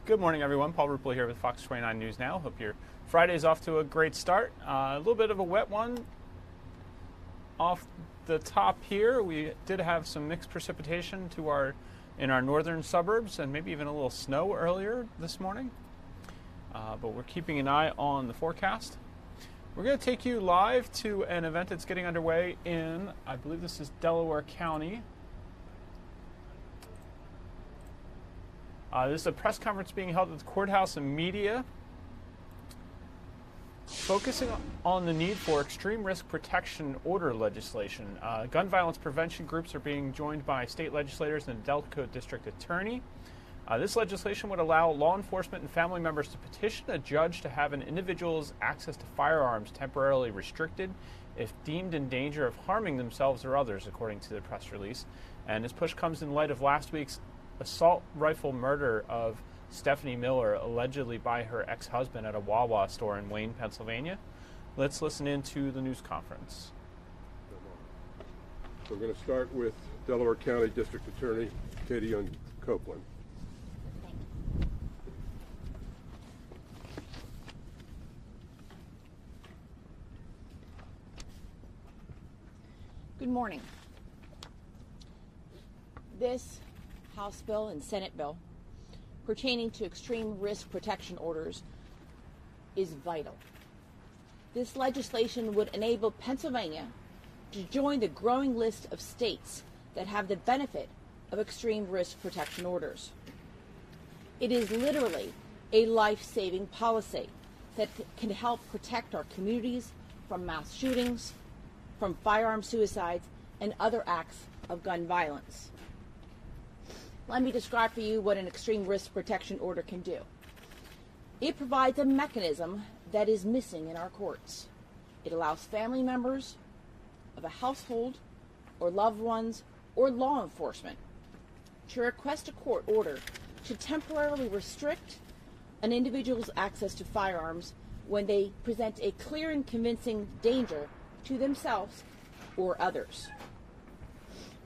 Good morning, everyone. Paul Ruppel here with Fox 29 News Now. Hope your Friday's off to a great start. A little bit of a wet one off the top here. We did have some mixed precipitation in our northern suburbs, and maybe even a little snow earlier this morning. But we're keeping an eye on the forecast. We're going to take you live to an event that's getting underway in, I believe this is Delaware County. This is a press conference being held at the courthouse and media, focusing on the need for extreme risk protection order legislation. Gun violence prevention groups are being joined by state legislators and a Delco district attorney. This legislation would allow law enforcement and family members to petition a judge to have an individual's access to firearms temporarily restricted if deemed in danger of harming themselves or others, according to the press release. And this push comes in light of last week's assault rifle murder of Stephanie Miller, allegedly by her ex-husband at a Wawa store in Wayne, Pennsylvania. Let's listen in to the news conference. We're going to start with Delaware County District Attorney Katie Young Copeland. Good morning. This House bill and Senate bill pertaining to extreme risk protection orders is vital. This legislation would enable Pennsylvania to join the growing list of states that have the benefit of extreme risk protection orders. It is literally a life-saving policy that can help protect our communities from mass shootings, from firearm suicides, and other acts of gun violence. Let me describe for you what an extreme risk protection order can do. It provides a mechanism that is missing in our courts. It allows family members of a household or loved ones or law enforcement to request a court order to temporarily restrict an individual's access to firearms when they present a clear and convincing danger to themselves or others.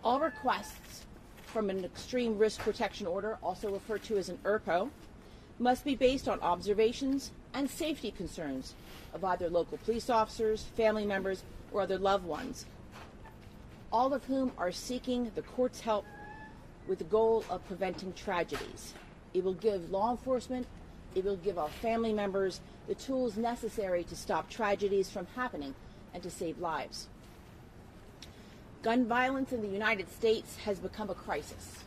All requests from an extreme risk protection order, also referred to as an ERPO, must be based on observations and safety concerns of either local police officers, family members, or other loved ones, all of whom are seeking the court's help with the goal of preventing tragedies. It will give law enforcement, it will give our family members the tools necessary to stop tragedies from happening and to save lives. Gun violence in the United States has become a crisis,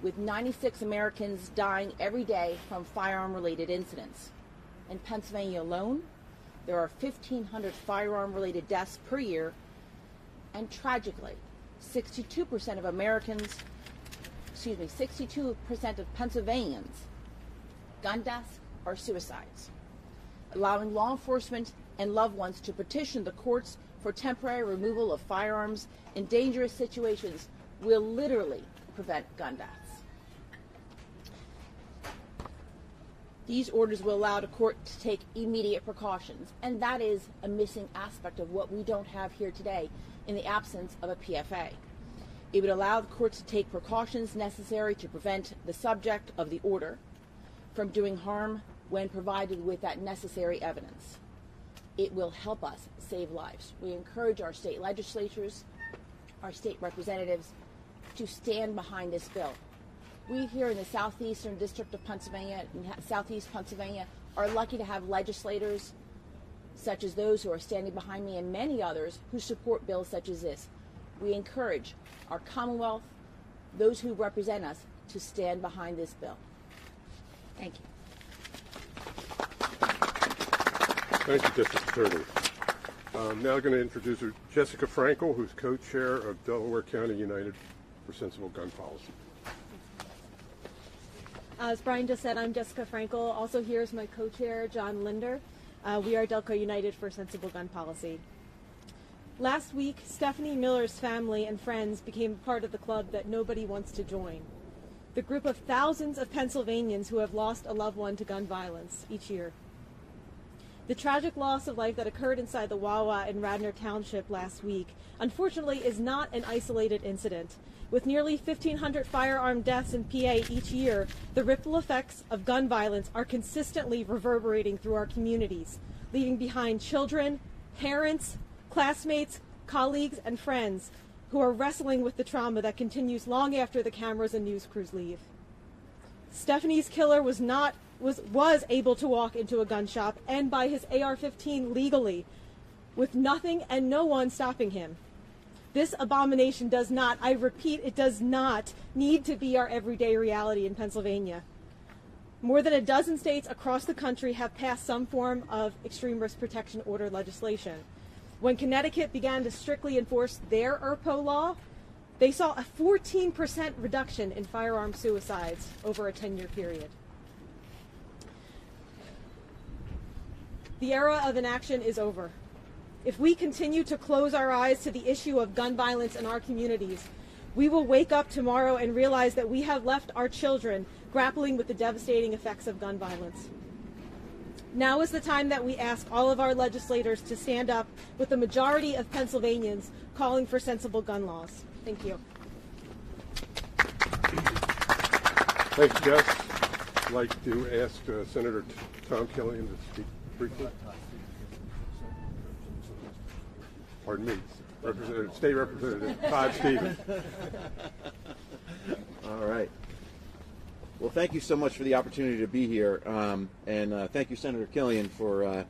with 96 Americans dying every day from firearm-related incidents. In Pennsylvania alone, there are 1,500 firearm-related deaths per year, and tragically, 62% of Pennsylvanians' gun deaths are suicides. Allowing law enforcement and loved ones to petition the courts for temporary removal of firearms in dangerous situations will literally prevent gun deaths. These orders will allow the court to take immediate precautions, and that is a missing aspect of what we don't have here today in the absence of a PFA. It would allow the courts to take precautions necessary to prevent the subject of the order from doing harm when provided with that necessary evidence. It will help us save lives. We encourage our state legislatures, our state representatives, to stand behind this bill. We here in the southeastern district of Pennsylvania, southeast Pennsylvania, are lucky to have legislators such as those who are standing behind me and many others who support bills such as this. We encourage our Commonwealth, those who represent us, to stand behind this bill. Thank you. Thank you, District Attorney. I'm now going to introduce Jessica Frankel, who's co-chair of Delaware County United for Sensible Gun Policy. As Brian just said, I'm Jessica Frankel. Also here is my co-chair, John Linder. We are Delco United for Sensible Gun Policy. Last week, Stephanie Miller's family and friends became part of the club that nobody wants to join. The group of thousands of Pennsylvanians who have lost a loved one to gun violence each year. The tragic loss of life that occurred inside the Wawa in Radnor Township last week, unfortunately, is not an isolated incident. With nearly 1,500 firearm deaths in PA each year, the ripple effects of gun violence are consistently reverberating through our communities, leaving behind children, parents, classmates, colleagues, and friends who are wrestling with the trauma that continues long after the cameras and news crews leave. Stephanie's killer was able to walk into a gun shop and buy his AR-15 legally, with nothing and no one stopping him. This abomination does not, I repeat, it does not need to be our everyday reality in Pennsylvania. More than a dozen states across the country have passed some form of extreme risk protection order legislation. When Connecticut began to strictly enforce their ERPO law, they saw a 14% reduction in firearm suicides over a 10-year period. The era of inaction is over. If we continue to close our eyes to the issue of gun violence in our communities, we will wake up tomorrow and realize that we have left our children grappling with the devastating effects of gun violence. Now is the time that we ask all of our legislators to stand up with the majority of Pennsylvanians calling for sensible gun laws. Thank you. Thank you, Jess. I'd like to ask Senator Tom Killian to speak briefly. Pardon me, State Representative Todd Stevens. All right. Well, thank you so much for the opportunity to be here, and thank you, Senator Killian, for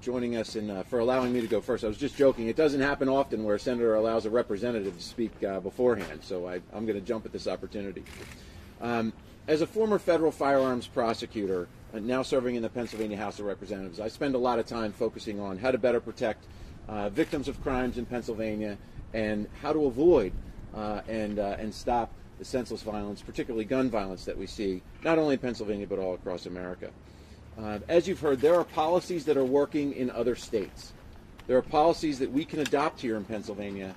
joining us and for allowing me to go first. I was just joking. It doesn't happen often where a senator allows a representative to speak beforehand, so I'm going to jump at this opportunity. As a former federal firearms prosecutor, now serving in the Pennsylvania House of Representatives, I spend a lot of time focusing on how to better protect victims of crimes in Pennsylvania and how to avoid and stop the senseless violence, particularly gun violence, that we see not only in Pennsylvania but all across America. As you've heard, there are policies that are working in other states. There are policies that we can adopt here in Pennsylvania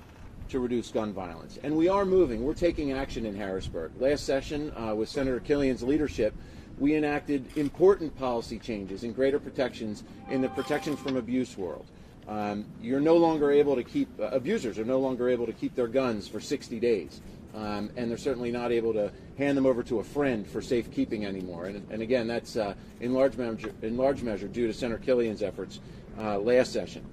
to reduce gun violence. And we are moving. We're taking action in Harrisburg. Last session, with Senator Killian's leadership, we enacted important policy changes and greater protections in the protection from abuse world. You're no longer able to keep, abusers are no longer able to keep their guns for 60 days. And they're certainly not able to hand them over to a friend for safekeeping anymore. And again, that's in large measure due to Senator Killian's efforts last session.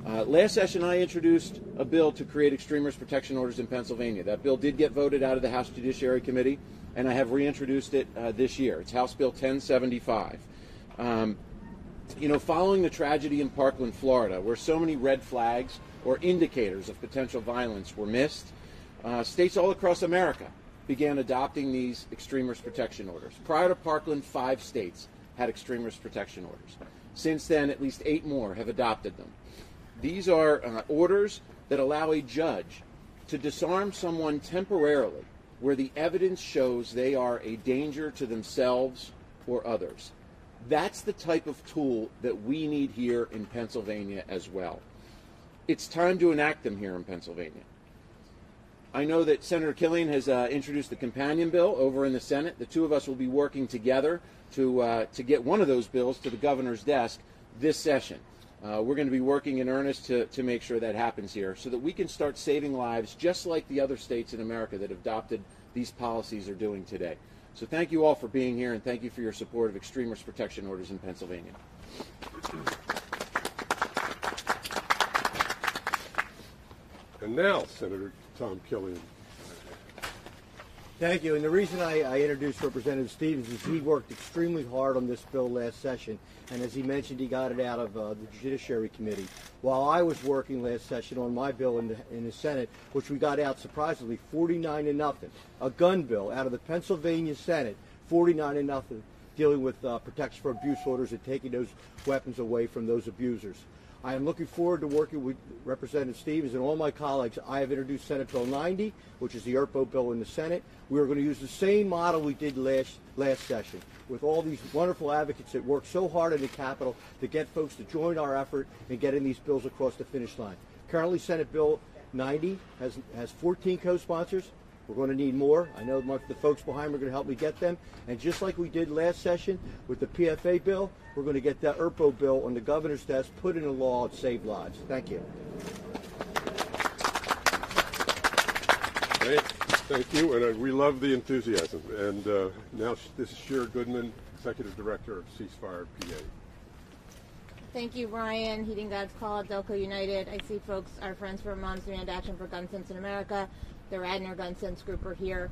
Last session, I introduced a bill to create extreme risk protection orders in Pennsylvania. That bill did get voted out of the House Judiciary Committee, and I have reintroduced it this year. It's House Bill 1075. You know, following the tragedy in Parkland, Florida, where so many red flags or indicators of potential violence were missed, states all across America began adopting these extreme risk protection orders. Prior to Parkland, 5 states had extreme risk protection orders. Since then, at least 8 more have adopted them. These are orders that allow a judge to disarm someone temporarily where the evidence shows they are a danger to themselves or others. That's the type of tool that we need here in Pennsylvania as well. It's time to enact them here in Pennsylvania. I know that Senator Killian has introduced the companion bill over in the Senate. The two of us will be working together to get one of those bills to the governor's desk this session. We're going to be working in earnest to make sure that happens here so that we can start saving lives just like the other states in America that have adopted these policies are doing today. So thank you all for being here, and thank you for your support of extreme risk protection orders in Pennsylvania. And now, Senator Tom Killian. Thank you. And the reason I introduced Representative Stevens is he worked extremely hard on this bill last session. And as he mentioned, he got it out of the Judiciary Committee. While I was working last session on my bill in the Senate, which we got out surprisingly 49-0, a gun bill out of the Pennsylvania Senate, 49-0, dealing with protection for abuse orders and taking those weapons away from those abusers. I am looking forward to working with Representative Stevens and all my colleagues. I have introduced Senate Bill 90, which is the ERPO bill in the Senate. We are going to use the same model we did last session with all these wonderful advocates that work so hard in the Capitol to get folks to join our effort in getting these bills across the finish line. Currently, Senate Bill 90 has 14 co-sponsors. We're going to need more. I know the folks behind me are going to help me get them. And just like we did last session with the PFA bill, we're going to get that ERPO bill on the governor's desk, put into law, and save lives. Thank you. Thank you, and we love the enthusiasm. And now this is Shira Goodman, Executive Director of Ceasefire PA. Thank you, Brian. Heeding God's Call at Delco United. I see folks, our friends from Moms Demand Action for Gun Sense in America, the Radnor Gun Sense group are here.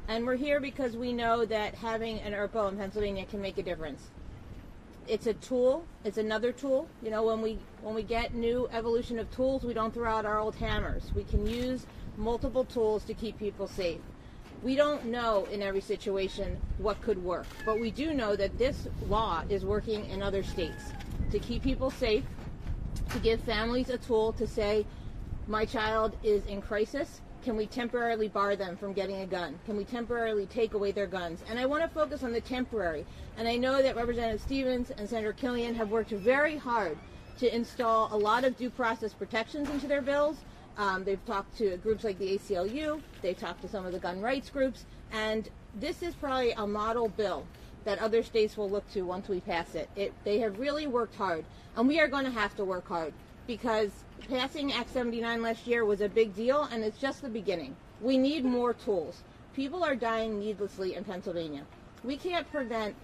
And we're here because we know that having an ERPO in Pennsylvania can make a difference. It's a tool. It's another tool. You know, when we get new evolution of tools, we don't throw out our old hammers. We can use multiple tools to keep people safe. We don't know in every situation what could work, but we do know that this law is working in other states to keep people safe, to give families a tool to say, my child is in crisis. Can we temporarily bar them from getting a gun? Can we temporarily take away their guns? And I want to focus on the temporary. And I know that Representative Stevens and Senator Killian have worked very hard to install a lot of due process protections into their bills. They've talked to groups like the ACLU. They've talked to some of the gun rights groups. And this is probably a model bill that other states will look to once we pass it. They have really worked hard. And we are going to have to work hard, because passing Act 79 last year was a big deal, and it's just the beginning. We need more tools. People are dying needlessly in Pennsylvania. We can't prevent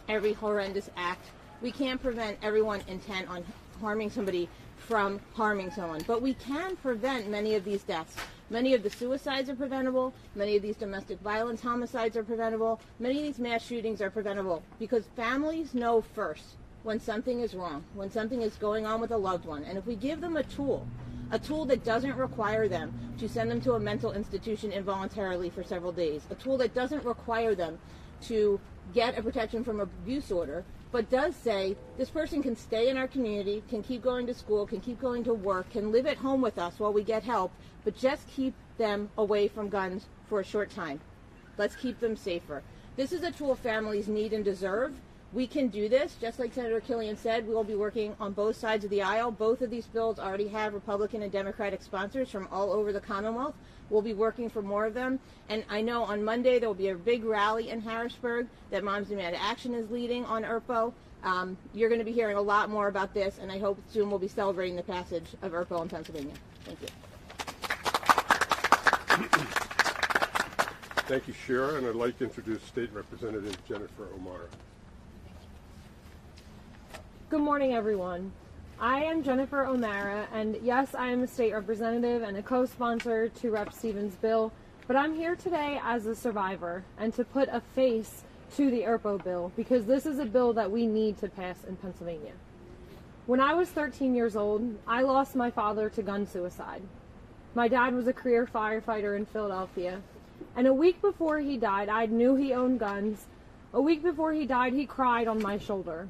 every horrendous act. We can't prevent everyone intent on harming somebody from harming someone. But we can prevent many of these deaths. Many of the suicides are preventable. Many of these domestic violence homicides are preventable. Many of these mass shootings are preventable because families know first when something is wrong, when something is going on with a loved one. And if we give them a tool that doesn't require them to send them to a mental institution involuntarily for several days, a tool that doesn't require them to get a protection from abuse order, but does say this person can stay in our community, can keep going to school, can keep going to work, can live at home with us while we get help, but just keep them away from guns for a short time. Let's keep them safer. This is a tool families need and deserve. We can do this. Just like Senator Killian said, we will be working on both sides of the aisle. Both of these bills already have Republican and Democratic sponsors from all over the Commonwealth. We'll be working for more of them. And I know on Monday there will be a big rally in Harrisburg that Moms Demand Action is leading on ERPO. You're going to be hearing a lot more about this, and I hope soon we'll be celebrating the passage of ERPO in Pennsylvania. Thank you. Thank you, Shira, and I'd like to introduce State Representative Jennifer O'Mara. Good morning, everyone. I am Jennifer O'Mara, and yes, I am a state representative and a co-sponsor to Rep. Stevens' bill, but I'm here today as a survivor and to put a face to the ERPO bill, because this is a bill that we need to pass in Pennsylvania. When I was 13 years old, I lost my father to gun suicide. My dad was a career firefighter in Philadelphia, and a week before he died, I knew he owned guns. A week before he died, he cried on my shoulder.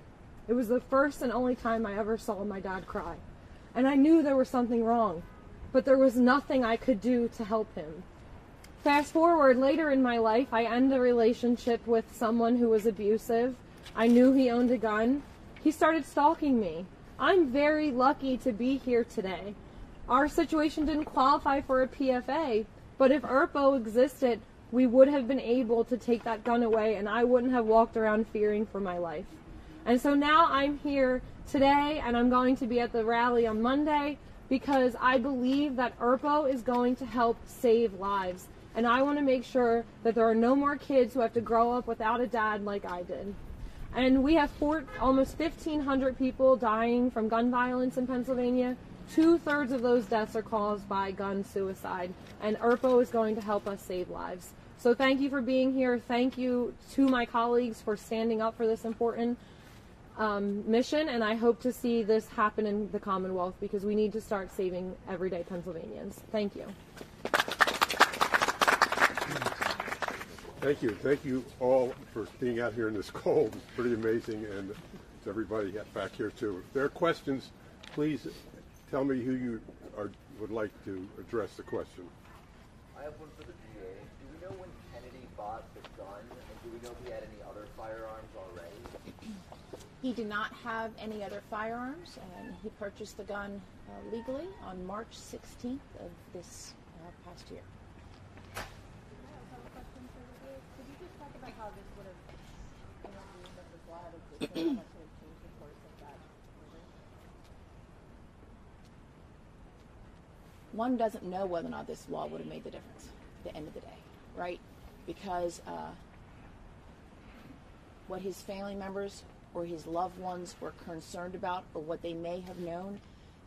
It was the first and only time I ever saw my dad cry. And I knew there was something wrong, but there was nothing I could do to help him. Fast forward, later in my life, I end a relationship with someone who was abusive. I knew he owned a gun. He started stalking me. I'm very lucky to be here today. Our situation didn't qualify for a PFA, but if ERPO existed, we would have been able to take that gun away, and I wouldn't have walked around fearing for my life. And so now I'm here today, and I'm going to be at the rally on Monday, because I believe that ERPO is going to help save lives. And I want to make sure that there are no more kids who have to grow up without a dad like I did. And we have almost 1,500 people dying from gun violence in Pennsylvania. 2/3 of those deaths are caused by gun suicide. And ERPO is going to help us save lives. So thank you for being here. Thank you to my colleagues for standing up for this important mission, and I hope to see this happen in the Commonwealth, because we need to start saving everyday Pennsylvanians. Thank you. Thank you. Thank you all for being out here in this cold. It's pretty amazing, and to everybody back here too. If there are questions, please tell me who you would like to address the question. I have one for the DA. Do we know when Kennedy bought the gun, and do we know if he had any other firearms already? He did not have any other firearms, and he purchased the gun legally on March 16th of this past year. how this would have intervened if this law had existed, how much would have changed the course of that murder? One doesn't know whether or not this law would have made the difference at the end of the day, right? Because what his family members or his loved ones were concerned about, or what they may have known,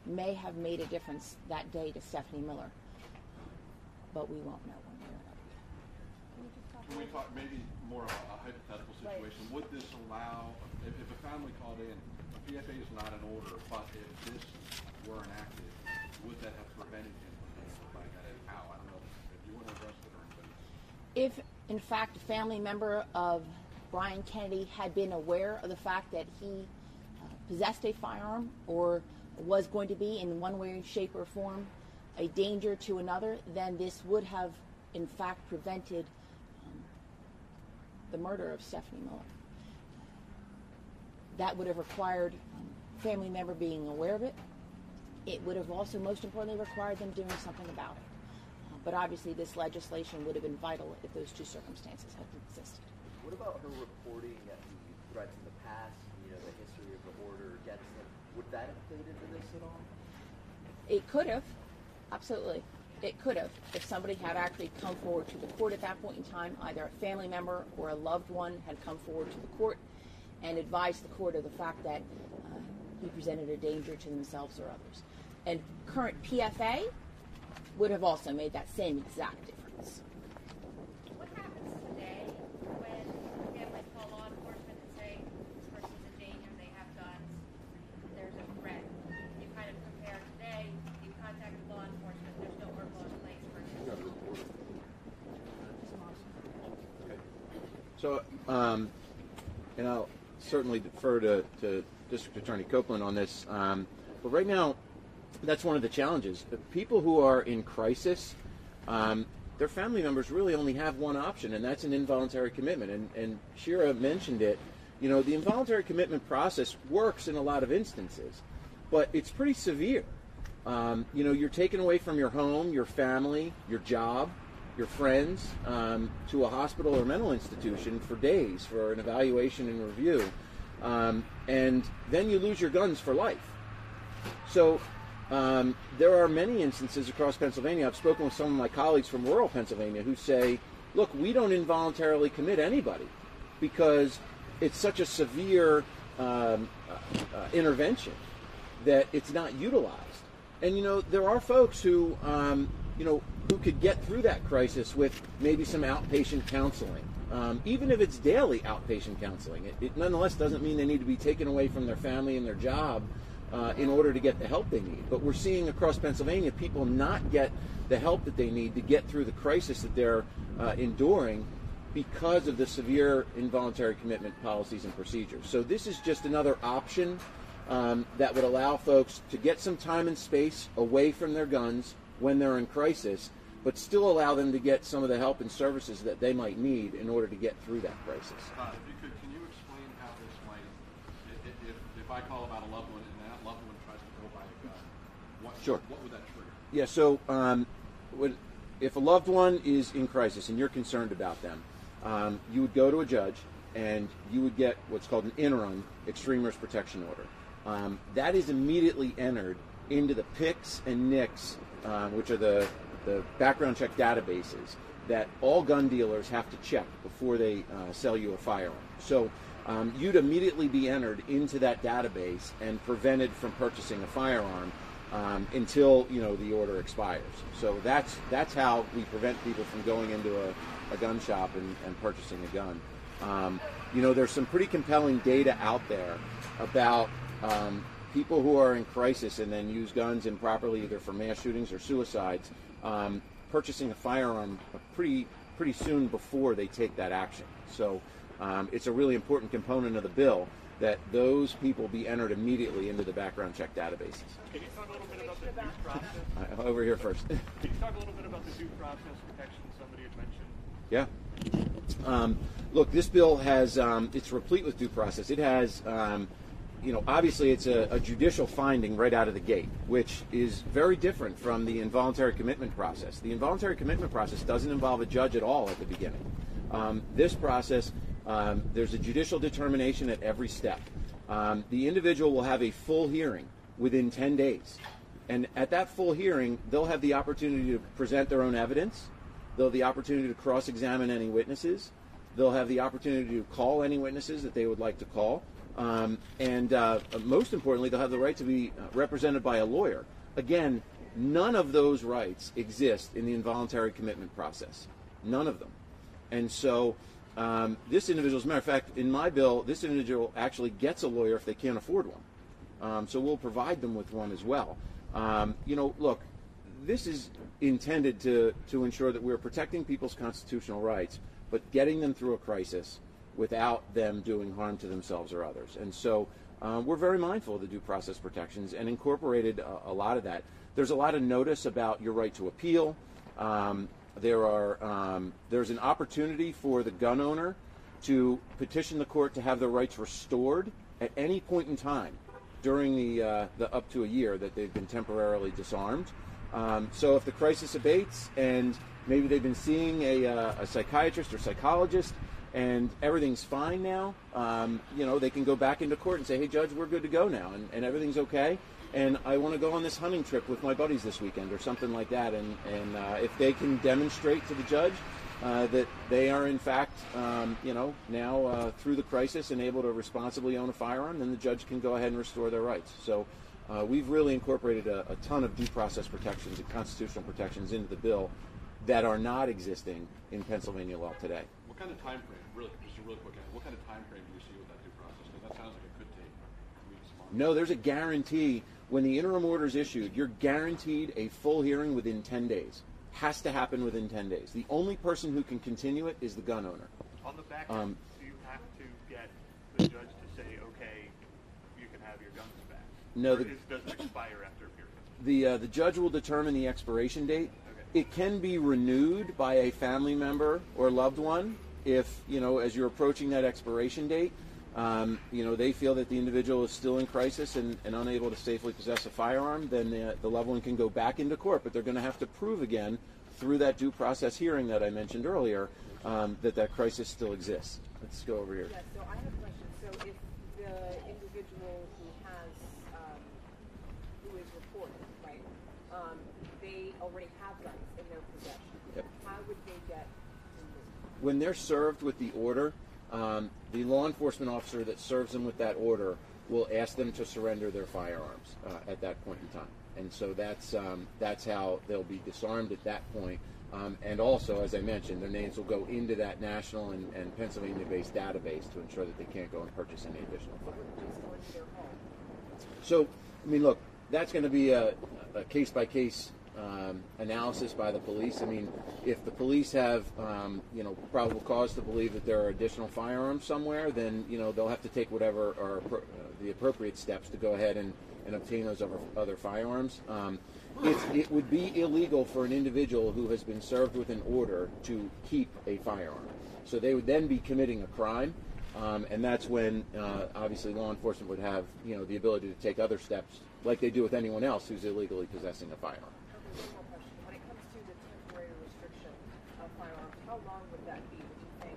may have made a difference that day to Stephanie Miller. But we won't know one way or another. Can we talk maybe more of a hypothetical situation? Right. Would this allow, if a family called in, a PFA is not an order, but if this were enacted, would that have prevented him from being able to find that and how? I don't know if you want to address it or anybody. If, in fact, a family member of Brian Kennedy had been aware of the fact that he possessed a firearm or was going to be in one way, shape, or form a danger to another, then this would have, in fact, prevented the murder of Stephanie Miller. That would have required a family member being aware of it. It would have also, most importantly, required them doing something about it. But obviously, this legislation would have been vital if those two circumstances had existed. What about her reporting the threats in the past, the history of the order against them? Would that have played into this at all? It could have, absolutely. It could have, if somebody had actually come forward to the court at that point in time, either a family member or a loved one had come forward to the court and advised the court of the fact that he presented a danger to themselves or others. And current PFA would have also made that same exact difference. What happens today when families call law enforcement and say this person's in danger, they have guns, there's a threat? You kind of compare today, you contacted law enforcement, there's no work law in place for it. So, and I'll certainly defer to District Attorney Copeland on this, but right now, that's one of the challenges. The people who are in crisis, their family members really only have one option, and that's an involuntary commitment. And Shira mentioned it. The involuntary commitment process works in a lot of instances, but it's pretty severe. You're taken away from your home, your family, your job, your friends, to a hospital or mental institution for days for an evaluation and review, and then you lose your guns for life. So there are many instances across Pennsylvania. I've spoken with some of my colleagues from rural Pennsylvania who say, look, we don't involuntarily commit anybody because it's such a severe intervention that it's not utilized. And, there are folks who, who could get through that crisis with maybe some outpatient counseling. Even if it's daily outpatient counseling, it nonetheless doesn't mean they need to be taken away from their family and their job in order to get the help they need. But we're seeing across Pennsylvania people not get the help that they need to get through the crisis that they're enduring because of the severe involuntary commitment policies and procedures. So this is just another option that would allow folks to get some time and space away from their guns when they're in crisis, but still allow them to get some of the help and services that they might need in order to get through that crisis. If you could, can you explain how this might, if I call about a loved one and that loved one tries to go buy a gun, what would that trigger? Yeah, so if a loved one is in crisis and you're concerned about them, you would go to a judge and you would get what's called an interim extremist protection order. That is immediately entered into the PICS and NICS, which are the background check databases that all gun dealers have to check before they sell you a firearm. So you'd immediately be entered into that database and prevented from purchasing a firearm until the order expires. So that's how we prevent people from going into a gun shop and purchasing a gun. There's some pretty compelling data out there about people who are in crisis and then use guns improperly, either for mass shootings or suicides, purchasing a firearm pretty soon before they take that action. So it's a really important component of the bill that those people be entered immediately into the background check databases. Can you talk a little bit about the due process? Over here first. Can you talk a little bit about the due process protection somebody had mentioned? Yeah. Look, this bill has, it's replete with due process. It has, obviously it's a judicial finding right out of the gate, which is very different from the involuntary commitment process. The involuntary commitment process doesn't involve a judge at all at the beginning. This process There's a judicial determination at every step. The individual will have a full hearing within 10 days. And at that full hearing, they'll have the opportunity to present their own evidence. They'll have the opportunity to cross-examine any witnesses. They'll have the opportunity to call any witnesses that they would like to call. And most importantly, they'll have the right to be represented by a lawyer. Again, none of those rights exist in the involuntary commitment process. None of them. And so this individual, as a matter of fact, in my bill, this individual actually gets a lawyer if they can't afford one. So we'll provide them with one as well. Look, this is intended to ensure that we're protecting people's constitutional rights, but getting them through a crisis without them doing harm to themselves or others. And so we're very mindful of the due process protections and incorporated a lot of that. There's a lot of notice about your right to appeal. There's an opportunity for the gun owner to petition the court to have their rights restored at any point in time during the up to a year that they've been temporarily disarmed. So if the crisis abates and maybe they've been seeing a psychiatrist or psychologist and everything's fine now, they can go back into court and say, hey, Judge, we're good to go now, and everything's okay. And I want to go on this hunting trip with my buddies this weekend or something like that. And if they can demonstrate to the judge that they are, in fact, now through the crisis and able to responsibly own a firearm, then the judge can go ahead and restore their rights. So we've really incorporated a ton of due process protections and constitutional protections into the bill that are not existing in Pennsylvania law today. What kind of time frame, really quick, what kind of time frame do you see with that due process? Because that sounds like it could take weeks, months. No, there's a guarantee. When the interim order is issued, you're guaranteed a full hearing within 10 days. Has to happen within 10 days. The only person who can continue it is the gun owner. On the back end, do you have to get the judge to say, okay, you can have your guns back? No. Does it expire after a period? The judge will determine the expiration date. Okay. It can be renewed by a family member or loved one if, as you're approaching that expiration date, they feel that the individual is still in crisis and unable to safely possess a firearm, then the loved one can go back into court, but they're going to have to prove again through that due process hearing that I mentioned earlier that crisis still exists. Let's go over here. Yeah, so I have a question. So if the individual who is reported, right, they already have guns in their possession, yep. How would they get removed? When they're served with the order, the law enforcement officer that serves them with that order will ask them to surrender their firearms at that point in time. And so that's how they'll be disarmed at that point. And also, as I mentioned, their names will go into that national and Pennsylvania-based database to ensure that they can't go and purchase any additional firearms. So, look, that's going to be a case-by-case analysis by the police. If the police have, probable cause to believe that there are additional firearms somewhere, then, they'll have to take whatever are the appropriate steps to go ahead and obtain those other firearms. It would be illegal for an individual who has been served with an order to keep a firearm. So they would then be committing a crime, and that's when, obviously, law enforcement would have, the ability to take other steps like they do with anyone else who's illegally possessing a firearm. When it comes to the temporary restriction of firearms, how long would that be? Would you think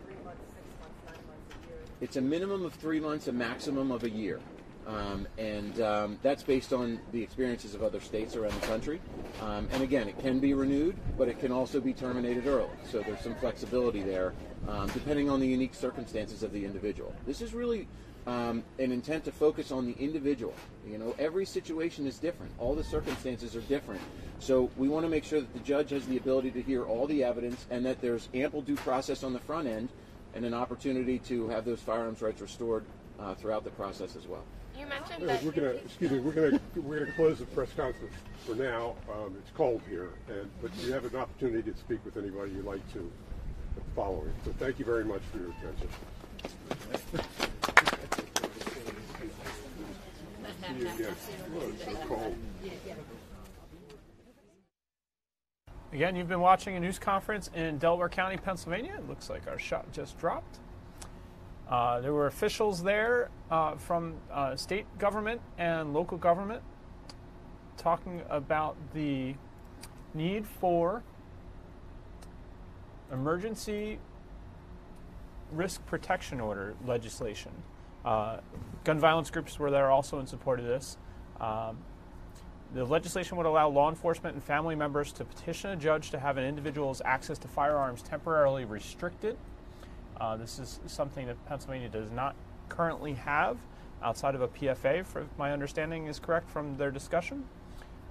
3 months, 6 months, 9 months, a year? It's a minimum of 3 months, a maximum of a year. That's based on the experiences of other states around the country. And again, it can be renewed, but it can also be terminated early. So there's some flexibility there, depending on the unique circumstances of the individual. This is really an intent to focus on the individual. Every situation is different. All the circumstances are different. So we want to make sure that the judge has the ability to hear all the evidence and that there's ample due process on the front end and an opportunity to have those firearms rights restored throughout the process as well. You mentioned that we're gonna close the press conference for now. It's cold here, but you have an opportunity to speak with anybody you'd like to following. So thank you very much for your attention. It's so cold. Again, you've been watching a news conference in Delaware County, Pennsylvania. It looks like our shot just dropped. There were officials there from state government and local government talking about the need for emergency risk protection order legislation. Gun violence groups were there also in support of this. The legislation would allow law enforcement and family members to petition a judge to have an individual's access to firearms temporarily restricted. This is something that Pennsylvania does not currently have outside of a PFA, if my understanding is correct from their discussion.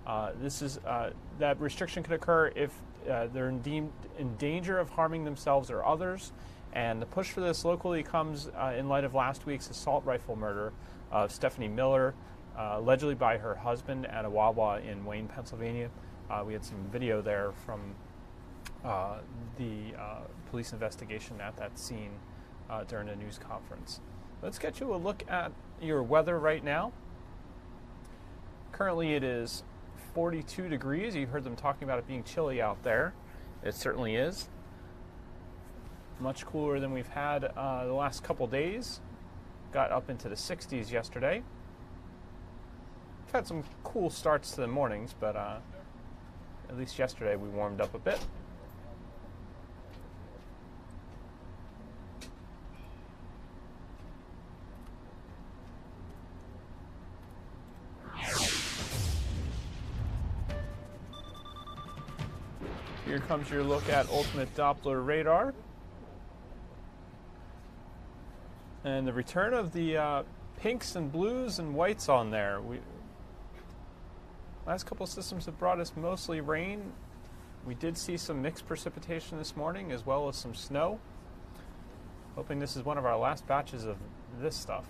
That restriction could occur if they're deemed in danger of harming themselves or others, and the push for this locally comes in light of last week's assault rifle murder of Stephanie Miller, allegedly by her husband at a Wawa in Wayne, Pennsylvania. We had some video there from the police investigation at that scene during a news conference. Let's get you a look at your weather right now. Currently it is 42 degrees. You heard them talking about it being chilly out there. It certainly is. Much cooler than we've had the last couple days. Got up into the 60s yesterday. We've had some cool starts to the mornings, but at least yesterday we warmed up a bit. Here comes your look at ultimate Doppler radar. And the return of the pinks and blues and whites on there. Last couple of systems have brought us mostly rain. We did see some mixed precipitation this morning as well as some snow. Hoping this is one of our last batches of this stuff.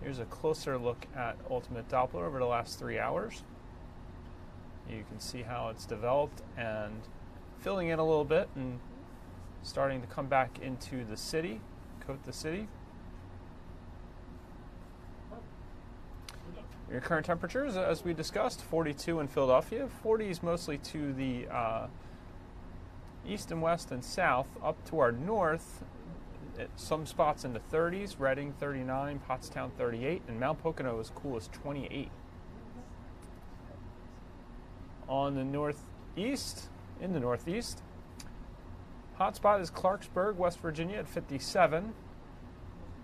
Here's a closer look at ultimate Doppler over the last 3 hours. You can see how it's developed and filling in a little bit and starting to come back into the city, coat the city. Your current temperatures, as we discussed, 42 in Philadelphia, 40s mostly to the east and west and south. Up to our north, at some spots in the 30s, Reading 39, Pottstown 38, and Mount Pocono as cool as 28. On the northeast, hotspot is Clarksburg, West Virginia at 57.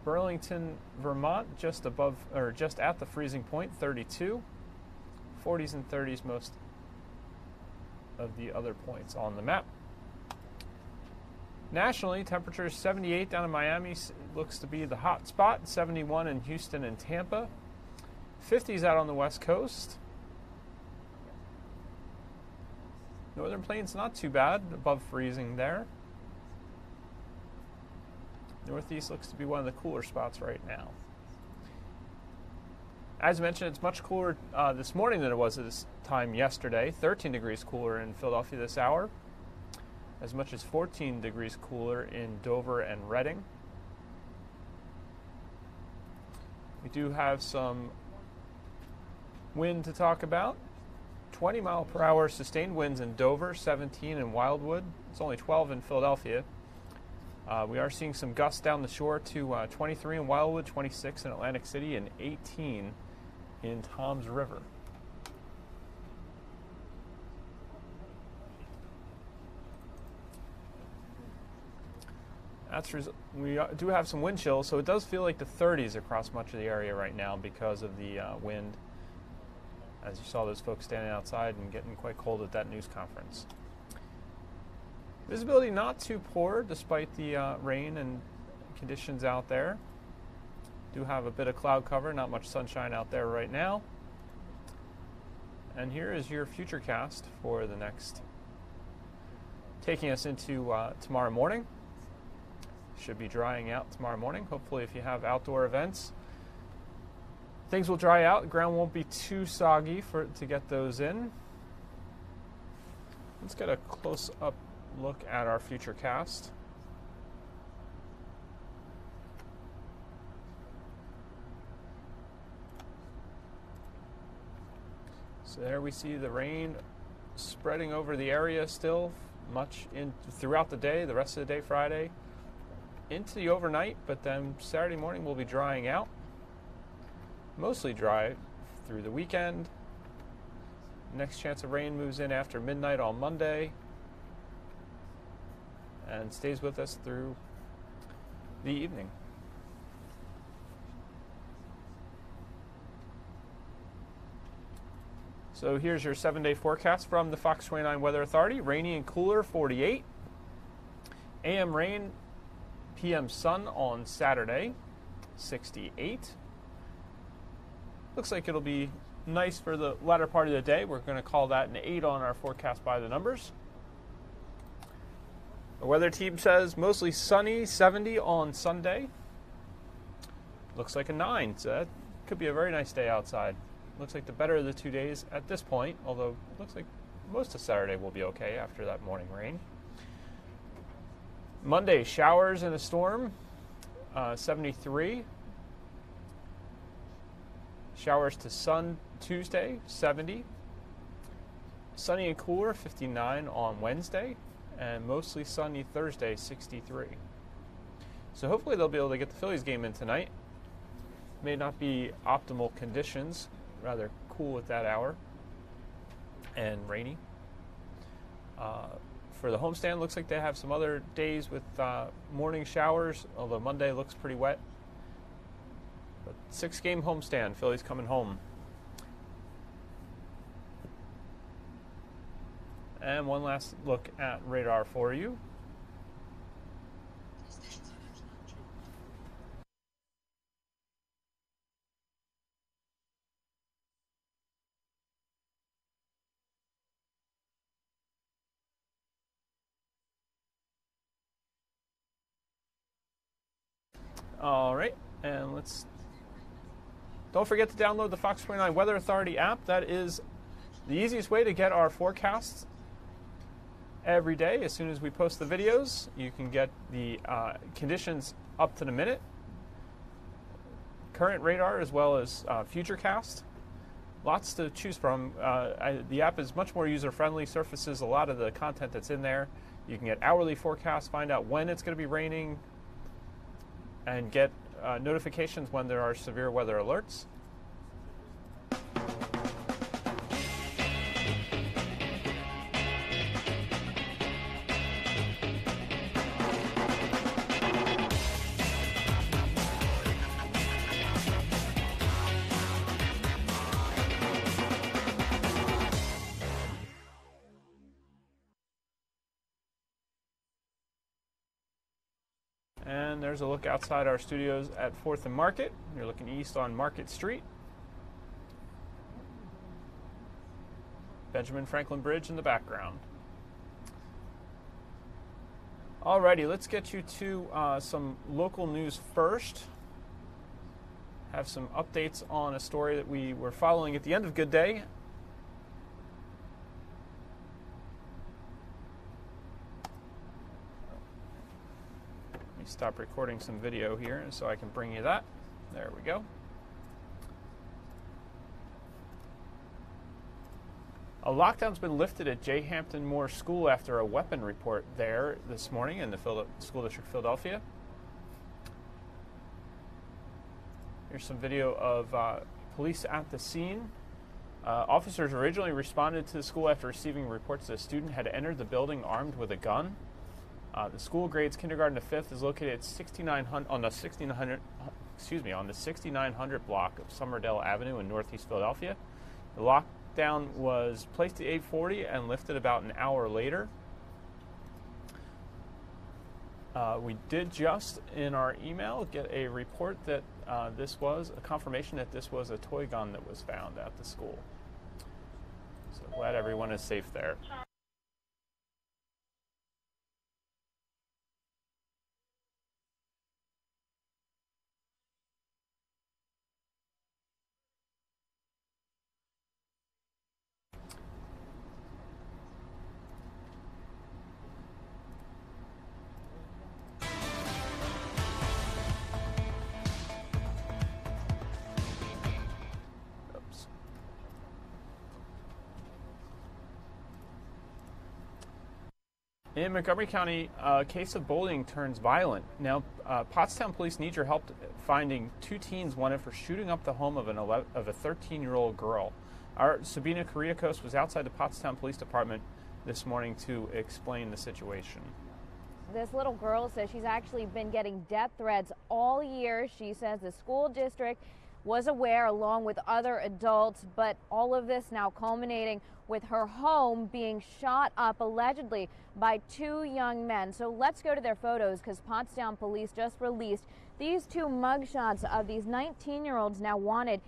Burlington, Vermont, just above or just at the freezing point, 32. 40s and 30s most of the other points on the map. Nationally, temperatures 78 down in Miami looks to be the hot spot, 71 in Houston and Tampa. 50s out on the West Coast. Northern Plains not too bad, above freezing there. Northeast looks to be one of the cooler spots right now. As mentioned, it's much cooler this morning than it was at this time yesterday. 13 degrees cooler in Philadelphia this hour. As much as 14 degrees cooler in Dover and Reading. We do have some wind to talk about. 20 mile per hour sustained winds in Dover, 17 in Wildwood. It's only 12 in Philadelphia. We are seeing some gusts down the shore to 23 in Wildwood, 26 in Atlantic City, and 18 in Toms River. We do have some wind chill, so it does feel like the 30s across much of the area right now because of the wind. As you saw those folks standing outside and getting quite cold at that news conference. Visibility not too poor despite the rain and conditions out there. Do have a bit of cloud cover, not much sunshine out there right now. And here is your futurecast for the next, taking us into tomorrow morning. Should be drying out tomorrow morning. Hopefully if you have outdoor events, things will dry out. The ground won't be too soggy to get those in. Let's get a close-up look at our futurecast. So there we see the rain spreading over the area still, much throughout the day, the rest of the day Friday, into the overnight, but then Saturday morning will be drying out. Mostly dry through the weekend. Next chance of rain moves in after midnight on Monday. and stays with us through the evening. So here's your 7-day forecast from the Fox 29 Weather Authority. Rainy and cooler, 48. AM rain, PM sun on Saturday, 68. Looks like it'll be nice for the latter part of the day. We're going to call that an 8 on our forecast by the numbers. The weather team says mostly sunny, 70 on Sunday. Looks like a 9, so that could be a very nice day outside. Looks like the better of the 2 days at this point, although it looks like most of Saturday will be okay after that morning rain. Monday, showers and a storm, 73. Showers to sun Tuesday, 70. Sunny and cooler, 59 on Wednesday. And mostly sunny Thursday, 63. So hopefully they'll be able to get the Phillies game in tonight. May not be optimal conditions, rather cool at that hour and rainy. For the homestand, looks like they have some other days with morning showers, although Monday looks pretty wet. But 6-game homestand, Phillies coming home. And one last look at radar for you. All right, and don't forget to download the Fox 29 Weather Authority app. That is the easiest way to get our forecasts every day. As soon as we post the videos, you can get the conditions up to the minute, current radar, as well as futurecast. Lots to choose from. The app is much more user-friendly, surfaces a lot of the content that's in there. You can get hourly forecasts, find out when it's going to be raining, and get notifications when there are severe weather alerts. And there's a look outside our studios at 4th and Market. You're looking east on Market Street. Benjamin Franklin Bridge in the background. Alrighty, let's get you to some local news first. Have some updates on a story that we were following at the end of Good Day. Stop recording some video here so I can bring you that. There we go. A lockdown's been lifted at J. Hampton Moore School after a weapon report there this morning in the School District of Philadelphia. Here's some video of police at the scene. Officers originally responded to the school after receiving reports that a student had entered the building armed with a gun. The school grades kindergarten to 5th is located at 6900 on the 6900 block of Somerdale Avenue in Northeast Philadelphia. The lockdown was placed at 8:40 and lifted about an hour later. We did just in our email get a report that this was a confirmation that this was a toy gun that was found at the school. So glad everyone is safe there. In Montgomery County, a case of bullying turns violent. Now, Pottstown police need your help finding 2 teens wanted for shooting up the home of a 13-year-old girl. Our Sabina Kiriakos was outside the Pottstown Police Department this morning to explain the situation. This little girl says she's actually been getting death threats all year. She says the school district was aware along with other adults, but all of this now culminating with her home being shot up allegedly by two young men. So let's go to their photos, because Pottstown police just released these two mugshots of these 19-year-olds now wanted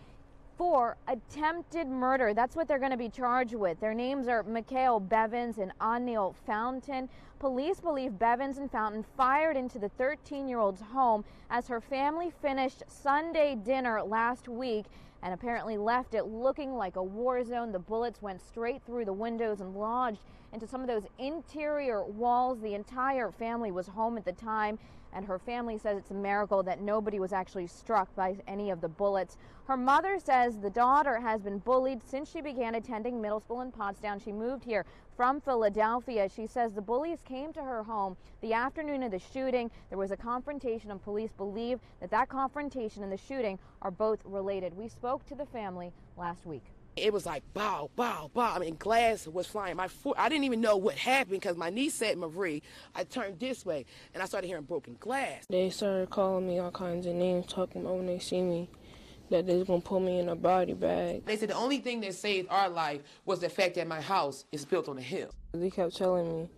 for attempted murder. That's what they're going to be charged with. Their names are Mikhail Bevins and Anil Fountain. Police believe Bevins and Fountain fired into the 13-year-old's home as her family finished Sunday dinner last week and apparently left it looking like a war zone. The bullets went straight through the windows and lodged into some of those interior walls. The entire family was home at the time, and her family says it's a miracle that nobody was actually struck by any of the bullets. Her mother says the daughter has been bullied since she began attending middle school in Pottstown. She moved here from Philadelphia. She says the bullies came to her home the afternoon of the shooting. There was a confrontation, and police believe that that confrontation and the shooting are both related. We spoke to the family last week. It was like bow, bow, bow. I mean, glass was flying. I didn't even know what happened because my niece said, Marie, I turned this way and I started hearing broken glass. They started calling me all kinds of names, talking about when they see me that they was going to put me in a body bag. They said the only thing that saved our life was the fact that my house is built on a hill. They kept telling me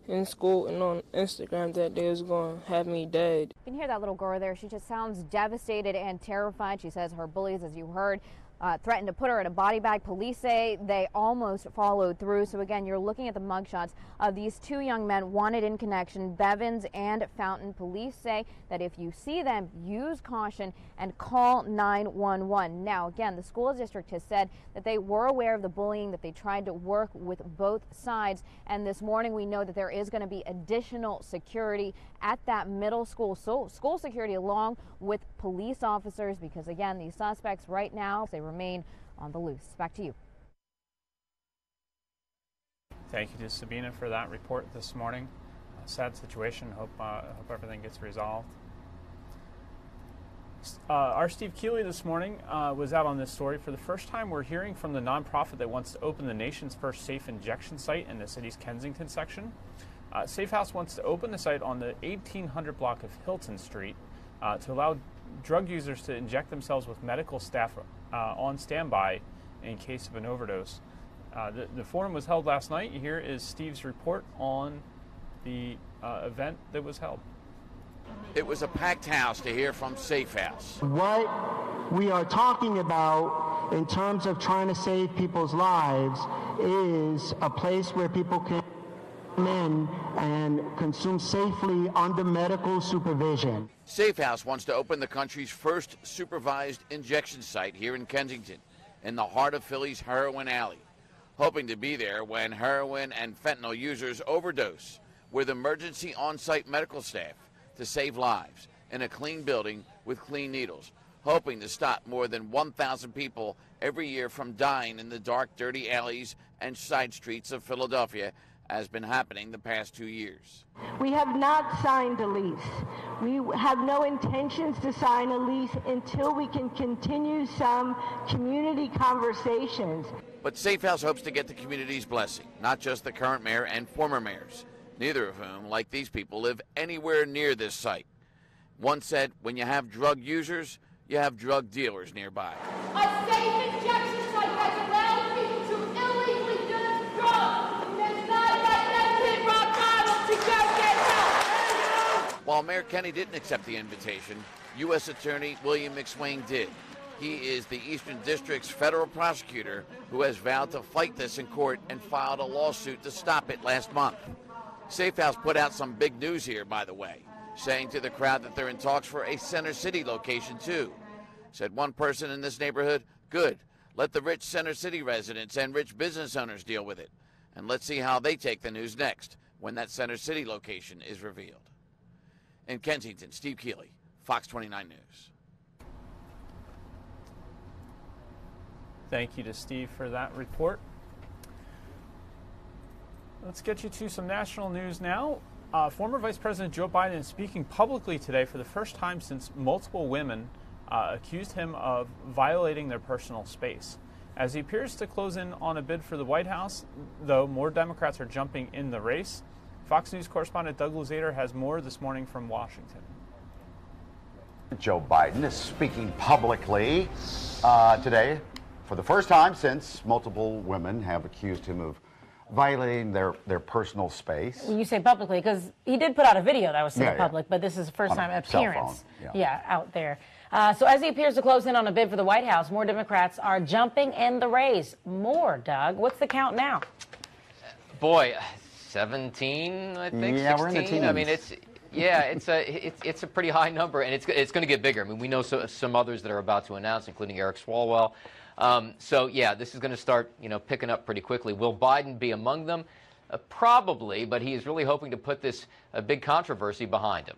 in school and on Instagram that they was going to have me dead. You can hear that little girl there. She just sounds devastated and terrified. She says her bullies, as you heard, threatened to put her in a body bag. Police say they almost followed through. So again, you're looking at the mugshots of these two young men wanted in connection, Bevins and Fountain. Police say that if you see them, use caution and call 911. Now, again, the school district has said that they were aware of the bullying, that they tried to work with both sides. And this morning, we know that there is going to be additional security at that middle school. So school security along with police officers, because again, these suspects right now, they remain on the loose. Back to you. Thank you to Sabina for that report this morning. Sad situation. Hope everything gets resolved. Our Steve Keeley this morning was out on this story. For the first time, we're hearing from the nonprofit that wants to open the nation's first safe injection site in the city's Kensington section. Safe House wants to open the site on the 1800 block of Hilton Street to allow drug users to inject themselves with medical staff on standby in case of an overdose. The forum was held last night. Here is Steve's report on the event that was held. It was a packed house to hear from Safe House. What we are talking about in terms of trying to save people's lives is a place where people can come in and consume safely under medical supervision. Safe House wants to open the country's first supervised injection site here in Kensington, in the heart of Philly's heroin alley, hoping to be there when heroin and fentanyl users overdose, with emergency on-site medical staff to save lives in a clean building with clean needles, hoping to stop more than 1,000 people every year from dying in the dark, dirty alleys and side streets of Philadelphia, has been happening the past 2 years. We have not signed a lease. We have no intentions to sign a lease until we can continue some community conversations. But Safe House hopes to get the community's blessing, not just the current mayor and former mayors, neither of whom, like these people, live anywhere near this site. One said, when you have drug users, you have drug dealers nearby. A safe injection site that allows people to illegally use drugs and does not let them hit rock bottom to go get help. While Mayor Kenny didn't accept the invitation, U.S. Attorney William McSwain did. He is the Eastern District's federal prosecutor who has vowed to fight this in court and filed a lawsuit to stop it last month. Safe House put out some big news here, by the way, saying to the crowd that they're in talks for a Center City location, too. Said one person in this neighborhood, good, let the rich Center City residents and rich business owners deal with it. And let's see how they take the news next when that Center City location is revealed. In Kensington, Steve Keeley, Fox 29 News. Thank you to Steve for that report. Let's get you to some national news now. Former Vice President Joe Biden is speaking publicly today for the first time since multiple women accused him of violating their personal space. As he appears to close in on a bid for the White House, though, more Democrats are jumping in the race. Fox News correspondent Doug Luzader has more this morning from Washington. Joe Biden is speaking publicly today for the first time since multiple women have accused him of violating their personal space. You say publicly because he did put out a video that was to the Yeah, public, but this is the first On a time cell appearance. phone, Out there. So as he appears to close in on a bid for the White House, more Democrats are jumping in the race. More, Doug. What's the count now? Boy, 17, I think. Yeah, 16. we're in the teens. I mean, it's a pretty high number, and it's going to get bigger. I mean, we know some others that are about to announce, including Eric Swalwell. This is going to start, picking up pretty quickly. Will Biden be among them? Probably, but he is really hoping to put this big controversy behind him.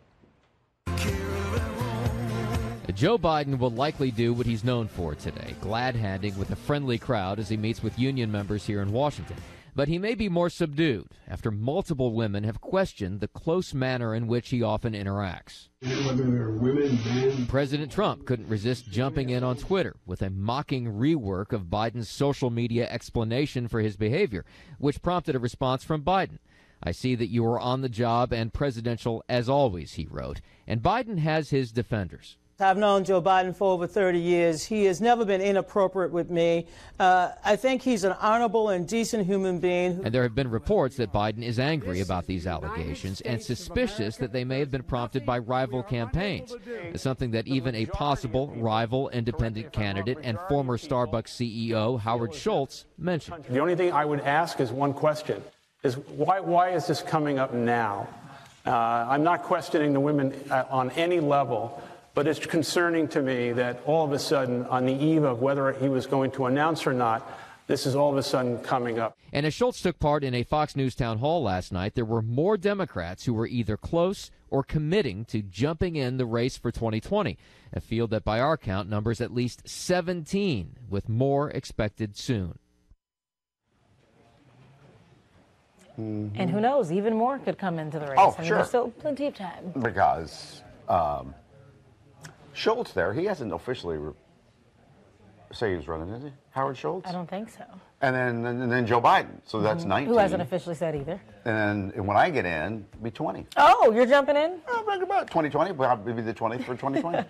Joe Biden will likely do what he's known for today, glad-handing with a friendly crowd as he meets with union members here in Washington. But he may be more subdued after multiple women have questioned the close manner in which he often interacts. Whether they're women, men. President Trump couldn't resist jumping in on Twitter with a mocking rework of Biden's social media explanation for his behavior, which prompted a response from Biden. "I see that you are on the job and presidential as always," he wrote. And Biden has his defenders. I've known Joe Biden for over 30 years. He has never been inappropriate with me. I think he's an honorable and decent human being. And there have been reports that Biden is angry about these allegations and suspicious that they may have been prompted by rival campaigns, something that even a possible rival independent candidate and former Starbucks CEO Howard Schultz mentioned. The only thing I would ask is one question, is why is this coming up now? I'm not questioning the women on any level, but it's concerning to me that all of a sudden, on the eve of whether he was going to announce or not, this is all of a sudden coming up. And as Schultz took part in a Fox News town hall last night, there were more Democrats who were either close or committing to jumping in the race for 2020, a field that by our count numbers at least 17, with more expected soon. And who knows, even more could come into the race. Oh, I mean, sure. There's still plenty of time. Because Schultz there, he hasn't officially say he's running, is he? Howard Schultz? I don't think so. And then Joe Biden. So that's 19. Who hasn't officially said either. And then when I get in, it'll be 20. Oh, you're jumping in? About 2020, probably the 20th for 2020.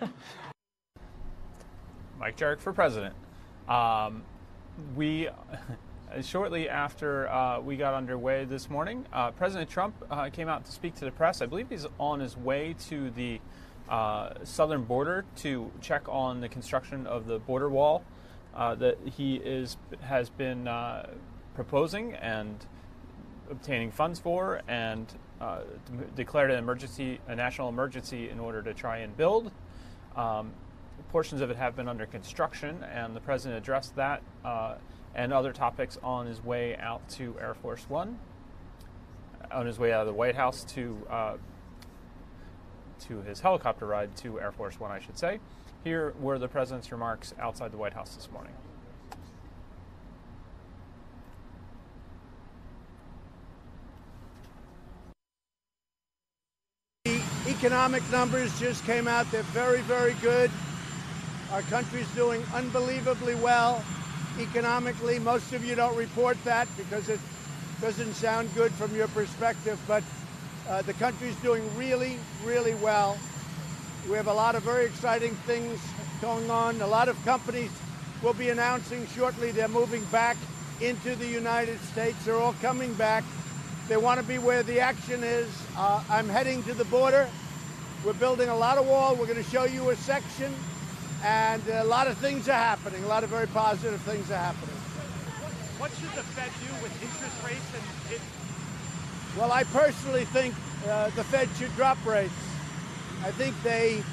Mike Jarek for president. Shortly after we got underway this morning, President Trump came out to speak to the press. I believe he's on his way to the southern border to check on the construction of the border wall that he has been proposing and obtaining funds for, and declared a national emergency in order to try and build. Portions of it have been under construction, and the president addressed that and other topics on his way out to Air Force One, on his way out of the White House to his helicopter ride to Air Force One, I should say. Here were the president's remarks outside the White House this morning. The economic numbers just came out. They're very, very good. Our country's doing unbelievably well economically. Most of you don't report that because it doesn't sound good from your perspective, but the country's doing really, really well. We have a lot of very exciting things going on. A lot of companies will be announcing shortly they're moving back into the United States. They're all coming back. They want to be where the action is. I'm heading to the border. We're building a lot of wall. We're going to show you a section. And a lot of things are happening. A lot of very positive things are happening. What should the Fed do with interest rates? Well, I personally think the Fed should drop rates. I think they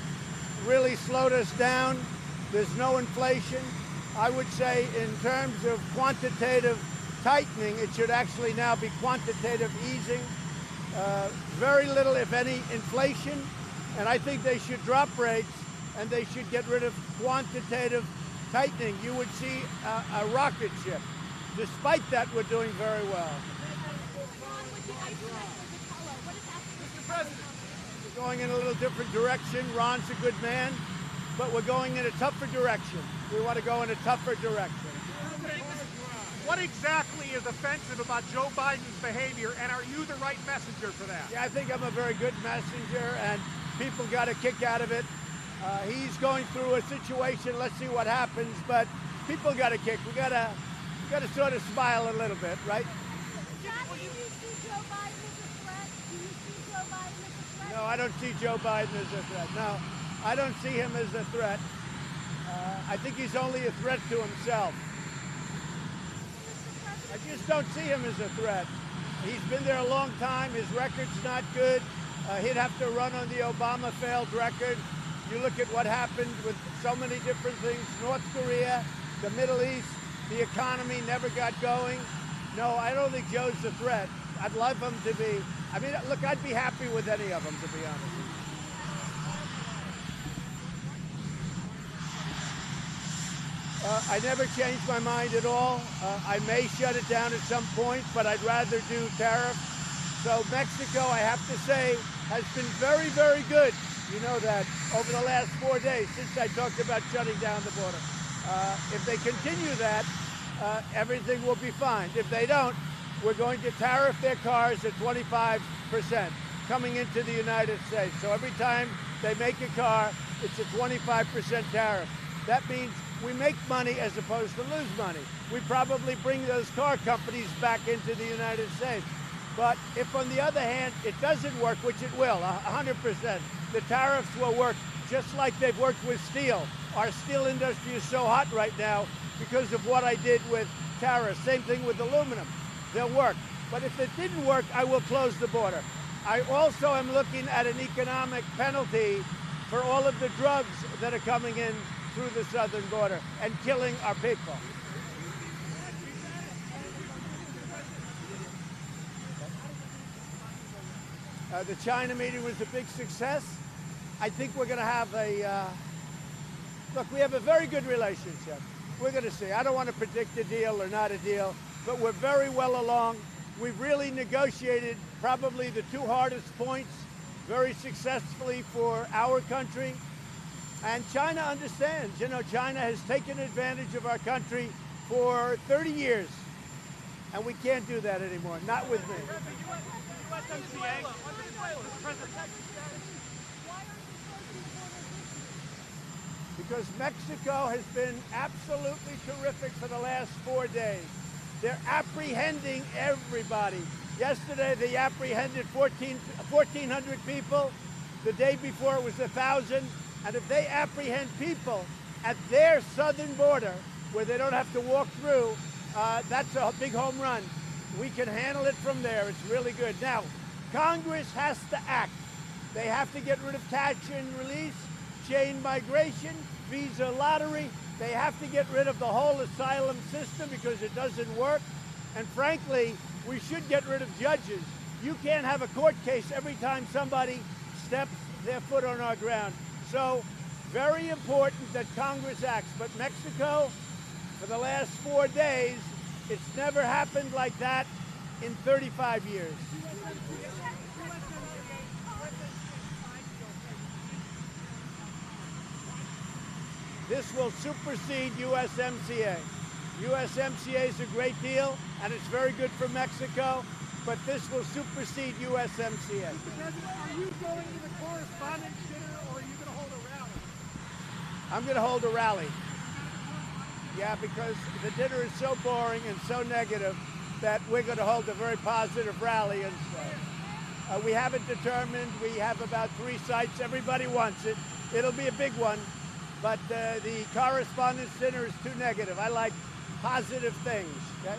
really slowed us down. There's no inflation. I would say in terms of quantitative tightening, it should actually now be quantitative easing. Very little, if any, inflation. And I think they should drop rates, and they should get rid of quantitative tightening. You would see a rocket ship. Despite that, we're doing very well. We're going in a little different direction. Ron's a good man, but we're going in a tougher direction. We want to go in a tougher direction. What exactly is offensive about Joe Biden's behavior, and are you the right messenger for that? Yeah, I think I'm a very good messenger, and people got a kick out of it. He's going through a situation. Let's see what happens, but people got a kick. We gotta sort of smile a little bit, right? No, I don't see Joe Biden as a threat. No, I don't see him as a threat. I think he's only a threat to himself. I just don't see him as a threat. He's been there a long time. His record's not good. He'd have to run on the Obama failed record. You look at what happened with so many different things. North Korea, the Middle East, the economy never got going. No, I don't think Joe's a threat. I'd love him to be. I mean, look, I'd be happy with any of them, to be honest. I never changed my mind at all. I may shut it down at some point, but I'd rather do tariffs. So Mexico, I have to say, has been very, very good. You know that over the last 4 days since I talked about shutting down the border. If they continue that, everything will be fine. If they don't, we're going to tariff their cars at 25% coming into the United States. So every time they make a car, it's a 25% tariff. That means we make money as opposed to lose money. We probably bring those car companies back into the United States. But if, on the other hand, it doesn't work, which it will, 100%, the tariffs will work just like they've worked with steel. Our steel industry is so hot right now because of what I did with tariffs. Same thing with aluminum. They'll work. But if it didn't work, I will close the border. I also am looking at an economic penalty for all of the drugs that are coming in through the southern border and killing our people. The China meeting was a big success. I think we're going to have look, we have a very good relationship. We're going to see. I don't want to predict a deal or not a deal, but we're very well along. We've really negotiated probably the two hardest points very successfully for our country. And China understands. You know, China has taken advantage of our country for 30 years. And we can't do that anymore. Not with me. Because Mexico has been absolutely terrific for the last 4 days. They're apprehending everybody. Yesterday, they apprehended 1,400 people. The day before, it was 1,000. And if they apprehend people at their southern border, where they don't have to walk through, that's a big home run. We can handle it from there. It's really good. Now, Congress has to act. They have to get rid of catch and release, chain migration, visa lottery. They have to get rid of the whole asylum system because it doesn't work. And frankly, we should get rid of judges. You can't have a court case every time somebody steps their foot on our ground. So, very important that Congress acts. But Mexico, for the last 4 days, it's never happened like that in 35 years. This will supersede USMCA. USMCA is a great deal, and it's very good for Mexico, but this will supersede USMCA. Are you going to the correspondence dinner, or are you going to hold a rally? I'm going to hold a rally. Yeah, because the dinner is so boring and so negative that we're going to hold a very positive rally. And we haven't determined. We have about 3 sites. Everybody wants it. It'll be a big one. But the correspondence dinner is too negative. I like positive things. Okay?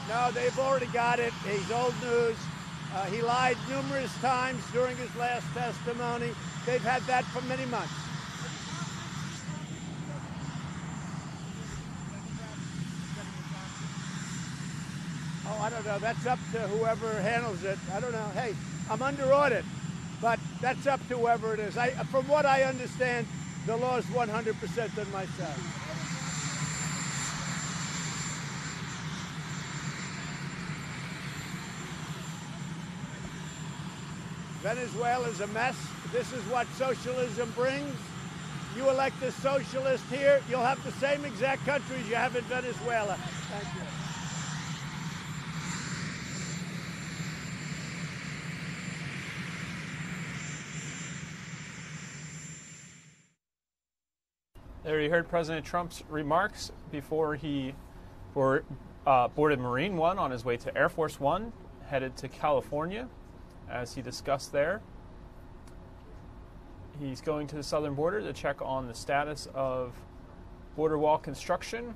No, they've already got it. He's old news. He lied numerous times during his last testimony. They've had that for many months. Oh, I don't know. That's up to whoever handles it. I don't know. Hey, I'm under audit, but that's up to whoever it is. From what I understand, the law is 100% on my side. Venezuela is a mess. This is what socialism brings. You elect a socialist here, you'll have the same exact countries you have in Venezuela. Thank you. There you heard President Trump's remarks before he boarded Marine One on his way to Air Force One, headed to California, as he discussed there. He's going to the southern border to check on the status of border wall construction.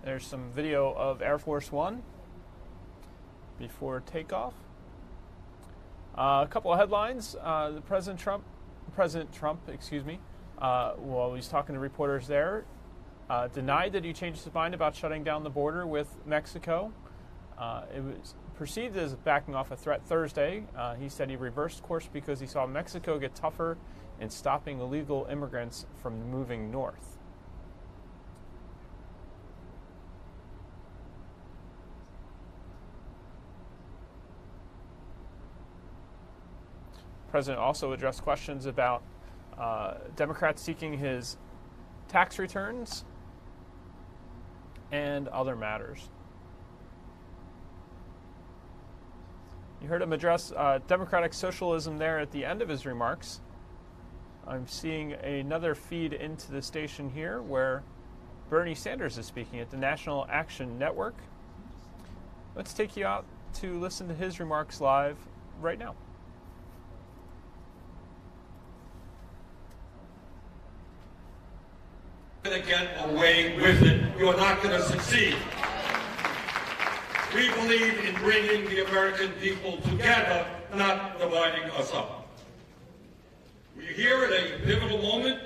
There's some video of Air Force One before takeoff. A couple of headlines. President Trump, while he's talking to reporters there, denied that he changed his mind about shutting down the border with Mexico. It was perceived as backing off a threat Thursday. He said he reversed course because he saw Mexico get tougher in stopping illegal immigrants from moving north. The president also addressed questions about Democrats seeking his tax returns and other matters. You heard him address democratic socialism there at the end of his remarks. I'm seeing another feed into the station here where Bernie Sanders is speaking at the National Action Network. Let's take you out to listen to his remarks live right now. To get away with it. You're not going to succeed. We believe in bringing the American people together, not dividing us up. We're here at a pivotal moment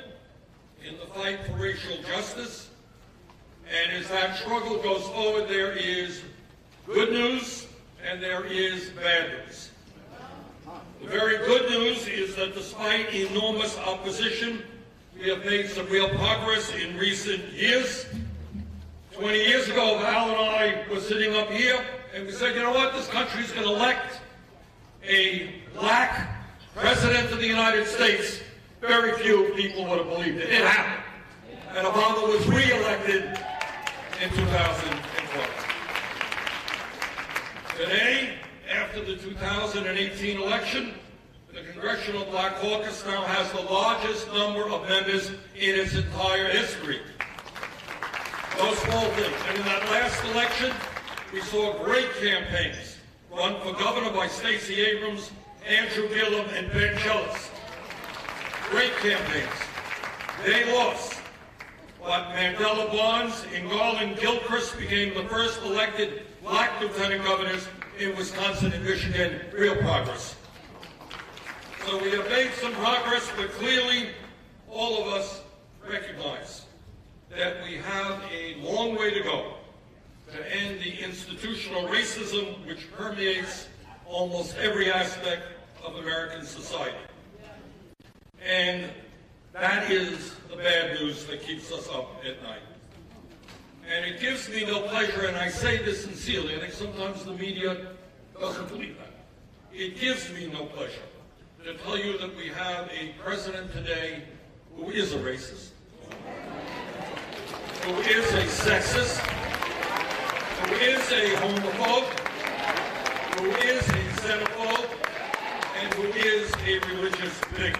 in the fight for racial justice, and as that struggle goes forward, there is good news and there is bad news. The very good news is that despite enormous opposition, we have made some real progress in recent years. 20 years ago, Val and I were sitting up here, and we said, you know what, this country is going to elect a black president of the United States. Very few people would have believed it. It happened. And Obama was re-elected in 2012. Today, after the 2018 election, the Congressional Black Caucus now has the largest number of members in its entire history. No small thing. And in that last election, we saw great campaigns run for governor by Stacey Abrams, Andrew Gillum, and Ben Jealous. Great campaigns. They lost. But Mandela Barnes and Garland Gilchrist became the first elected black lieutenant governors in Wisconsin and Michigan. Real progress. So we have made some progress, but clearly all of us recognize that we have a long way to go to end the institutional racism which permeates almost every aspect of American society. And that is the bad news that keeps us up at night. And it gives me no pleasure, and I say this sincerely, I think sometimes the media doesn't believe that. It gives me no pleasure to tell you that we have a president today who is a racist, who is a sexist, who is a homophobe, who is a xenophobe, and who is a religious bigot.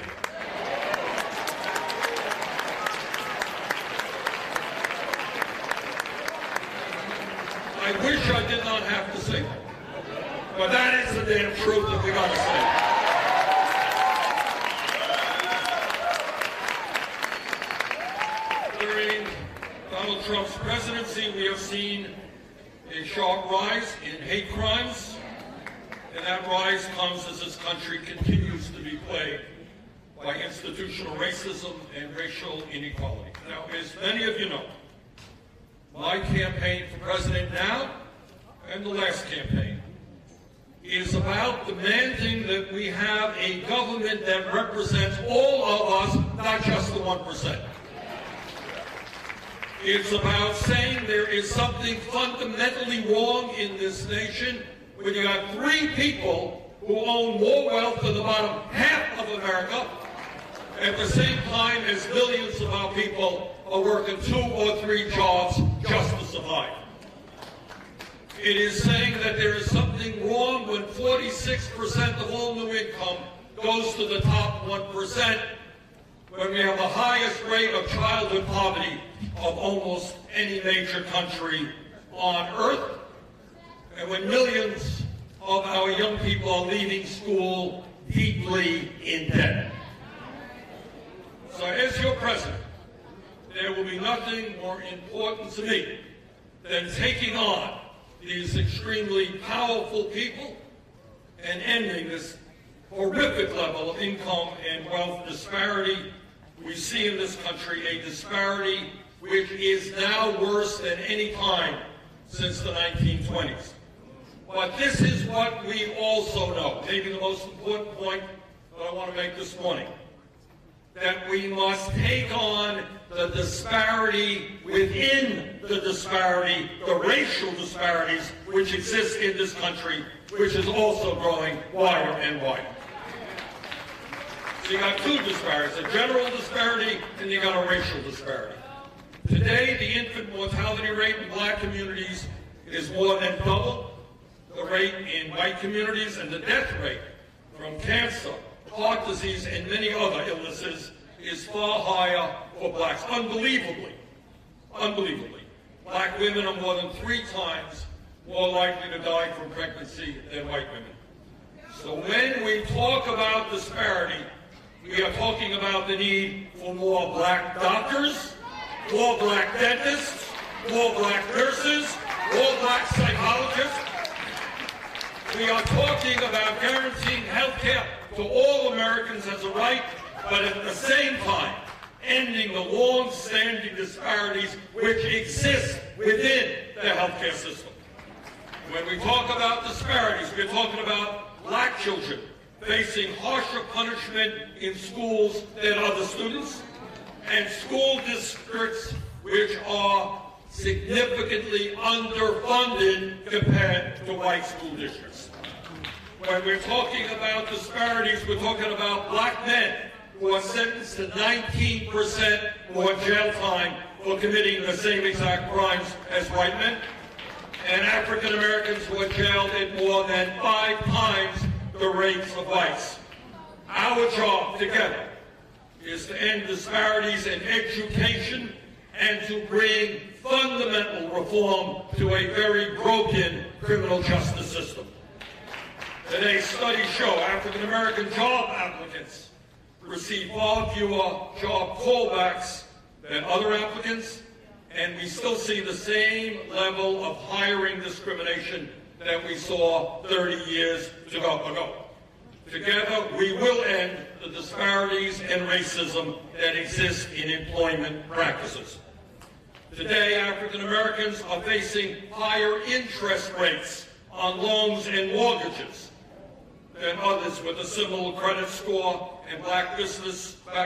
I wish I did not have to say that, but that is the damn truth that we got to say. During Donald Trump's presidency, we have seen a sharp rise in hate crimes, and that rise comes as this country continues to be plagued by institutional racism and racial inequality. Now, as many of you know, my campaign for president now and the last campaign is about demanding that we have a government that represents all of us, not just the 1%. It's about saying there is something fundamentally wrong in this nation when you have 3 people who own more wealth than the bottom half of America, at the same time as millions of our people are working 2 or 3 jobs just to survive. It is saying that there is something wrong when 46% of all new income goes to the top 1%, when we have the highest rate of childhood poverty of almost any major country on earth, and when millions of our young people are leaving school deeply in debt. So as your president, there will be nothing more important to me than taking on these extremely powerful people and ending this horrific level of income and wealth disparity we see in this country, a disparity which is now worse than any time since the 1920s. But this is what we also know, maybe the most important point that I want to make this morning, that we must take on the disparity within the disparity, the racial disparities which exist in this country, which is also growing wider and wider. So you got 2 disparities, a general disparity and you got a racial disparity. Today, the infant mortality rate in black communities is more than double the rate in white communities, and the death rate from cancer, heart disease, and many other illnesses is far higher for blacks. Unbelievably, black women are more than 3 times more likely to die from pregnancy than white women. So when we talk about disparity, we are talking about the need for more black doctors, more black dentists, more black nurses, more black psychologists. We are talking about guaranteeing health care to all Americans as a right, but at the same time, ending the long-standing disparities which exist within the healthcare system. When we talk about disparities, we're talking about black children facing harsher punishment in schools than other students, and school districts which are significantly underfunded compared to white school districts. When we're talking about disparities, we're talking about black men who are sentenced to 19% more jail time for committing the same exact crimes as white men, and African Americans who are jailed at more than 5 times the rates of whites. Our job together is to end disparities in education and to bring fundamental reform to a very broken criminal justice system. Today, studies show African American job applicants receive far fewer job callbacks than other applicants, and we still see the same level of hiring discrimination that we saw 30 years ago. Together, we will end the disparities and racism that exist in employment practices. Today, African Americans are facing higher interest rates on loans and mortgages than others with a similar credit score, and black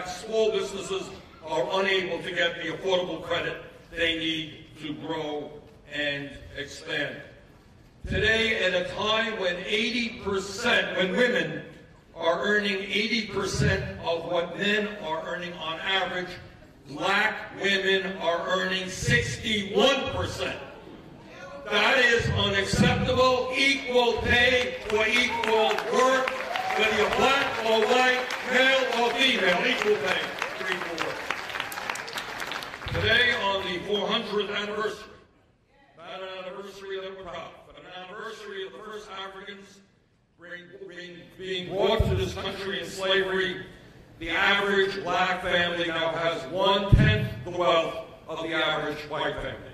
small businesses are unable to get the affordable credit they need to grow and expand. Today, at a time when when women are earning 80% of what men are earning on average, black women are earning 61%. That is unacceptable. Equal pay for equal work, whether you're black or white, male or female, equal pay for equal work. Today, on the 400th anniversary, not an anniversary that we're proud of, but an anniversary of the first Africans being brought to this country in slavery, the average black family now has 1/10 the wealth of the average white family.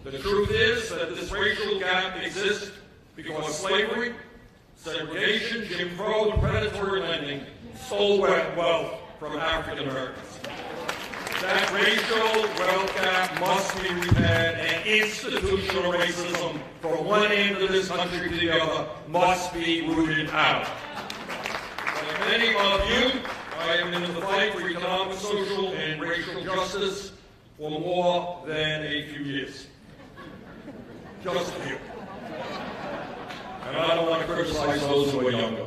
The truth is that this racial gap exists because slavery, segregation, Jim Crow, and predatory lending stole wealth from African Americans. That racial wealth gap must be repaired, and institutional racism from one end of this country to the other must be rooted out. Like many of you, I am in the fight for economic, social, and racial justice for more than a few years. Just a few. And and I don't want to criticize those who are younger.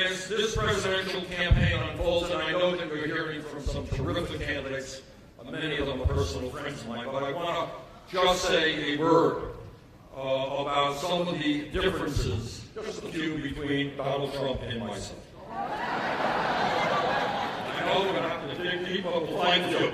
As this presidential campaign unfolds, and I know that we're hearing from some terrific candidates, many of them are personal friends of mine, but I want to just say a word about some of the differences, just a few, between Donald Trump and myself. I know we're going to have to dig deep, but we'll find you.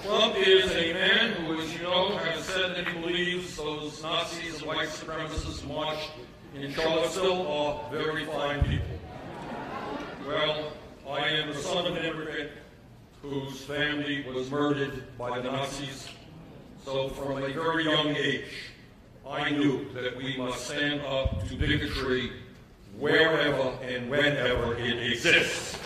Trump is a man who, as you know, has said that he believes those Nazis and white supremacists marched in Charlottesville are very fine people. Well, I am the son of an immigrant whose family was murdered by the Nazis. So from a very young age, I knew that we must stand up to bigotry wherever and whenever it exists.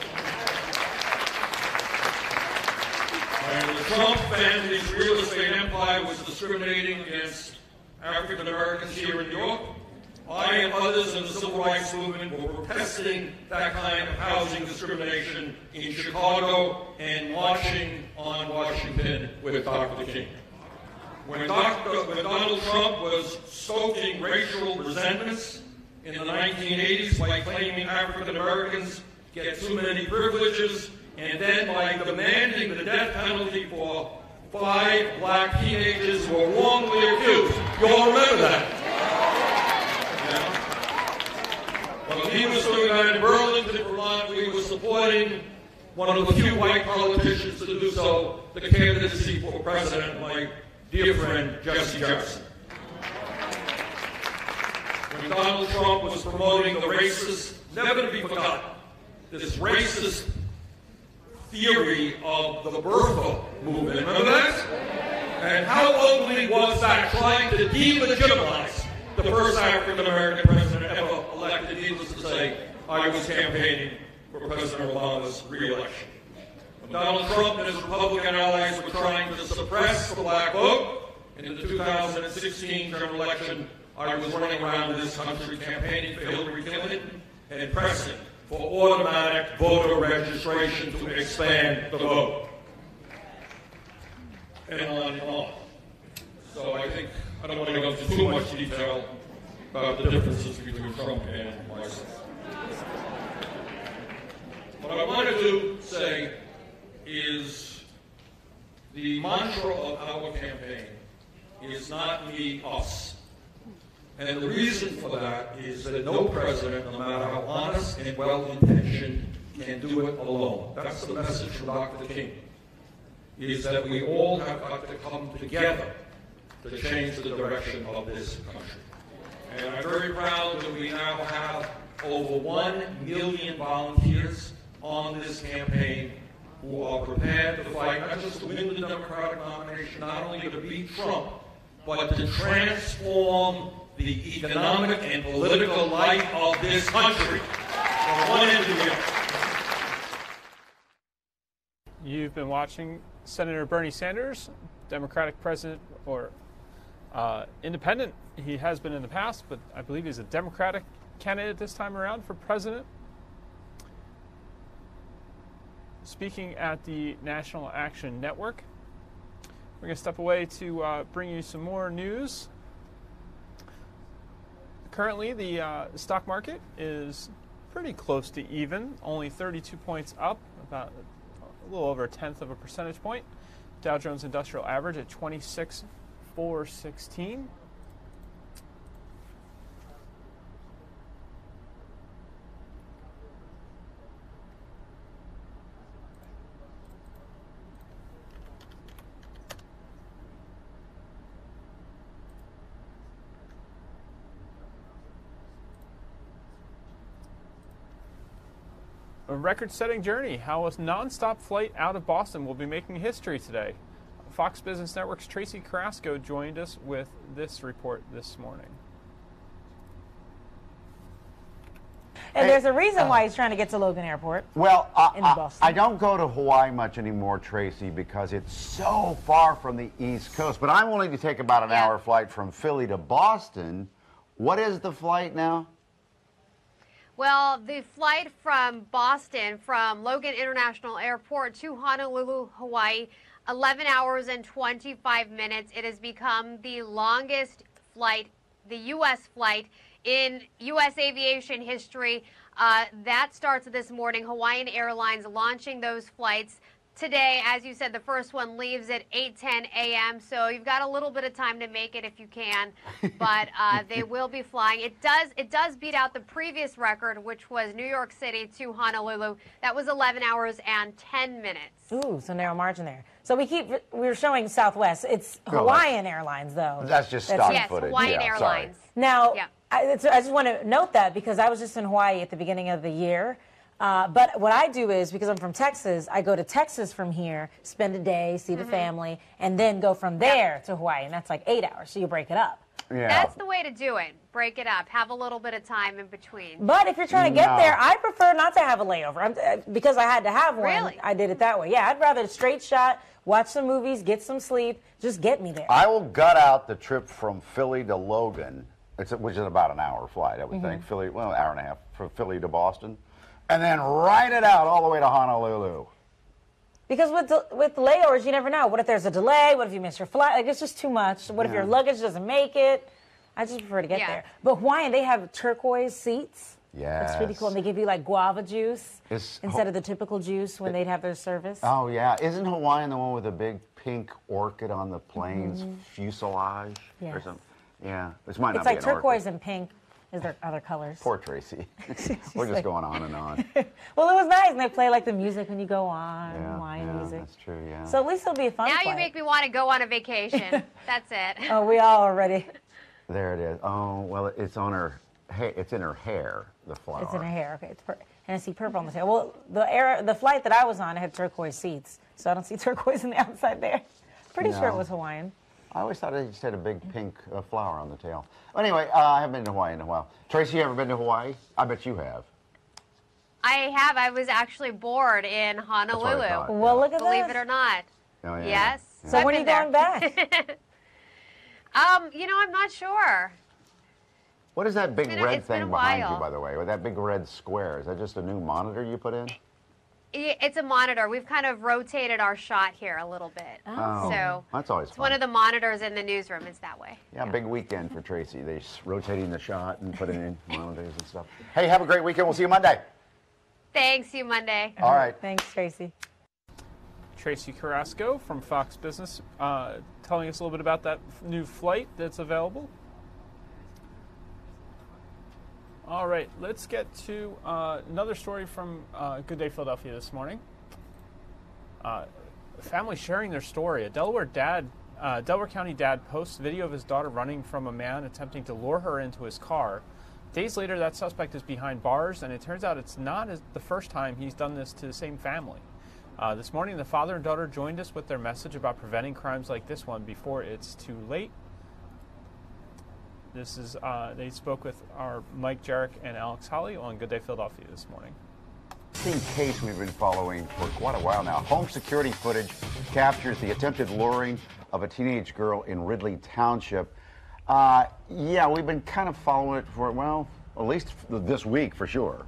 And the Trump family's real estate empire was discriminating against African Americans here in New York. I and others in the civil rights movement were protesting that kind of housing discrimination in Chicago and marching on Washington with Dr. King. When Donald Trump was stoking racial resentments in the 1980s by claiming African Americans get too many privileges, and then by demanding the death penalty for 5 black teenagers who were wrongly accused. You all remember that? When he was doing that in Burlington, Vermont, we were supporting one of the few white politicians to do so, the candidacy for president, my dear friend Jesse Jefferson. When Donald Trump was promoting the racist, never to be forgotten, this racist theory of the birther movement, remember that? And how ugly was that, trying to delegitimize the first African-American president ever elected? Needless to say, I was campaigning for President Obama's re-election. When Donald Trump and his Republican allies were trying to suppress the black vote in the 2016 general election, I was running around this country campaigning for Hillary Clinton and pressing for automatic voter registration to expand the vote. And on and on. So I think I don't want to go into too much detail about the differences between Trump and myself. What I wanted to say is the mantra of our campaign is not me, us. And the reason for that is that no president, no matter how honest and well-intentioned, can do it alone. That's the message from Dr. King, is that we all have got to come together to change the direction of this country. And I'm very proud that we now have over 1 million volunteers on this campaign who are prepared to fight not just to win the Democratic nomination, not only to beat Trump, but to transform the economic and political life of this country from one end to the other. You've been watching Senator Bernie Sanders, Democratic president, or independent. He has been in the past, but I believe he's a Democratic candidate this time around for president. Speaking at the National Action Network. We're going to step away to bring you some more news. Currently, the stock market is pretty close to even, only 32 points up, about a little over 1/10 of a percentage point. Dow Jones Industrial Average at 26,416. A record-setting journey. How a non-stop flight out of Boston will be making history today. Fox Business Network's Tracy Carrasco joined us with this report this morning. And there's a reason why he's trying to get to Logan Airport. Well, in Boston. I don't go to Hawaii much anymore, Tracy, because it's so far from the East Coast. But I'm willing to take about an hour flight from Philly to Boston. What is the flight now? Well, the flight from Boston, from Logan International Airport to Honolulu, Hawaii, 11 hours and 25 minutes. It has become the longest flight, the U.S. flight in U.S. aviation history. That starts this morning. Hawaiian Airlines launching those flights today. As you said, the first one leaves at 8:10 a.m., so you've got a little bit of time to make it if you can, but they will be flying. It does beat out the previous record, which was New York City to Honolulu. That was 11 hours and 10 minutes. Ooh, so narrow margin there. So we were showing Southwest. It's Hawaiian Airlines, though. That's just stock footage. Yes, Hawaiian Airlines. Sorry. Now, I just want to note that because I was just in Hawaii at the beginning of the year. But what I do is, because I'm from Texas, I go to Texas from here, spend a day, see the family, and then go from there to Hawaii. And that's like 8 hours, so you break it up. Yeah. That's the way to do it. Break it up. Have a little bit of time in between. But if you're trying to get there, I prefer not to have a layover. Because I had to have one, Really? I did it that way. Yeah, I'd rather a straight shot, watch some movies, get some sleep, just get me there. I will gut out the trip from Philly to Logan, which is about an hour flight, I would think. Philly, well, an hour and a half from Philly to Boston. And then ride it out all the way to Honolulu. Because with layovers, you never know. What if there's a delay? What if you miss your flight? Like, it's just too much. What if your luggage doesn't make it? I just prefer to get there. But Hawaiian, they have turquoise seats. Yeah. That's pretty cool. And they give you, like, guava juice instead of the typical juice when they'd have their service. Oh, yeah. Isn't Hawaiian the one with the big pink orchid on the plane's fuselage or something? Yeah. This might not It's be like an turquoise and pink. Is there other colors? Poor Tracy. We're just going on and on. Well, it was nice, and they play like the music when you go on, Hawaiian music. That's true, yeah. So at least it'll be a fun Now flight. you make me want to go on a vacation. That's it. Oh, we all are ready. There it is. Oh, well, it's on her. It's in her hair. The flower. It's in her hair. Okay, and I see purple on the tail. Well, the flight that I was on had turquoise seats, so I don't see turquoise on the outside there. Pretty sure it was Hawaiian. I always thought it just had a big pink flower on the tail. Anyway, I haven't been to Hawaii in a while. Tracy, you ever been to Hawaii? I bet you have. I have. I was actually born in Honolulu. Well, look at Believe this. it or not. Oh, yeah. Yes. So when are you going back? You know, I'm not sure. What is that big red it's been thing a behind you, while. by the way? With that big red square? Is that just a new monitor you put in? It's a monitor. We've kind of rotated our shot here a little bit. Oh, So that's always it's fun. one of the monitors in the newsroom is that way. Yeah, big weekend for Tracy. They're rotating the shot and putting in monitors and stuff. Hey, have a great weekend. We'll see you Monday. Thanks, see you Monday. All right. Thanks, Tracy. Tracy Carrasco from Fox Business telling us a little bit about that new flight that's available. All right, let's get to another story from Good Day Philadelphia this morning. Family sharing their story. A Delaware County dad posts video of his daughter running from a man attempting to lure her into his car. Days later, that suspect is behind bars, and it turns out it's not the first time he's done this to the same family. This morning, the father and daughter joined us with their message about preventing crimes like this one before it's too late. This is they spoke with our Mike Jarek and Alex Holly on Good Day Philadelphia this morning. Interesting case we've been following for quite a while now. Home security footage captures the attempted luring of a teenage girl in Ridley Township. Yeah, we've been kind of following it for, well, at least this week for sure.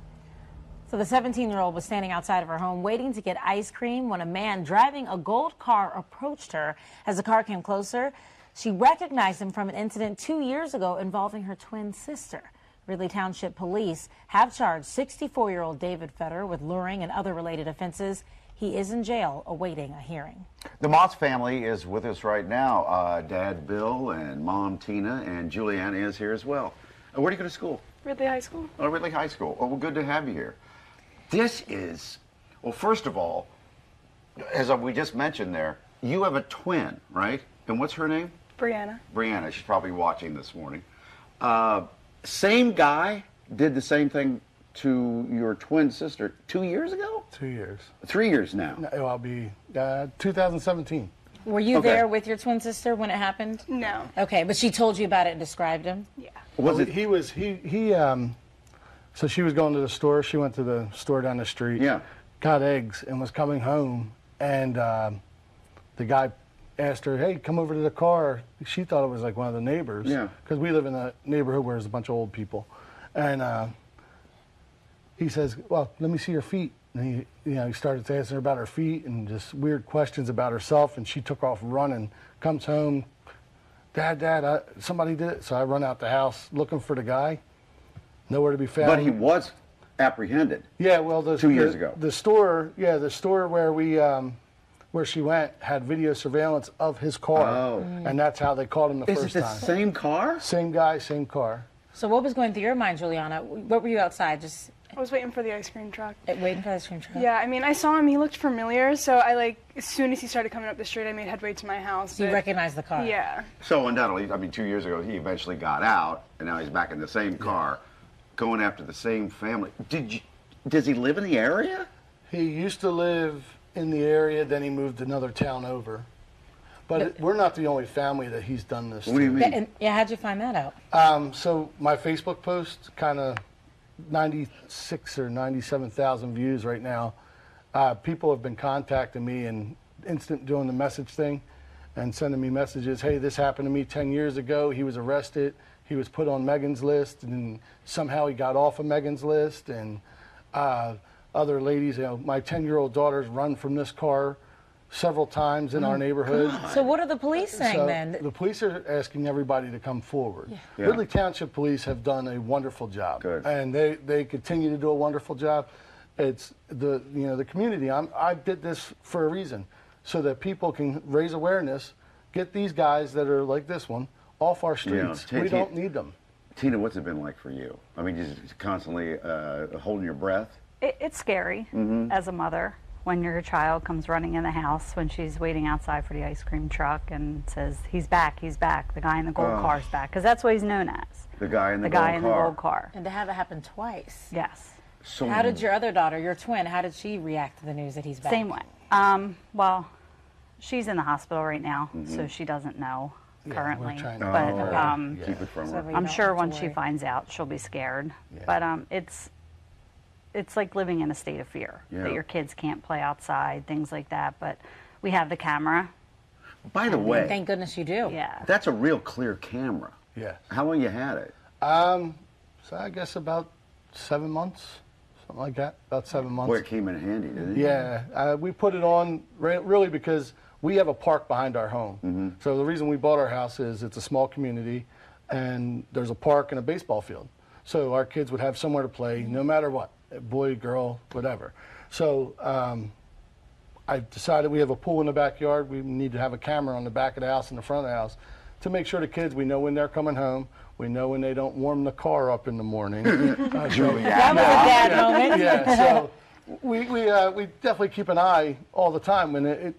So the 17-year-old was standing outside of her home waiting to get ice cream when a man driving a gold car approached her. As the car came closer, she recognized him from an incident 2 years ago involving her twin sister. Ridley Township police have charged 64-year-old David Fetter with luring and other related offenses. He is in jail awaiting a hearing. The Moss family is with us right now. Dad Bill and Mom Tina and Juliana is here as well. Where do you go to school? Ridley High School. Oh, Ridley High School. Oh, well, good to have you here. This is, well, first of all, as we just mentioned there, you have a twin, right? And what's her name? Brianna. Brianna. She's probably watching this morning. Same guy did the same thing to your twin sister 2 years ago? 2 years. 3 years now. No, I'll be 2017. Were you there with your twin sister when it happened? No. Okay, but she told you about it and described him? Yeah. Was it? So she was going to the store. She went to the store down the street. Yeah. Got eggs and was coming home, and the guy asked her, "Hey, come over to the car." She thought it was like one of the neighbors. Yeah. Because we live in a neighborhood where there's a bunch of old people, and he says, well, let me see your feet. And he started to ask her about her feet and just weird questions about herself. And she took off running, comes home, Dad, somebody did it. So I run out the house looking for the guy. Nowhere to be found. But he was apprehended. Yeah, well, 2 years ago. The store where she went had video surveillance of his car, and that's how they caught him the first time. Is it the same car? Same guy, same car. So what was going through your mind, Juliana? What were you outside? Just I was waiting for the ice cream truck. Waiting for the ice cream truck? Yeah, I mean, I saw him. He looked familiar, so as soon as he started coming up the street, I made headway to my house. You recognized the car? Yeah. So undoubtedly, I mean, 2 years ago, he eventually got out, and now he's back in the same car, going after the same family. Does he live in the area? He used to live in the area, then he moved another town over. But we're not the only family that he's done this to. What do you mean? How'd you find that out? So my Facebook post, kind of 96 or 97,000 views right now. People have been contacting me and doing the message thing and sending me messages. Hey, this happened to me 10 years ago. He was arrested. He was put on Megan's list, and somehow he got off of Megan's list. And other ladies, my 10-year-old daughter's run from this car several times in our neighborhood. So what are the police saying then? The police are asking everybody to come forward. Yeah. Ridley Township Police have done a wonderful job. Good. And they continue to do a wonderful job. It's the community. I did this for a reason, so that people can raise awareness, get these guys that are like this one off our streets. We don't need them. Tina, what's it been like for you? I mean, just constantly holding your breath? It's scary as a mother when your child comes running in the house when she's waiting outside for the ice cream truck and says, he's back, the guy in the gold car's back, because that's what he's known as. The guy in the gold car. And to have it happen twice. Yes. So how did your other daughter, your twin, how did she react to the news that he's back? Same way. Well, she's in the hospital right now, so she doesn't know currently. But keep it from her. I'm sure once she finds out, she'll be scared. Yeah. But it's like living in a state of fear that your kids can't play outside, things like that. But we have the camera. By the way, thank goodness you do. Yeah. That's a real clear camera. Yeah. How long you had it? So I guess about 7 months, something like that. About 7 months. Boy, it came in handy, didn't it? Yeah. We put it on really because we have a park behind our home. So the reason we bought our house is it's a small community, and there's a park and a baseball field. So our kids would have somewhere to play no matter what. Boy, girl, whatever. So I decided we have a pool in the backyard. We need to have a camera on the back of the house and the front of the house to make sure the kids, we know when they're coming home. We know when they don't warm the car up in the morning. That was a dad moment. Yeah, so we definitely keep an eye all the time when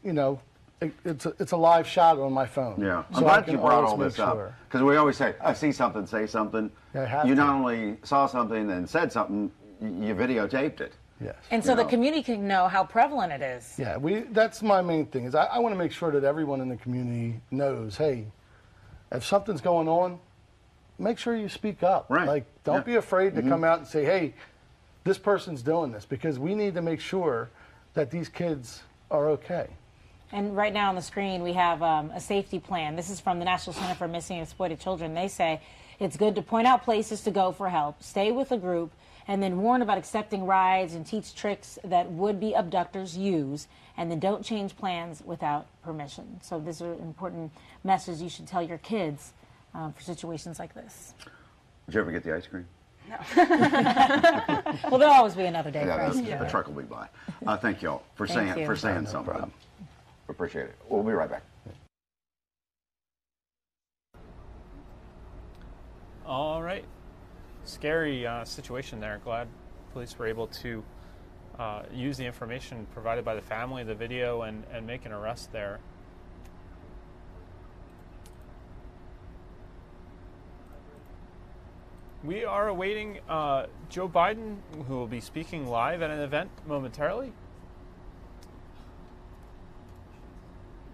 it's a live shot on my phone. Yeah, so I'm glad you brought all this up, because we always say, I see something, say something. You not only saw something and said something, you videotaped it. Yes. And so the community can know how prevalent it is. Yeah, that's my main thing, is I want to make sure that everyone in the community knows, hey, if something's going on, make sure you speak up. Right. Like, don't be afraid to come out and say, hey, this person's doing this, because we need to make sure that these kids are okay. And right now on the screen, we have a safety plan. This is from the National Center for Missing and Exploited Children. They say it's good to point out places to go for help, stay with a group, and then warn about accepting rides and teach tricks that would-be abductors use, and then don't change plans without permission. So this is an important message you should tell your kids for situations like this. Did you ever get the ice cream? No. Well, there'll always be another day for us. The truck will be by. Thank you all for saying something. Problem. Appreciate it. We'll be right back. All right. Scary situation there. Glad police were able to use the information provided by the family, the video, and make an arrest there. We are awaiting Joe Biden, who will be speaking live at an event momentarily.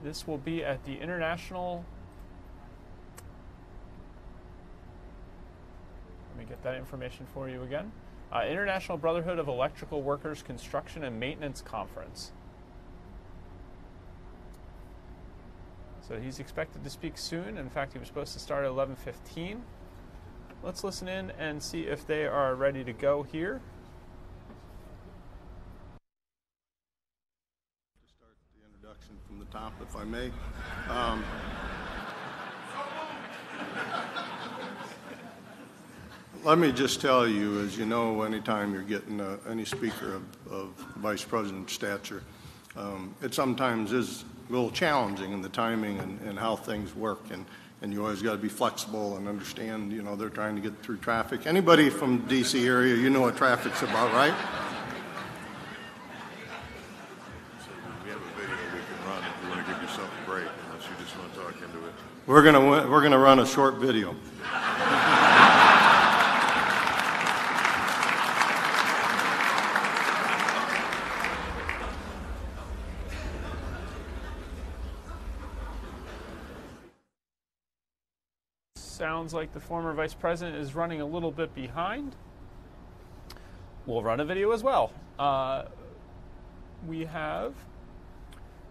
This will be at the International... Let me get that information for you again. International Brotherhood of Electrical Workers Construction and Maintenance Conference. So he's expected to speak soon. In fact, he was supposed to start at 11:15. Let's listen in and see if they are ready to go here. introduction from the top, if I may. Let me just tell you, as you know, anytime you're getting any speaker of vice president stature, it sometimes is a little challenging in the timing and how things work, and you always got to be flexible and understand, you know, they're trying to get through traffic. Anybody from D.C. area, you know what traffic's about, right? We have a video we can run if you want to give yourself a break, unless you just want to talk into it. We're gonna run a short video. Sounds like the former vice president is running a little bit behind. We'll run a video as well. We have,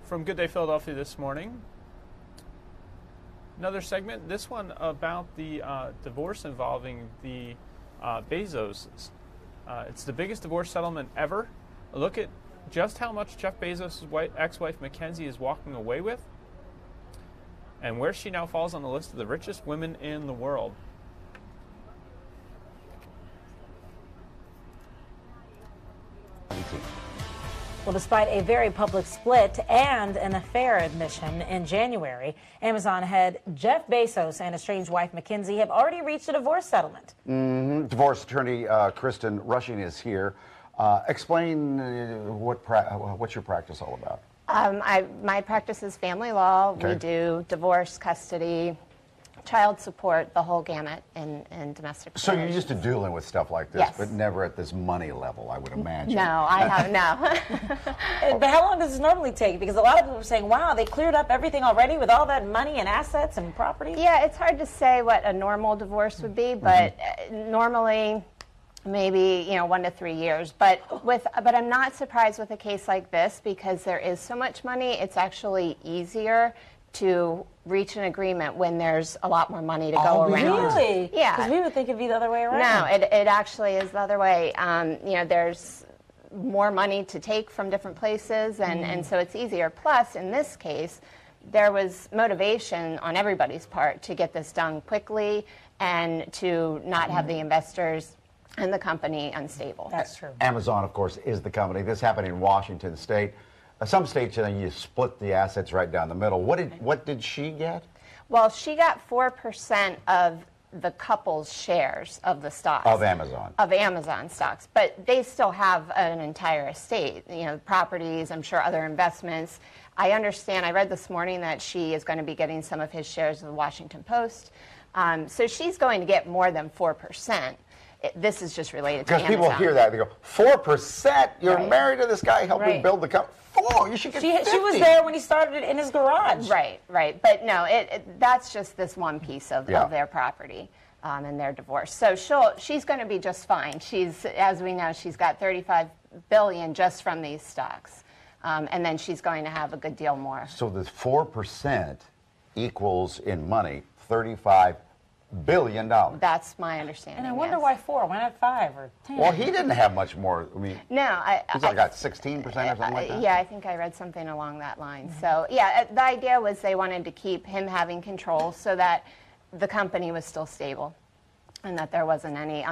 from Good Day Philadelphia this morning, another segment, this one about the divorce involving the Bezos. It's the biggest divorce settlement ever. A look at just how much Jeff Bezos' ex-wife Mackenzie is walking away with, and where she now falls on the list of the richest women in the world. Well, despite a very public split and an affair admission in January, Amazon head Jeff Bezos and estranged wife Mackenzie have already reached a divorce settlement. Divorce attorney Kristen Rushing is here. Explain what's your practice all about? My practice is family law. Okay. We do divorce, custody, child support, the whole gamut in domestic So you're affairs. used to dealing with stuff like this, Yes. but never at this money level, I would imagine. No, I have no. But how long does this normally take? Because a lot of people are saying, wow, they cleared up everything already with all that money and assets and property. Yeah, it's hard to say what a normal divorce would be, but normally maybe 1 to 3 years. But I'm not surprised with a case like this because there is so much money. It's actually easier to reach an agreement when there's a lot more money to go around. Really? Yeah. Because we would think it'd be the other way around. No, it actually is the other way. There's more money to take from different places, and so it's easier. Plus, in this case, there was motivation on everybody's part to get this done quickly and to not have the investors and the company unstable. That's true. Amazon, of course, is the company. This happened in Washington State. Some states, you split the assets right down the middle. What did she get? Well, she got 4% of the couple's shares of the stocks. Of Amazon. Of Amazon stocks. But they still have an entire estate, properties, I'm sure other investments. I understand, I read this morning that she is going to be getting some of his shares of the Washington Post. So she's going to get more than 4%. This is just related to Amazon. Because people hear that, they go, 4%? You're Right. married to this guy helping Right. build the company? 4, you should get 50. She was there when he started it in his garage. Right. But no, that's just this one piece of Yeah. their property and their divorce. So she's going to be just fine. As we know, she's got $35 billion just from these stocks. And then she's going to have a good deal more. So the 4% equals, in money, $35 billion. That's my understanding. And I wonder yes. why 4? Why not 5 or 10? Well, he didn't have much more. I mean, No, he's like got 16% or something like that. Yeah, I think I read something along that line. So, yeah, the idea was they wanted to keep him having control so that the company was still stable and that there wasn't any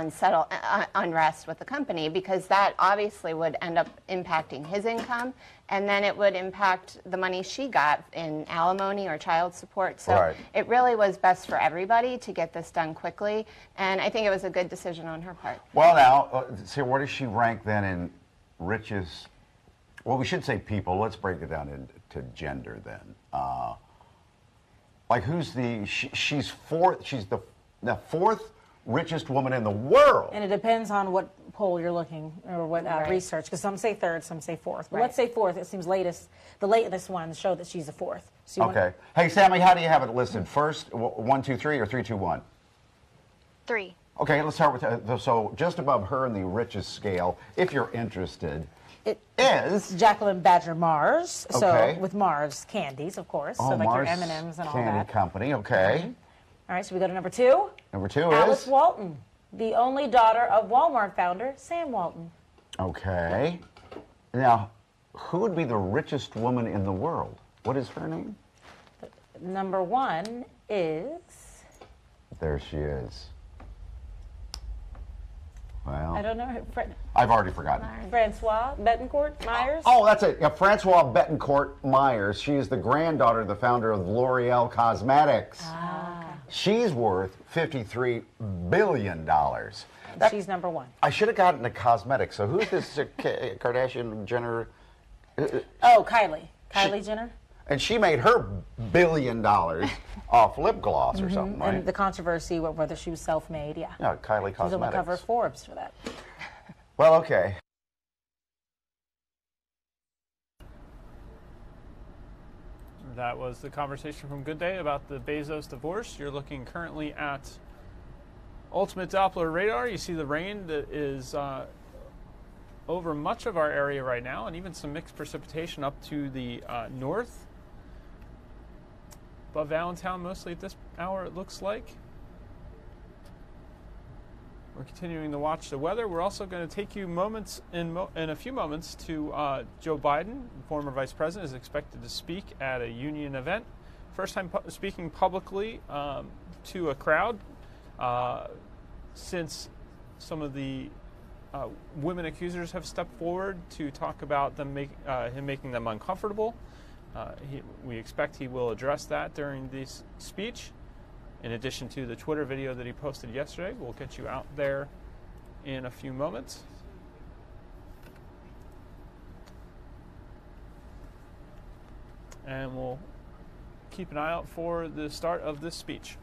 unrest with the company, because that obviously would end up impacting his income, and then it would impact the money she got in alimony or child support. So Right. it really was best for everybody to get this done quickly, and I think it was a good decision on her part. Well, now, see, where does she rank then in richest? Well, we should say people. Let's break it down into gender then. Like, who's she's fourth? She's the fourth richest woman in the world. And it depends on what poll you're looking, or what research, because some say third, some say fourth. But let's say fourth. It seems the latest ones show that she's a fourth. So Okay. Hey, Sammy, how do you have it listed? First, 1, 2, 3, or 3, 2, 1? 3. Okay, let's start with, so just above her in the richest scale, if you're interested, is Jacqueline Badger Mars. Okay. So with Mars candies, of course. Oh, so like Mars your M&Ms and all Candy that. Company, okay. All right, so we go to number 2. Number 2 Alice is? Walton, the only daughter of Walmart founder Sam Walton. Okay. Now, who would be the richest woman in the world? What is her name? Number one is... There she is. Well, I don't know. I've already forgotten. Francois Betancourt Myers? Oh, that's it. Yeah, Francois Betancourt Myers. She is the granddaughter of the founder of L'Oreal Cosmetics. She's worth $53 billion. She's number one. I should have gotten to cosmetics. So who's this Kardashian Jenner? Oh, Kylie. Kylie Jenner? And she made her $1 billion off lip gloss or something, right? And the controversy, whether she was self-made, yeah. Yeah, Kylie Cosmetics. She was on the cover of Forbes for that. Well, okay. That was the conversation from Good Day about the Bezos divorce. You're looking currently at ultimate Doppler radar. You see the rain that is over much of our area right now, and even some mixed precipitation up to the north. Above Allentown, mostly at this hour, it looks like. We're continuing to watch the weather. We're also going to take you in a few moments to Joe Biden, former vice president, is expected to speak at a union event. First time speaking publicly to a crowd since some of the women accusers have stepped forward to talk about them him making them uncomfortable. We expect he will address that during this speech. In addition to the Twitter video that he posted yesterday, we'll get you out there in a few moments. And we'll keep an eye out for the start of this speech.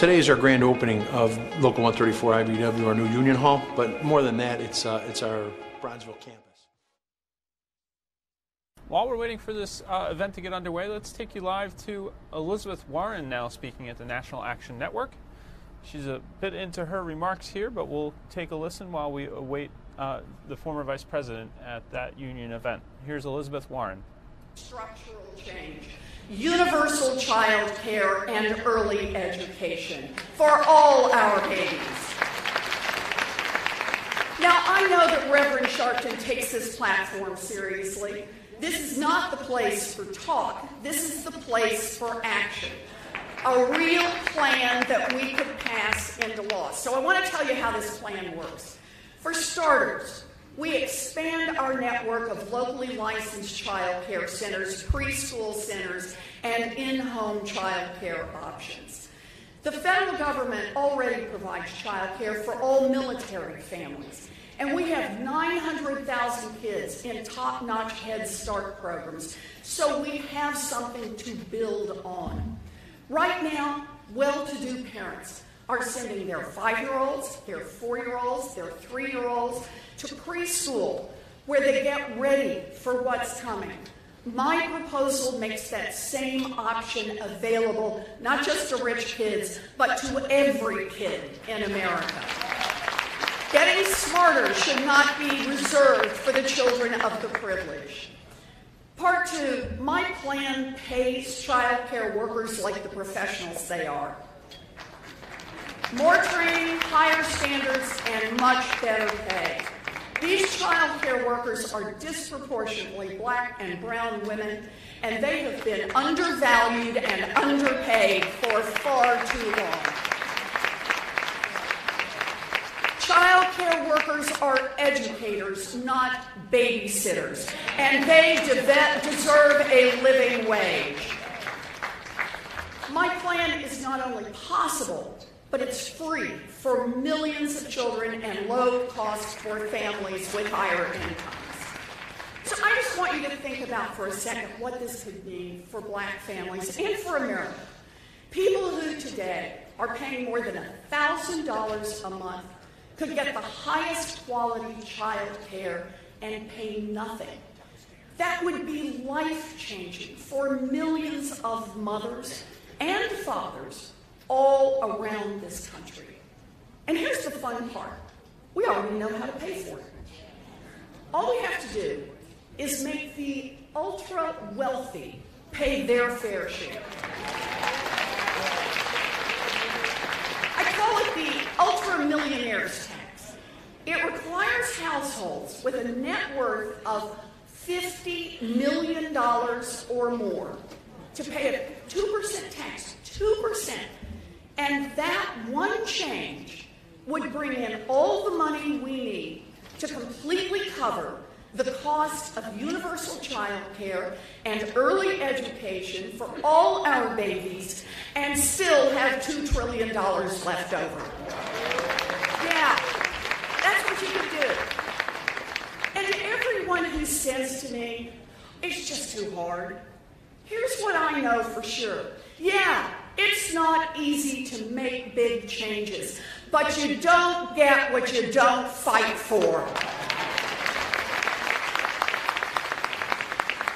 Today is our grand opening of Local 134 IBW, our new Union Hall, but more than that, it's our Bronzeville campus. While we're waiting for this event to get underway, let's take you live to Elizabeth Warren now speaking at the National Action Network. She's a bit into her remarks here, but we'll take a listen while we await the former vice president at that union event. Here's Elizabeth Warren. Structural change, universal child care, and early education for all our babies. Now, I know that Reverend Sharpton takes this platform seriously. This is not the place for talk. This is the place for action. A real plan that we could pass into law. So I want to tell you how this plan works. For starters, we expand our network of locally licensed child care centers, preschool centers, and in-home child care options. The federal government already provides child care for all military families, and we have 900,000 kids in top-notch Head Start programs, so we have something to build on. Right now, well-to-do parents are sending their 5-year-olds, their 4-year-olds, their 3-year-olds to preschool, where they get ready for what's coming. My proposal makes that same option available, not just to rich kids, but to every kid in America. Getting smarter should not be reserved for the children of the privileged. Part 2, my plan pays child care workers like the professionals they are. More training, higher standards, and much better pay. These child care workers are disproportionately black and brown women, and they have been undervalued and underpaid for far too long. Child care workers are educators, not babysitters, and they deserve a living wage. My plan is not only possible, but it's free for millions of children and low cost for families with higher incomes. So I just want you to think about for a second what this could mean for black families and for America. People who today are paying more than $1,000 a month could get the highest quality child care and pay nothing. That would be life-changing for millions of mothers and fathers all around this country. And here's the fun part. We already know how to pay for it. All we have to do is make the ultra-wealthy pay their fair share. I call it the ultra-millionaires tax. It requires households with a net worth of $50 million or more to pay a 2% tax, 2%. And that one change would bring in all the money we need to completely cover the cost of universal child care and early education for all our babies and still have $2 trillion left over. Yeah, that's what you could do. And to everyone who says to me, it's just too hard, here's what I know for sure. Yeah, it's not easy to make big changes, but you don't get what you don't fight for.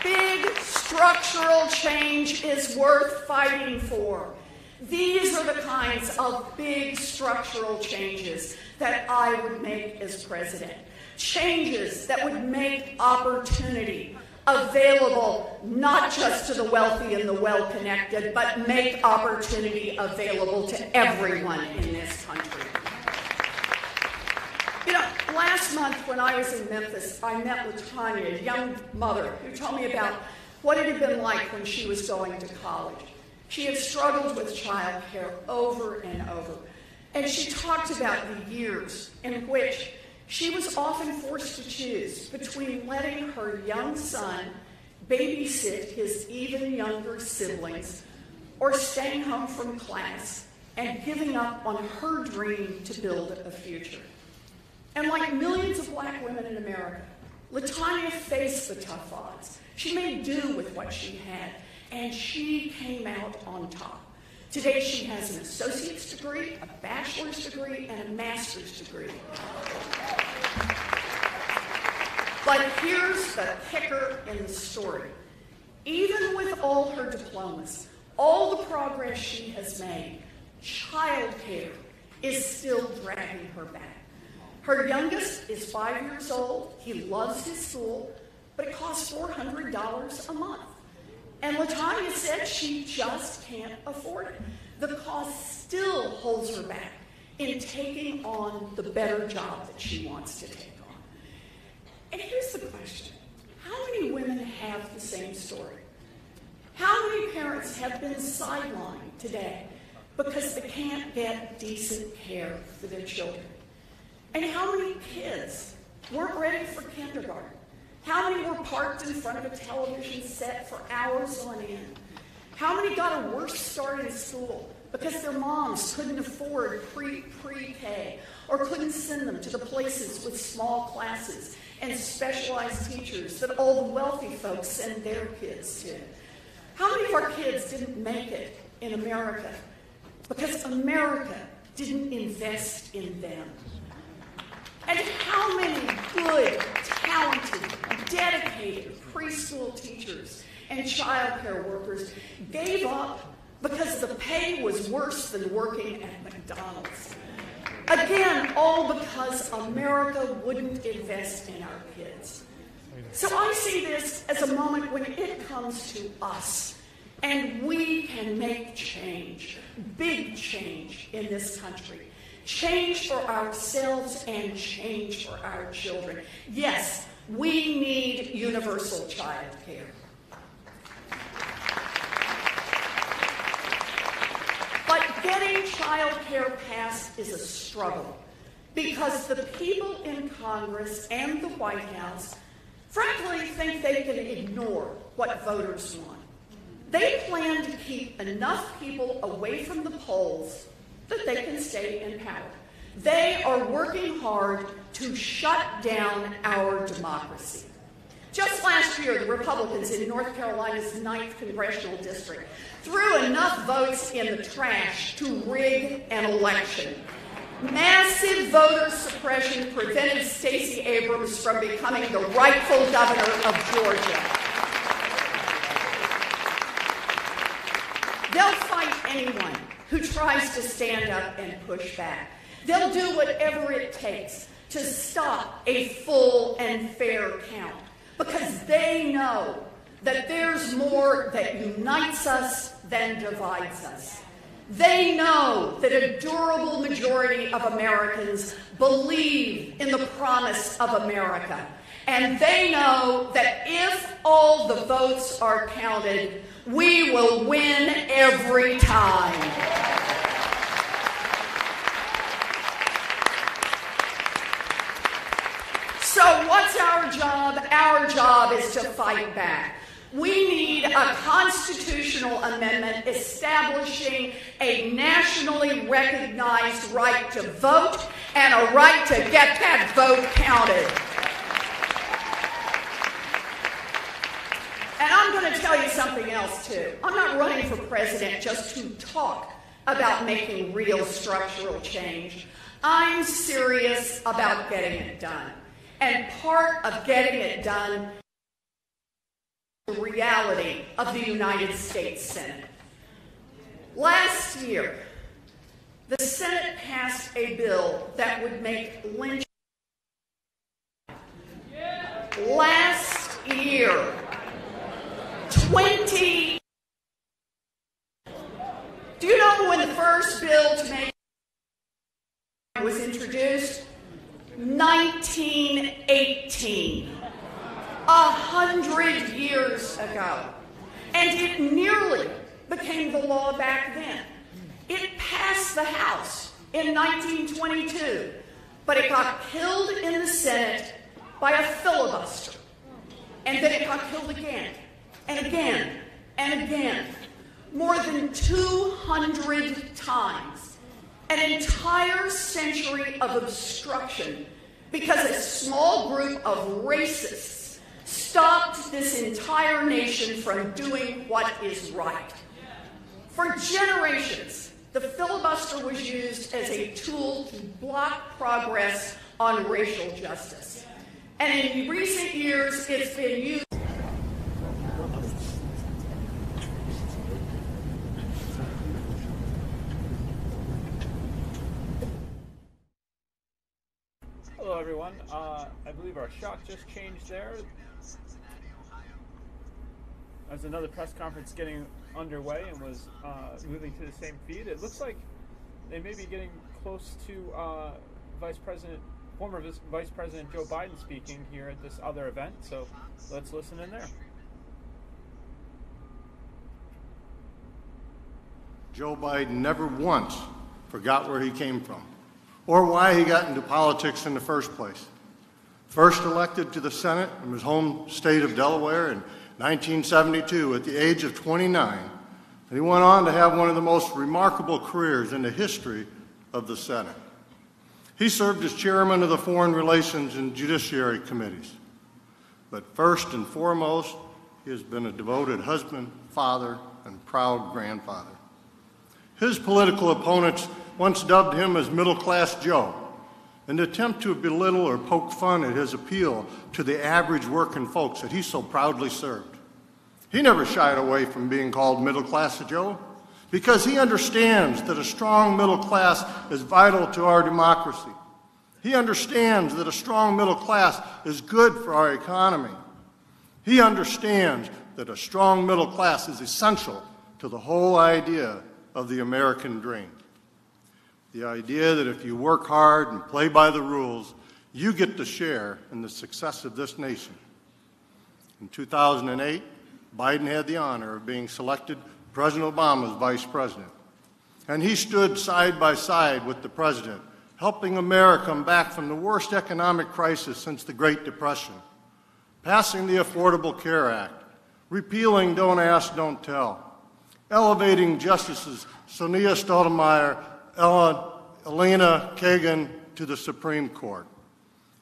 Big structural change is worth fighting for. These are the kinds of big structural changes that I would make as president. Changes that would make opportunity available not just to the wealthy and the well-connected, but make opportunity available to everyone in this country. You know, last month when I was in Memphis, I met with Tanya, a young mother, who told me about what it had been like when she was going to college. She had struggled with child care over and over, and she talked about the years in which she was often forced to choose between letting her young son babysit his even younger siblings or staying home from class and giving up on her dream to build a future. And like millions of black women in America, LaTanya faced the tough odds. She made do with what she had, and she came out on top. Today she has an associate's degree, a bachelor's degree, and a master's degree. But here's the kicker in the story. Even with all her diplomas, all the progress she has made, child care is still dragging her back. Her youngest is 5 years old. He loves his school, but it costs $400 a month. And LaTanya said she just can't afford it. The cost still holds her back in taking on the better job that she wants to take on. And here's the question. How many women have the same story? How many parents have been sidelined today because they can't get decent care for their children? And how many kids weren't ready for kindergarten? How many were parked in front of a television set for hours on end? How many got a worse start in school because their moms couldn't afford pre-K or couldn't send them to the places with small classes and specialized teachers that all the wealthy folks send their kids to? How many of our kids didn't make it in America because America didn't invest in them? And how many good, talented, dedicated preschool teachers and child care workers gave up because the pay was worse than working at McDonald's? Again, all because America wouldn't invest in our kids. So I see this as a moment when it comes to us, and we can make change, big change in this country. Change for ourselves and change for our children. Yes, we need universal child care. But getting child care passed is a struggle because the people in Congress and the White House frankly think they can ignore what voters want. They plan to keep enough people away from the polls that they can stay in power. They are working hard to shut down our democracy. Just last year, the Republicans in North Carolina's 9th congressional district threw enough votes in the trash to rig an election. Massive voter suppression prevented Stacey Abrams from becoming the rightful governor of Georgia. They'll fight anyone who tries to stand up and push back. They'll do whatever it takes to stop a full and fair count because they know that there's more that unites us than divides us. They know that a durable majority of Americans believe in the promise of America. And they know that if all the votes are counted, we will win every time. So what's our job? Our job is to fight back. We need a constitutional amendment establishing a nationally recognized right to vote and a right to get that vote counted. And I'm going to tell you something else, too. I'm not running for president just to talk about making real structural change. I'm serious about getting it done. And part of getting it done is the reality of the United States Senate. Last year, the Senate passed a bill that would make lynching. Last year, 20. Do you know when the first bill to make was introduced? 1918. 100 years ago. And it nearly became the law back then. It passed the House in 1922, but it got killed in the Senate by a filibuster. And then it got killed again, and again, and again. More than 200 times. An entire century of obstruction because a small group of racists stopped this entire nation from doing what is right. For generations, the filibuster was used as a tool to block progress on racial justice. And in recent years, it's been used. Hello, everyone. I believe our shot just changed there. As another press conference getting underway and was moving to the same feed, it looks like they may be getting close to former Vice President Joe Biden speaking here at this other event. So let's listen in there. Joe Biden never once forgot where he came from or why he got into politics in the first place. First elected to the Senate in his home state of Delaware in 1972 at the age of 29, and he went on to have one of the most remarkable careers in the history of the Senate. He served as chairman of the Foreign Relations and Judiciary committees. But first and foremost, he has been a devoted husband, father, and proud grandfather. His political opponents once dubbed him as Middle-Class Joe, an attempt to belittle or poke fun at his appeal to the average working folks that he so proudly served. He never shied away from being called Middle-Class Joe. because he understands that a strong middle class is vital to our democracy. He understands that a strong middle class is good for our economy. He understands that a strong middle class is essential to the whole idea of the American dream. The idea that if you work hard and play by the rules, you get to share in the success of this nation. In 2008, Biden had the honor of being selected President Obama's vice president. And he stood side by side with the president, helping America come back from the worst economic crisis since the Great Depression, passing the Affordable Care Act, repealing Don't Ask, Don't Tell, elevating Justices Sonia Sotomayor, Elena Kagan to the Supreme Court,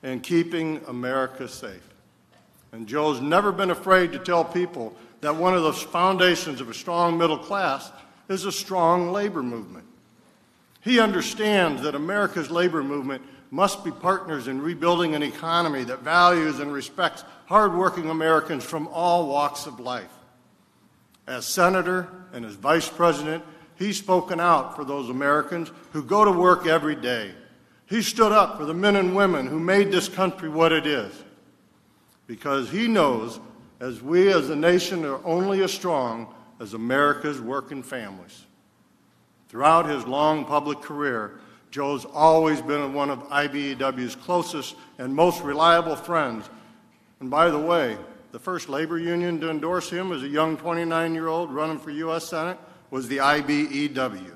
and keeping America safe. And Joe's never been afraid to tell people that one of the foundations of a strong middle class is a strong labor movement. He understands that America's labor movement must be partners in rebuilding an economy that values and respects hardworking Americans from all walks of life. As senator and as vice president, he's spoken out for those Americans who go to work every day. He stood up for the men and women who made this country what it is, because he knows as we as a nation are only as strong as America's working families. Throughout his long public career, Joe's always been one of IBEW's closest and most reliable friends. And by the way, the first labor union to endorse him as a young 29-year-old running for U.S. Senate was the IBEW.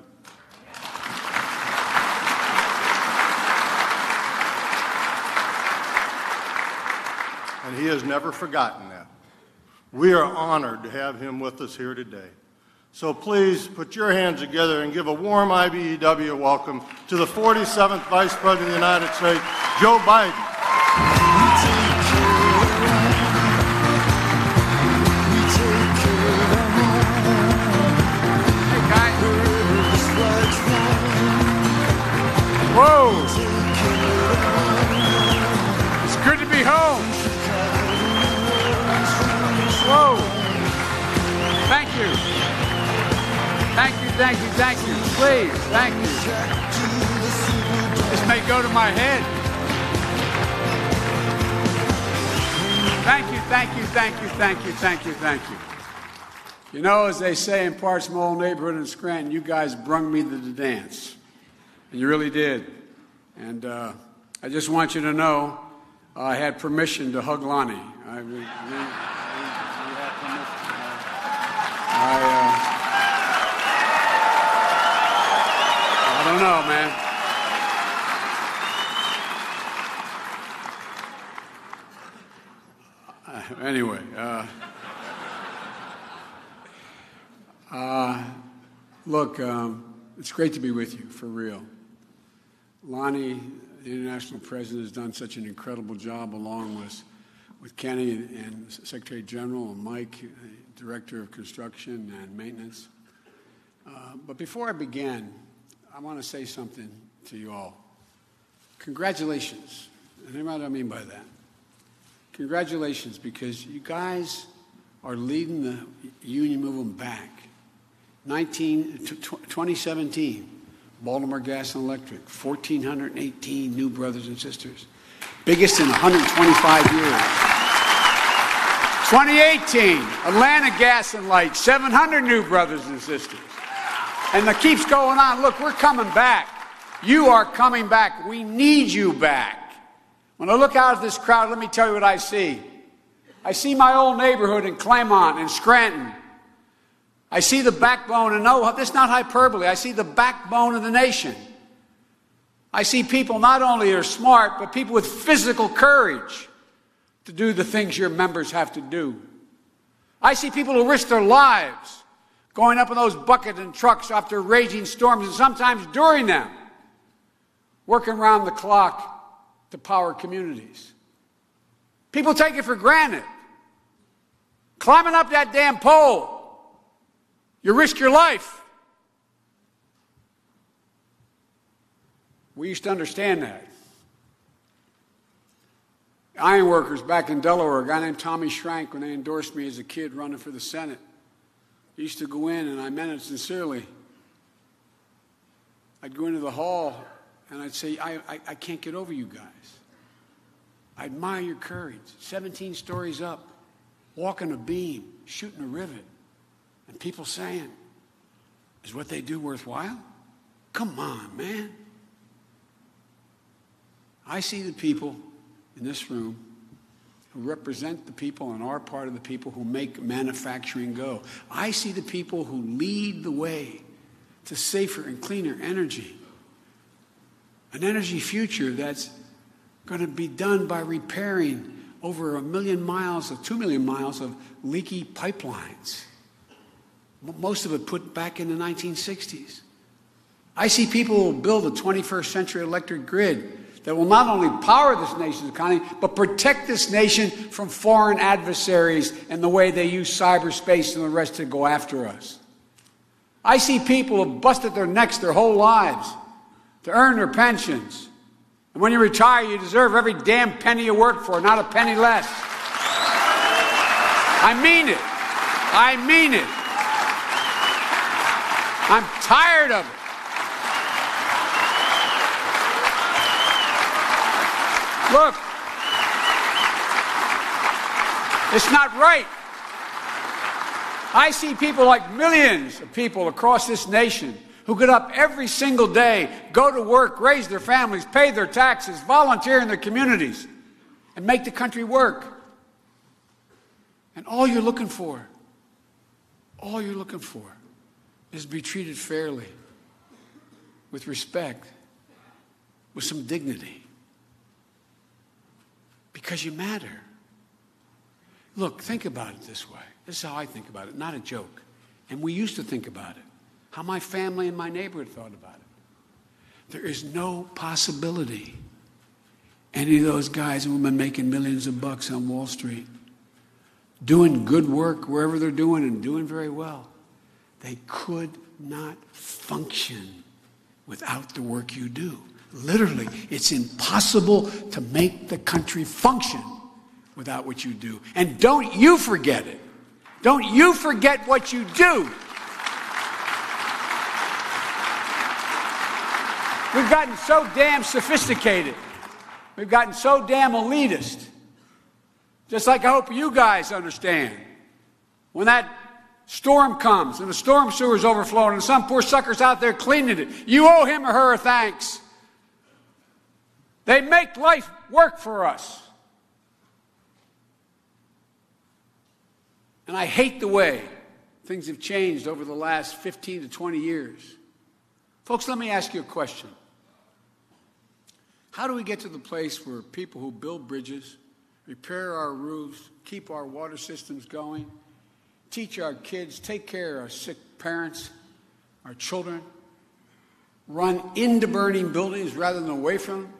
And he has never forgotten that. We are honored to have him with us here today. So please put your hands together and give a warm IBEW welcome to the 47th Vice President of the United States, Joe Biden. Whoa! It's good to be home. Whoa! Thank you. Thank you, thank you, thank you. Please, thank you. This may go to my head. Thank you, thank you, thank you, thank you, thank you, thank you. You know, as they say in parts of my old neighborhood in Scranton, you guys brung me to the dance. And you really did. And I just want you to know I had permission to hug Lonnie. We had permission. I don't know, man. Anyway, look, it's great to be with you, for real. Lonnie, the international president, has done such an incredible job, along with Kenny and Secretary General and Mike, Director of Construction and Maintenance. But before I begin, I want to say something to you all. Congratulations. And here's what I mean by that. Congratulations, because you guys are leading the union movement back. 2017, Baltimore Gas and Electric, 1,418 new brothers and sisters. Biggest in 125 years. 2018, Atlanta Gas and Light, 700 new brothers and sisters. And it keeps going on. Look, we're coming back. You are coming back. We need you back. When I look out at this crowd, let me tell you what I see. I see my old neighborhood in Claymont and Scranton. I see the backbone, and no, this is not hyperbole. I see the backbone of the nation. I see people not only are smart, but people with physical courage to do the things your members have to do. I see people who risk their lives going up in those bucket and trucks after raging storms, and sometimes during them, working around the clock to power communities. People take it for granted. Climbing up that damn pole, you risk your life. We used to understand that. Ironworkers back in Delaware, a guy named Tommy Shrank, when they endorsed me as a kid running for the Senate, he used to go in, and I meant it sincerely, I'd go into the hall and I'd say, I can't get over you guys. I admire your courage. 17 stories up, walking a beam, shooting a rivet. And people saying, is what they do worthwhile? Come on, man. I see the people in this room who represent the people and are part of the people who make manufacturing go. I see the people who lead the way to safer and cleaner energy. An energy future that's going to be done by repairing over 1 million miles of 2 million miles of leaky pipelines. Most of it put back in the 1960s. I see people who will build a 21st century electric grid that will not only power this nation's economy, but protect this nation from foreign adversaries and the way they use cyberspace and the rest to go after us. I see people who have busted their necks their whole lives to earn their pensions. And when you retire, you deserve every damn penny you work for, not a penny less. I mean it. I mean it. I'm tired of it. Look, it's not right. I see people like millions of people across this nation who get up every single day, go to work, raise their families, pay their taxes, volunteer in their communities, and make the country work. And all you're looking for is to be treated fairly, with respect, with some dignity. Because you matter. Look, think about it this way. This is how I think about it, not a joke. And we used to think about it. How my family and my neighborhood thought about it. There is no possibility any of those guys and women making millions of bucks on Wall Street, doing good work wherever they're doing and doing very well, they could not function without the work you do. Literally, it's impossible to make the country function without what you do. And don't you forget it. Don't you forget what you do. We've gotten so damn sophisticated. We've gotten so damn elitist. Just like I hope you guys understand. When that storm comes and the storm sewer's overflowing and some poor sucker's out there cleaning it, you owe him or her a thanks. They make life work for us. And I hate the way things have changed over the last 15 to 20 years. Folks, let me ask you a question. How do we get to the place where people who build bridges, repair our roofs, keep our water systems going, teach our kids, take care of our sick parents, our children, run into burning buildings rather than away from them,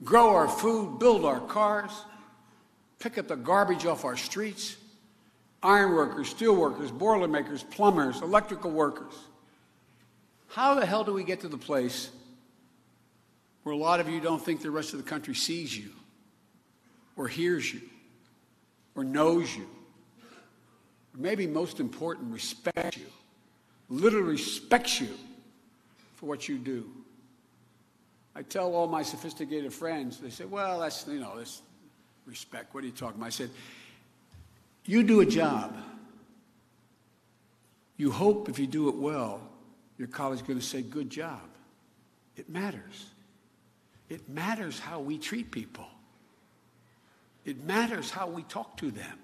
grow our food, build our cars, pick up the garbage off our streets, iron workers, steel workers, boiler makers, plumbers, electrical workers? How the hell do we get to the place where a lot of you don't think the rest of the country sees you or hears you or knows you, or maybe most important, respects you, literally respects you for what you do? I tell all my sophisticated friends, they say, well, that's, that's respect. What are you talking about? I said, you do a job. You hope if you do it well, your colleague's going to say, good job. It matters. It matters how we treat people. It matters how we talk to them.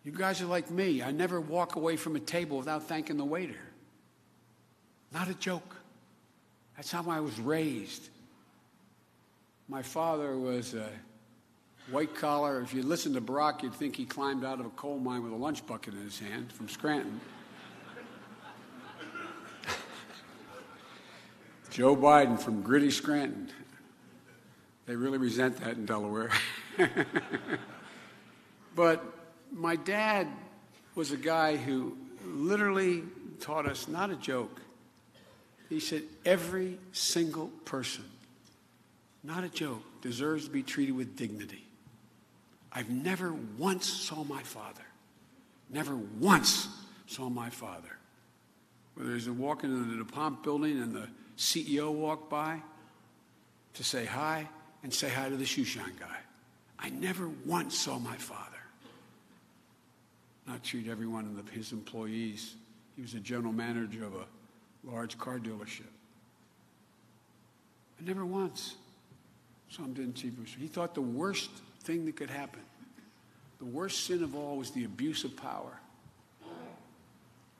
You guys are like me. I never walk away from a table without thanking the waiter. Not a joke. That's how I was raised. My father was a white collar. If you listen to Barack, you'd think he climbed out of a coal mine with a lunch bucket in his hand from Scranton. Joe Biden from gritty Scranton. They really resent that in Delaware. But my dad was a guy who literally taught us, not a joke. He said, every single person, not a joke, deserves to be treated with dignity. I've never once saw my father whether he's walking into the DuPont building and the CEO walked by to say hi and say hi to the shoe shine guy. I never once saw my father not treat every one of his employees. He was a general manager of a large car dealership. I never once saw him didn't treat He thought the worst thing that could happen, the worst sin of all, was the abuse of power.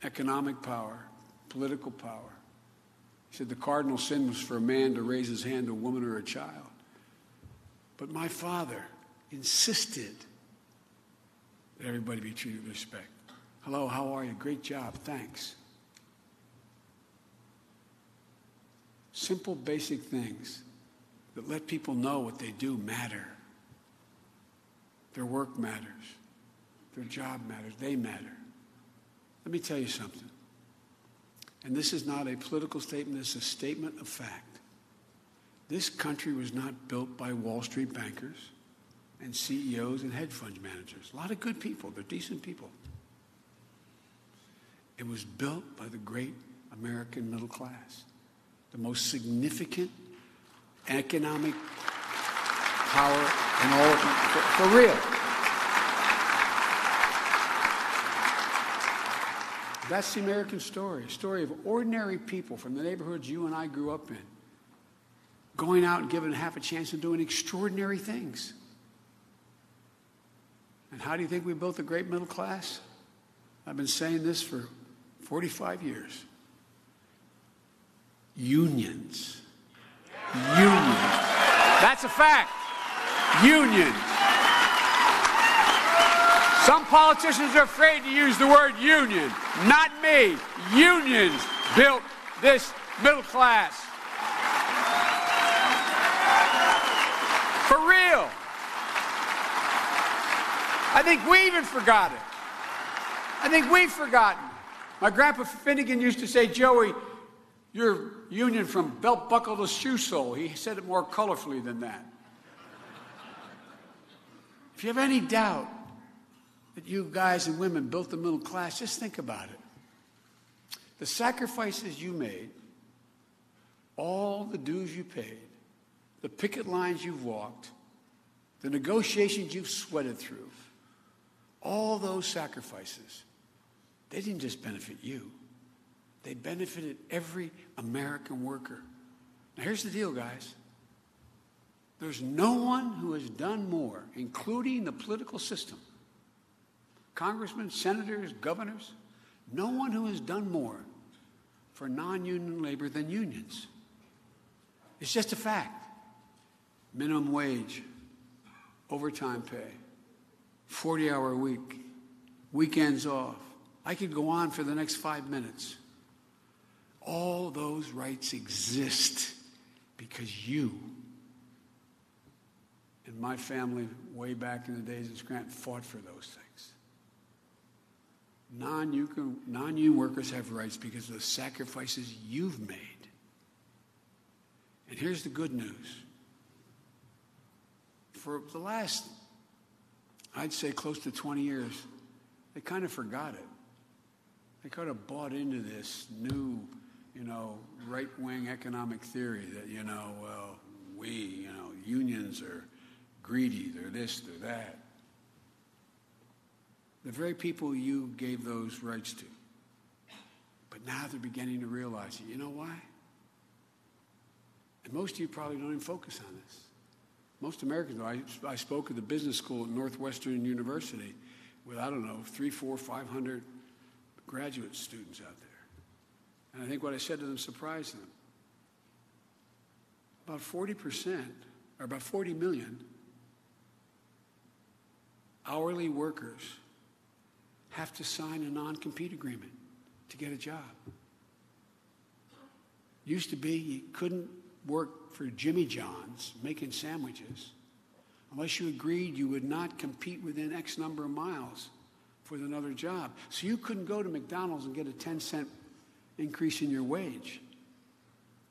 Economic power, political power. He said the cardinal sin was for a man to raise his hand to a woman or a child. But my father insisted that everybody be treated with respect. Hello, how are you? Great job, thanks. Simple, basic things that let people know what they do matter. Their work matters. Their job matters. They matter. Let me tell you something. And this is not a political statement. This is a statement of fact. This country was not built by Wall Street bankers and CEOs and hedge fund managers. A lot of good people. They're decent people. It was built by the great American middle class, the most significant economic power in all of it. For real. That's the American story, a story of ordinary people from the neighborhoods you and I grew up in, going out and giving half a chance and doing extraordinary things. And how do you think we built the great middle class? I've been saying this for 45 years. Unions. Unions. That's a fact. Unions. Some politicians are afraid to use the word union. Not me. Unions built this middle class. For real. I think we even forgot it. I think we've forgotten. My grandpa Finnegan used to say, Joey, you're union from belt buckle to shoe sole. He said it more colorfully than that. If you have any doubt that you guys and women built the middle class, just think about it. The sacrifices you made, all the dues you paid, the picket lines you've walked, the negotiations you've sweated through, all those sacrifices, they didn't just benefit you. They benefited every American worker. Now here's the deal, guys. There's no one who has done more, including the political system, congressmen, senators, governors, no one who has done more for non-union labor than unions. It's just a fact. Minimum wage, overtime pay, 40-hour week, weekends off. I could go on for the next 5 minutes. All those rights exist because you and my family way back in the days in Scranton fought for those things. Non-union workers have rights because of the sacrifices you've made. And here's the good news. For the last, I'd say close to 20 years, they kind of forgot it. They kind of bought into this new, right-wing economic theory that, unions are greedy, they're this, they're that. The very people you gave those rights to. But now they're beginning to realize it. You know why? And most of you probably don't even focus on this. Most Americans know. I spoke at the business school at Northwestern University with, 300, 400, 500 graduate students out there. And I think what I said to them surprised them. About 40%, or about 40 million hourly workers have to sign a non-compete agreement to get a job. Used to be you couldn't work for Jimmy John's making sandwiches unless you agreed you would not compete within X number of miles for another job. So you couldn't go to McDonald's and get a 10-cent increase in your wage.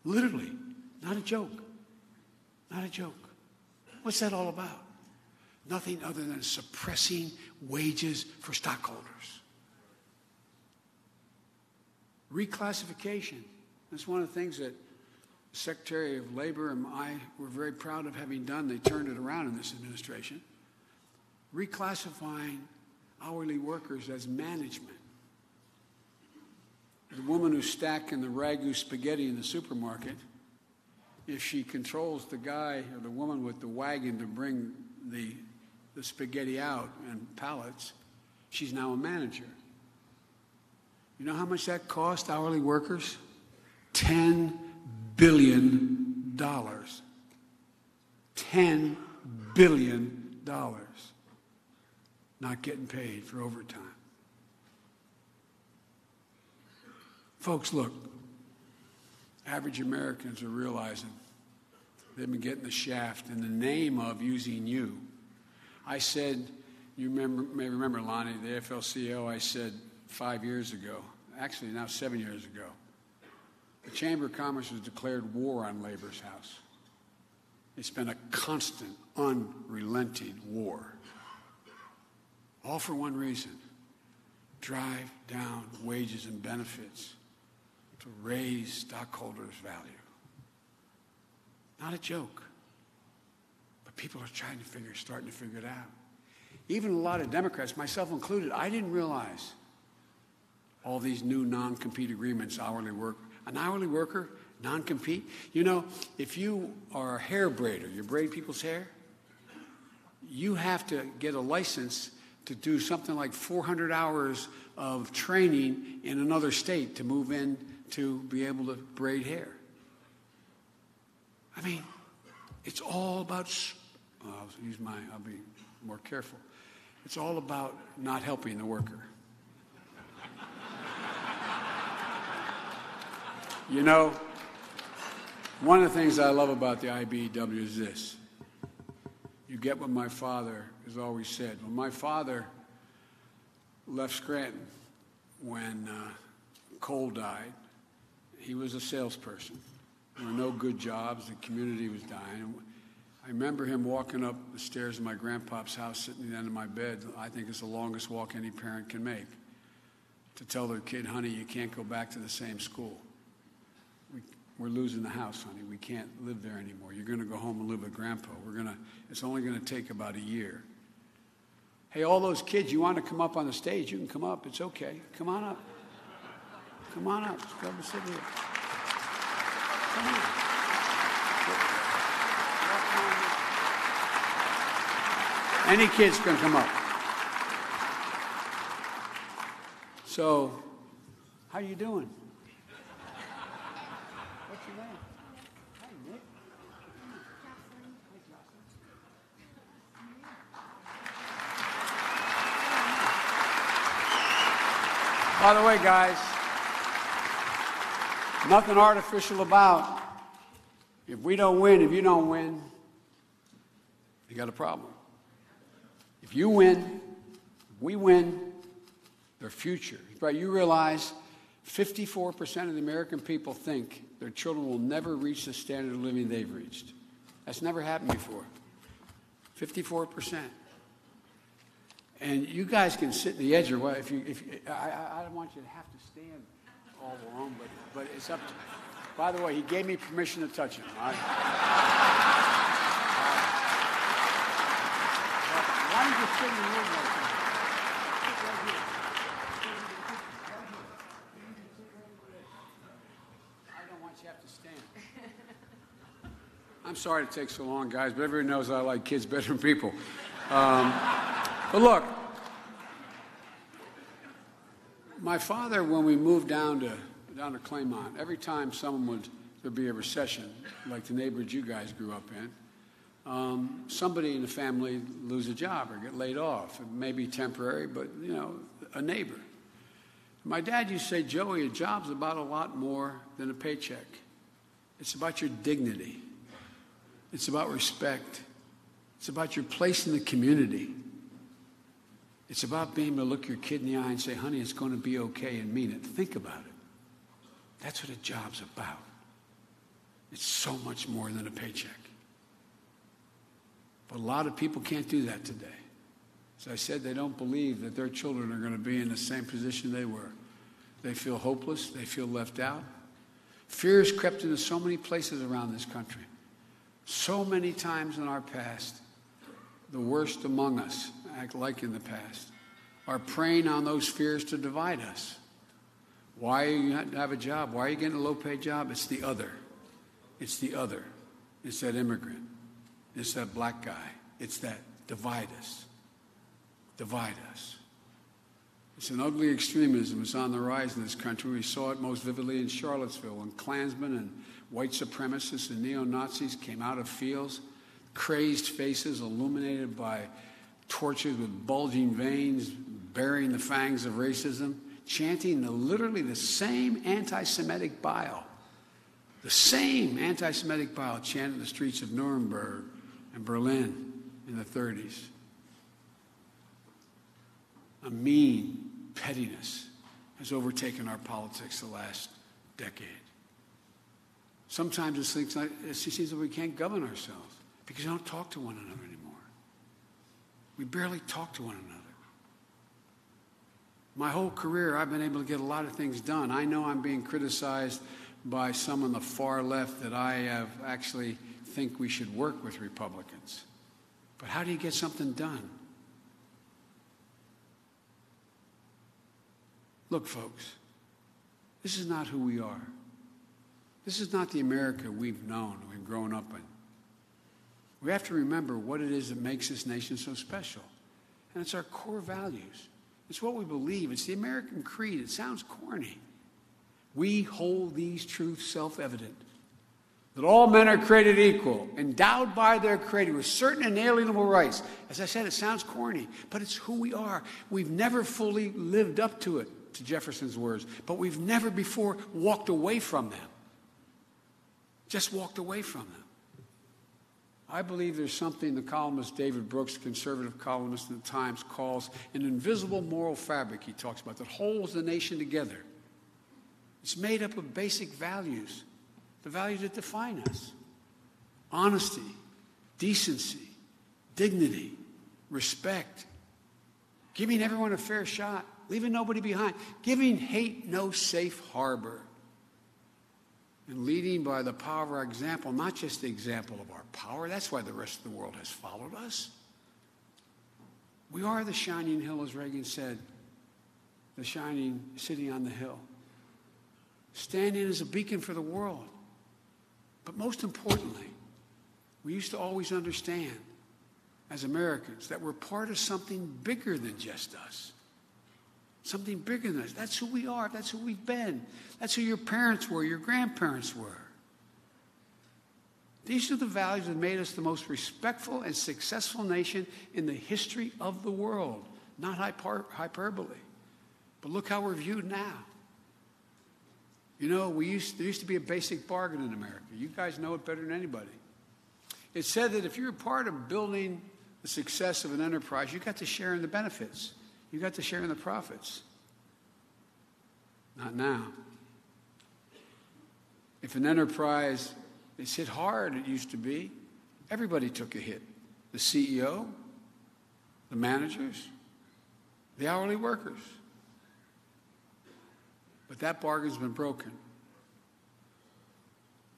Literally, not a joke. Not a joke. What's that all about? Nothing other than suppressing wages for stockholders. Reclassification. That's one of the things that the Secretary of Labor and I were very proud of having done. They turned it around in this administration. Reclassifying hourly workers as management. The woman who's stacking the ragu spaghetti in the supermarket, if she controls the guy or the woman with the wagon to bring the spaghetti out and pallets, she's now a manager. You know how much that cost hourly workers? $10 billion. $10 billion. Not getting paid for overtime. Folks, look, average Americans are realizing they've been getting the shaft in the name of using you. I said, you may remember, Lonnie, the AFL-CIO, I said 5 years ago, actually now 7 years ago, the Chamber of Commerce has declared war on Labor's house. It's been a constant, unrelenting war. All for one reason: drive down wages and benefits to raise stockholders' value. Not a joke. But people are starting to figure it out. Even a lot of Democrats, myself included, I didn't realize all these new non-compete agreements, an hourly worker, non-compete. You know, if you are a hair braider, you braid people's hair, you have to get a license to do something like 400 hours of training in another state to move in to be able to braid hair. I mean, it's all about, I'll be more careful. It's all about not helping the worker. You know, one of the things I love about the IBEW is this. You get what my father has always said. When my father left Scranton when Cole died, he was a salesperson. There were no good jobs. The community was dying. I remember him walking up the stairs of my grandpa's house, sitting at the end of my bed. I think it's the longest walk any parent can make, to tell their kid, honey, you can't go back to the same school. We're losing the house, honey. We can't live there anymore. You're going to go home and live with Grandpa. It's only going to take about a year. Hey, all those kids, you want to come up on the stage, you can come up. It's okay. Come on up. Come on up. Come and sit here. Come on. Any kids can come up. So, how you doing? What's your name? Hi, Nick. By the way, guys, nothing artificial about. If we don't win, if you don't win, you got a problem. If you win, we win, their future. Right, you realize 54% of the American people think their children will never reach the standard of living they've reached. That's never happened before. 54%. And you guys can sit in the edge or what? I don't want you to have to stand all alone, but it's up to you. By the way, he gave me permission to touch him. All right? Why don't you sit in the room right there? I'm sorry it takes so long, guys, but everybody knows I like kids better than people. But look, my father, when we moved down to Claymont, every time there'd be a recession, like the neighborhood you guys grew up in, somebody in the family lose a job or get laid off. It may be temporary, but, you know, a neighbor. My dad used to say, Joey, a job's about a lot more than a paycheck. It's about your dignity. It's about respect. It's about your place in the community. It's about being able to look your kid in the eye and say, honey, it's going to be okay, and mean it. Think about it. That's what a job's about. It's so much more than a paycheck. But a lot of people can't do that today. As I said, they don't believe that their children are going to be in the same position they were. They feel hopeless. They feel left out. Fear has crept into so many places around this country. So many times in our past, the worst among us, act like in the past, are preying on those fears to divide us. Why are you not have a job? Why are you getting a low-paid job? It's the other. It's the other. It's that immigrant. It's that black guy. It's that divide us. Divide us. It's an ugly extremism. It's on the rise in this country. We saw it most vividly in Charlottesville when Klansmen and white supremacists and neo-Nazis came out of fields, crazed faces illuminated by torches with bulging veins, bearing the fangs of racism, chanting literally the same anti-Semitic bile. The same anti-Semitic bile chanted in the streets of Nuremberg and Berlin in the 30s. A mean pettiness has overtaken our politics the last decade. Sometimes it seems like we can't govern ourselves because we don't talk to one another anymore. We barely talk to one another. My whole career, I've been able to get a lot of things done. I know I'm being criticized by some on the far left that I have actually think we should work with Republicans. But how do you get something done? Look, folks, this is not who we are. This is not the America we've known, we've grown up in. We have to remember what it is that makes this nation so special. And it's our core values. It's what we believe. It's the American creed. It sounds corny. We hold these truths self-evident. That all men are created equal, endowed by their Creator with certain inalienable rights. As I said, it sounds corny, but it's who we are. We've never fully lived up to it, to Jefferson's words, but we've never before walked away from them. Just walked away from them. I believe there's something the columnist David Brooks, conservative columnist in the Times, calls an invisible moral fabric, he talks about, that holds the nation together. It's made up of basic values, the values that define us. Honesty, decency, dignity, respect, giving everyone a fair shot, leaving nobody behind, giving hate no safe harbor, and leading by the power of our example, not just the example of our power. That's why the rest of the world has followed us. We are the shining hill, as Reagan said, the shining city on the hill, standing as a beacon for the world. But most importantly, we used to always understand, as Americans, that we're part of something bigger than just us. Something bigger than us. That's who we are. That's who we've been. That's who your parents were, your grandparents were. These are the values that made us the most respectful and successful nation in the history of the world. Not hyperbole. But look how we're viewed now. You know, there used to be a basic bargain in America. You guys know it better than anybody. It said that if you're part of building the success of an enterprise, you got to share in the benefits. You got to share in the profits. Not now. If an enterprise is hit hard, it used to be, everybody took a hit. The CEO, the managers, the hourly workers. But that bargain's been broken.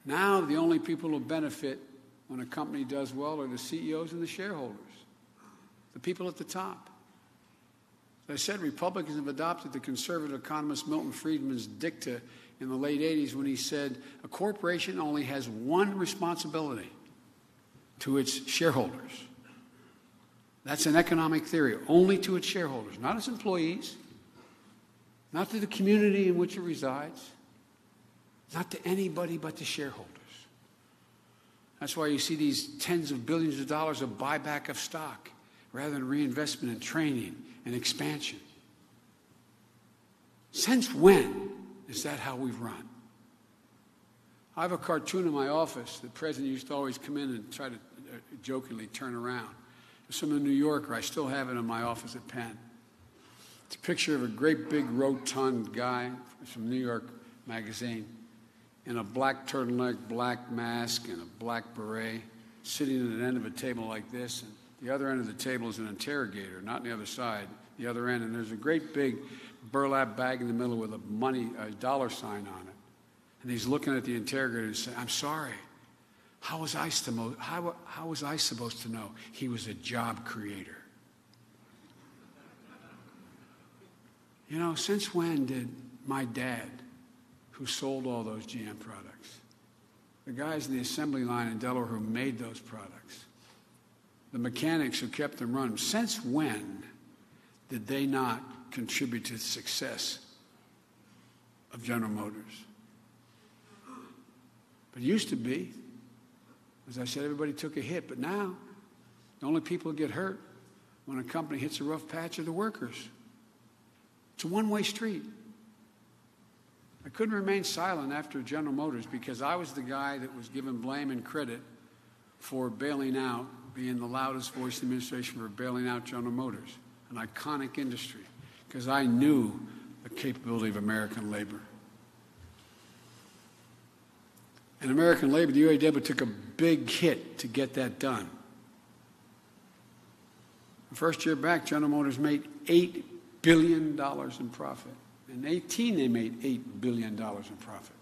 Now the only people who benefit when a company does well are the CEOs and the shareholders, the people at the top. As I said, Republicans have adopted the conservative economist Milton Friedman's dicta in the late 80s when he said, a corporation only has one responsibility to its shareholders. That's an economic theory, only to its shareholders, not its employees, not to the community in which it resides, not to anybody but the shareholders. That's why you see these tens of billions of dollars of buyback of stock rather than reinvestment in training and expansion. Since when is that how we've run? I have a cartoon in my office. The president used to always come in and try to jokingly turn around. It's from the New Yorker. I still have it in my office at Penn. It's a picture of a great big rotund guy from New York Magazine in a black turtleneck, black mask, and a black beret, sitting at an end of a table like this. And The other end of the table is an interrogator, not on the other side, the other end. And there's a great big burlap bag in the middle with a dollar sign on it. And he's looking at the interrogator and saying, I'm sorry. How was I supposed to know? He was a job creator. You know, since when did my dad, who sold all those GM products, the guys in the assembly line in Delaware who made those products, the mechanics who kept them running, since when did they not contribute to the success of General Motors? But it used to be, as I said, everybody took a hit, but now the only people who get hurt when a company hits a rough patch are the workers. It's a one-way street. I couldn't remain silent after General Motors because I was the guy that was given blame and credit for bailing out, being the loudest voice in the administration for bailing out General Motors, an iconic industry, because I knew the capability of American labor. And American labor, the UAW took a big hit to get that done. The first year back, General Motors made $8 billion in profit. In 2018, they made $8 billion in profit.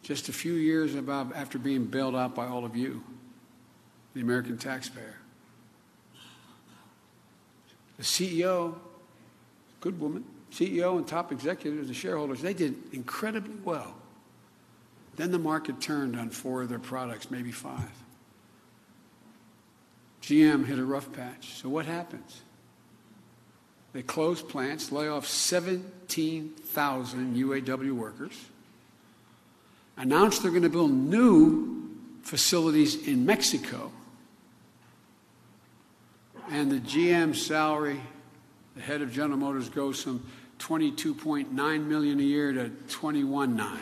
Just a few years after being bailed out by all of you, the American taxpayer. The CEO, good woman, CEO and top executives, the shareholders, they did incredibly well. Then the market turned on 4 of their products, maybe 5. GM hit a rough patch. So what happens? They close plants, lay off 17,000 UAW workers, announce they're going to build new facilities in Mexico, and the GM salary, the head of General Motors, goes from $22.9 million a year to $21.9 million.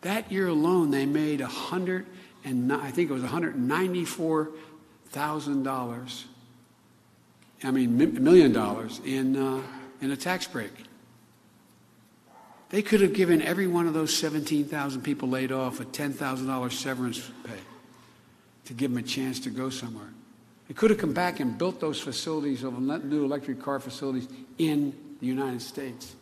That year alone, they made $194,000. $1 million in a tax break. They could have given every one of those 17,000 people laid off a $10,000 severance pay to give them a chance to go somewhere. They could have come back and built those facilities, of new electric car facilities in the United States.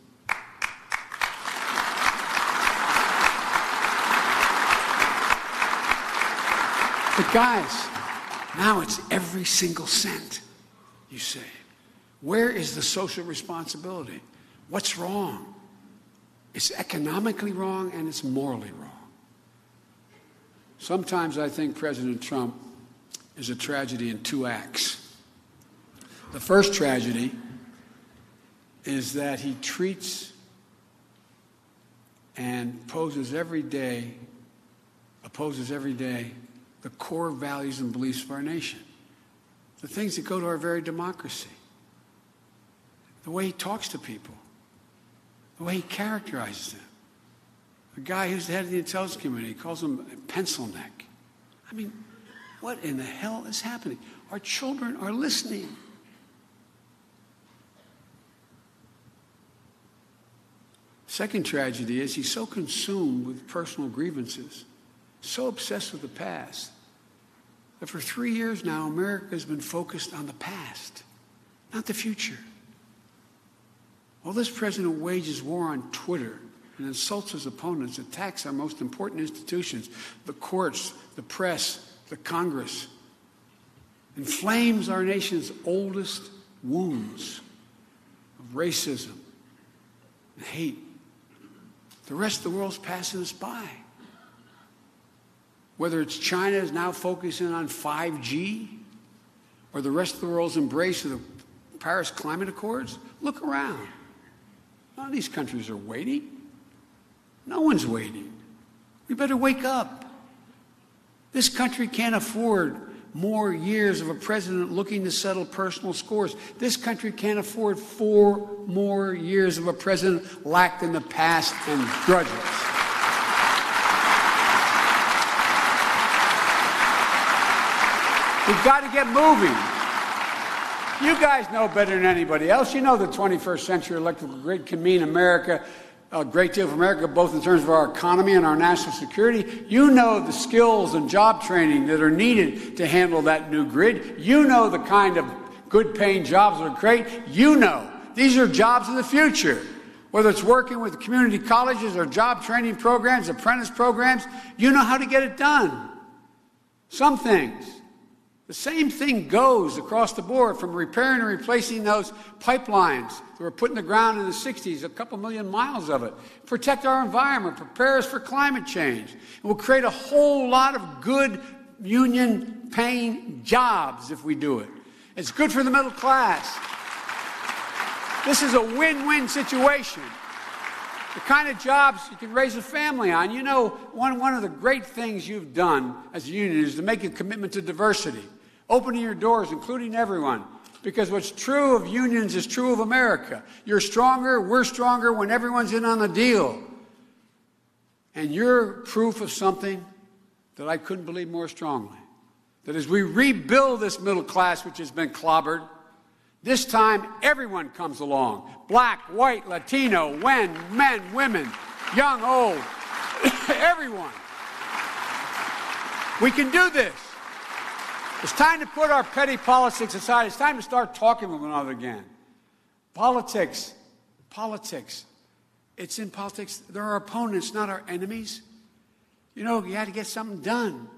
But guys, now it's every single cent. You say, where is the social responsibility? What's wrong? It's economically wrong and it's morally wrong. Sometimes I think President Trump is a tragedy in 2 acts. The first tragedy is that he treats and opposes every day the core values and beliefs of our nation. The things that go to our very democracy. The way he talks to people. The way he characterizes them. The guy who's the head of the Intelligence Committee calls him a pencil neck. I mean, what in the hell is happening? Our children are listening. Second tragedy is he's so consumed with personal grievances, so obsessed with the past, that for 3 years now, America has been focused on the past, not the future. While this president wages war on Twitter and insults his opponents, attacks our most important institutions, the courts, the press, the Congress, inflames our nation's oldest wounds of racism and hate, the rest of the world's passing us by. Whether it's China is now focusing on 5G or the rest of the world's embrace of the Paris Climate Accords, look around. None of these countries are waiting. No one's waiting. We better wake up. This country can't afford more years of a president looking to settle personal scores. This country can't afford 4 more years of a president lacked in the past and grudges. We've got to get moving. You guys know better than anybody else. You know the 21st century electrical grid can mean America a great deal for America, both in terms of our economy and our national security. You know the skills and job training that are needed to handle that new grid. You know the kind of good-paying jobs that are create. You know these are jobs of the future. Whether it's working with community colleges or job training programs, apprentice programs, you know how to get it done. Some things. The same thing goes across the board, from repairing and replacing those pipelines that were put in the ground in the 60s, a couple million miles of it. Protect our environment, prepare us for climate change. It will create a whole lot of good union-paying jobs if we do it. It's good for the middle class. This is a win-win situation. The kind of jobs you can raise a family on. You know, one of the great things you've done as a union is to make a commitment to diversity. Opening your doors, including everyone. Because what's true of unions is true of America. You're stronger, we're stronger when everyone's in on the deal. And you're proof of something that I couldn't believe more strongly. That as we rebuild this middle class, which has been clobbered, this time everyone comes along. Black, white, Latino, men, women, young, old, everyone. We can do this. It's time to put our petty politics aside. It's time to start talking with one another again. Politics. It's in politics. They're our opponents, not our enemies. You know, you had to get something done.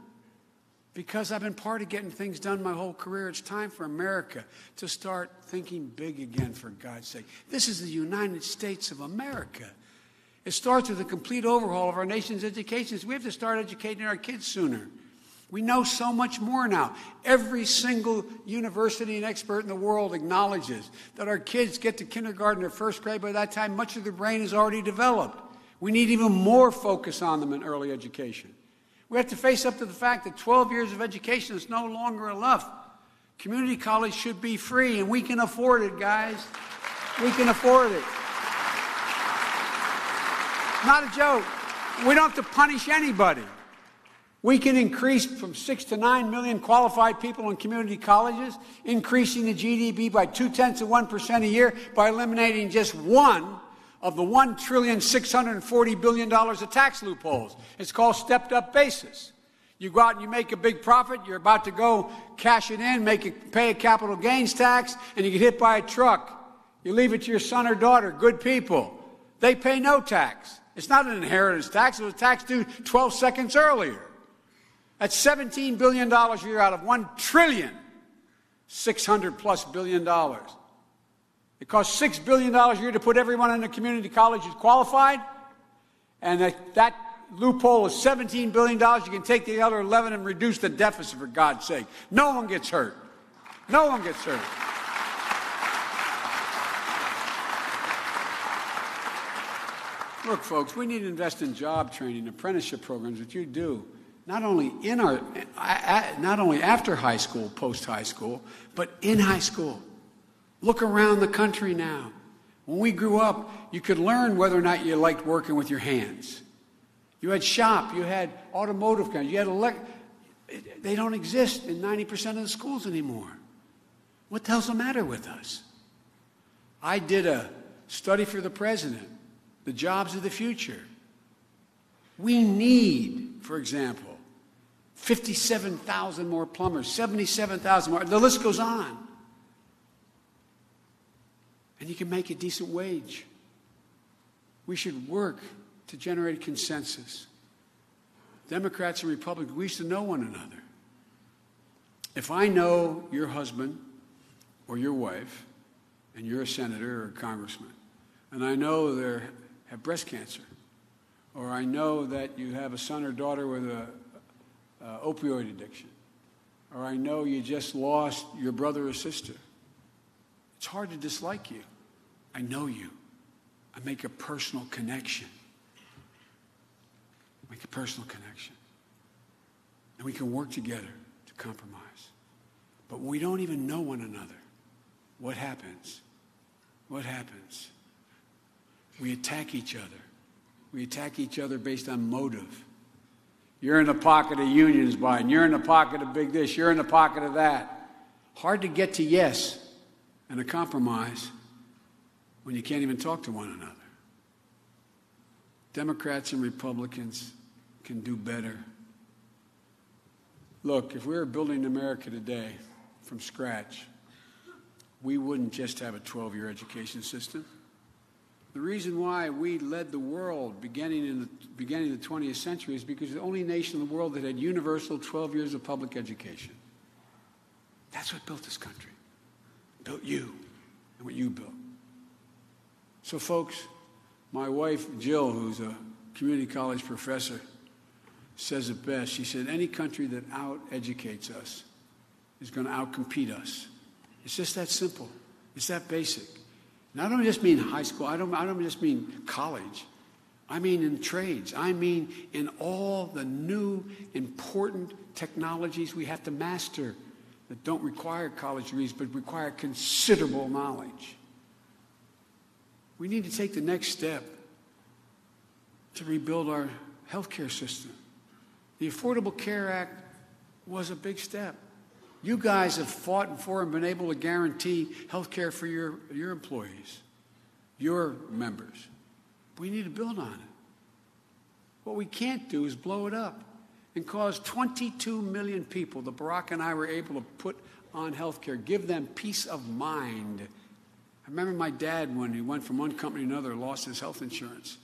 Because I've been part of getting things done my whole career, it's time for America to start thinking big again, for God's sake. This is the United States of America. It starts with a complete overhaul of our nation's education. We have to start educating our kids sooner. We know so much more now. Every single university and expert in the world acknowledges that our kids get to kindergarten or first grade. By that time, much of their brain is already developed. We need even more focus on them in early education. We have to face up to the fact that 12 years of education is no longer enough. Community college should be free, and we can afford it, guys. We can afford it. Not a joke. We don't have to punish anybody. We can increase from 6 to 9 million qualified people in community colleges, increasing the GDP by 0.2% a year by eliminating just one of the $1.640 trillion of tax loopholes. It's called stepped-up basis. You go out and you make a big profit, you're about to go cash it in, pay a capital gains tax, and you get hit by a truck. You leave it to your son or daughter, good people. They pay no tax. It's not an inheritance tax. It was a tax due 12 seconds earlier. That's $17 billion a year out of $1.600+ billion. It costs $6 billion a year to put everyone in the community college who's qualified, and that loophole is $17 billion. You can take the other 11 and reduce the deficit, for God's sake. No one gets hurt. No one gets hurt. Look, folks, we need to invest in job training, apprenticeship programs, which you do. Not only after high school, post-high school, but in high school. Look around the country now. When we grew up, you could learn whether or not you liked working with your hands. You had shop, you had automotive companies, you had they don't exist in 90% of the schools anymore. What the hell's the matter with us? I did a study for the president, the jobs of the future. We need, for example, 57,000 more plumbers, 77,000 more. The list goes on. And you can make a decent wage. We should work to generate consensus. Democrats and Republicans, we used to know one another. If I know your husband or your wife, and you're a senator or a congressman, and I know they have breast cancer, or I know that you have a son or daughter with a opioid addiction, or I know you just lost your brother or sister, it's hard to dislike you. I know you. I make a personal connection. Make a personal connection. And we can work together to compromise. But when we don't even know one another, what happens? What happens? We attack each other. We attack each other based on motive. You're in the pocket of unions, Biden. You're in the pocket of big this. You're in the pocket of that. Hard to get to yes and a compromise when you can't even talk to one another. Democrats and Republicans can do better. Look, if we were building America today from scratch, we wouldn't just have a 12-year education system. The reason why we led the world beginning of the 20th century is because the only nation in the world that had universal 12 years of public education. That's what built this country. Built you and what you built. So, folks, my wife, Jill, who's a community college professor, says it best. She said, any country that out-educates us is going to out-compete us. It's just that simple. It's that basic. And I don't just mean high school. I don't just mean college. I mean in trades. I mean in all the new important technologies we have to master that don't require college degrees but require considerable knowledge. We need to take the next step to rebuild our healthcare system. The Affordable Care Act was a big step. You guys have fought for and been able to guarantee health care for your employees, your members. We need to build on it. What we can't do is blow it up and cause 22 million people that Barack and I were able to put on health care, give them peace of mind. I remember my dad, when he went from one company to another, lost his health insurance.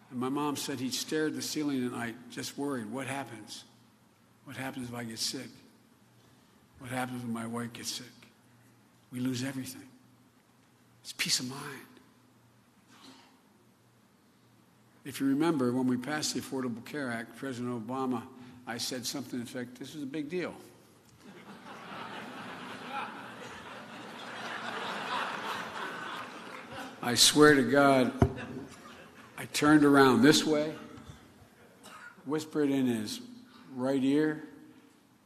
And my mom said he stared at the ceiling at night, just worried, what happens? What happens if I get sick? What happens when my wife gets sick? We lose everything. It's peace of mind. If you remember, when we passed the Affordable Care Act, President Obama, I said something in effect, this is a big deal. I swear to God, I turned around this way, whispered in his right ear,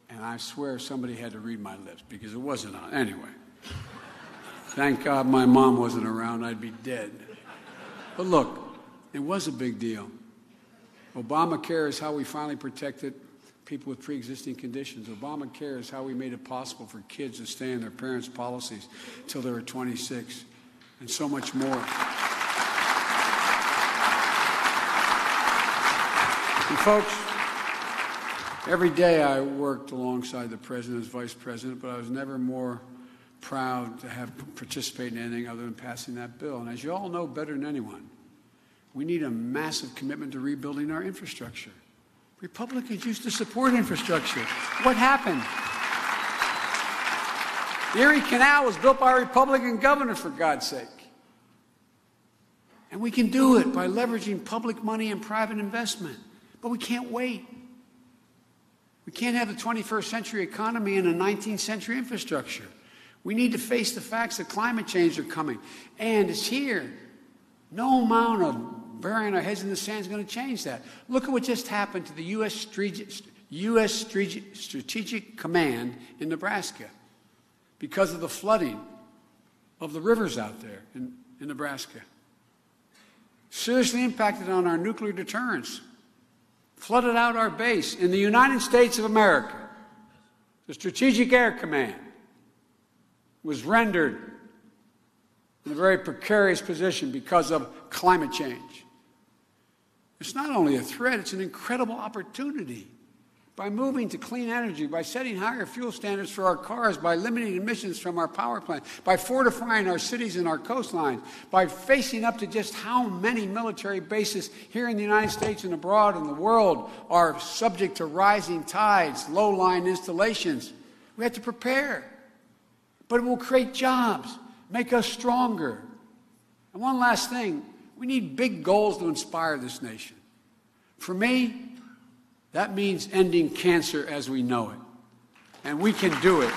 and I swear somebody had to read my lips because it wasn't on. Anyway, thank God my mom wasn't around. I'd be dead. But look, it was a big deal. Obamacare is how we finally protected people with pre-existing conditions. Obamacare is how we made it possible for kids to stay in their parents' policies till they were 26, and so much more. And folks, every day I worked alongside the president as vice president, but I was never more proud to have participated in anything other than passing that bill. And as you all know better than anyone, we need a massive commitment to rebuilding our infrastructure. Republicans used to support infrastructure. What happened? The Erie Canal was built by a Republican governor, for God's sake. And we can do it by leveraging public money and private investment. But we can't wait. We can't have the 21st century economy and a 19th century infrastructure. We need to face the facts that climate change are coming. And it's here. No amount of burying our heads in the sand is going to change that. Look at what just happened to the U.S. Strategic Command in Nebraska because of the flooding of the rivers out there in Nebraska. Seriously impacted on our nuclear deterrence. Flooded out our base in the United States of America. The Strategic Air Command was rendered in a very precarious position because of climate change. It's not only a threat, it's an incredible opportunity. By moving to clean energy, by setting higher fuel standards for our cars, by limiting emissions from our power plants, by fortifying our cities and our coastlines, by facing up to just how many military bases here in the United States and abroad in the world are subject to rising tides, low-lying installations. We have to prepare. But it will create jobs, make us stronger. And one last thing, we need big goals to inspire this nation. For me, that means ending cancer as we know it. And we can do it.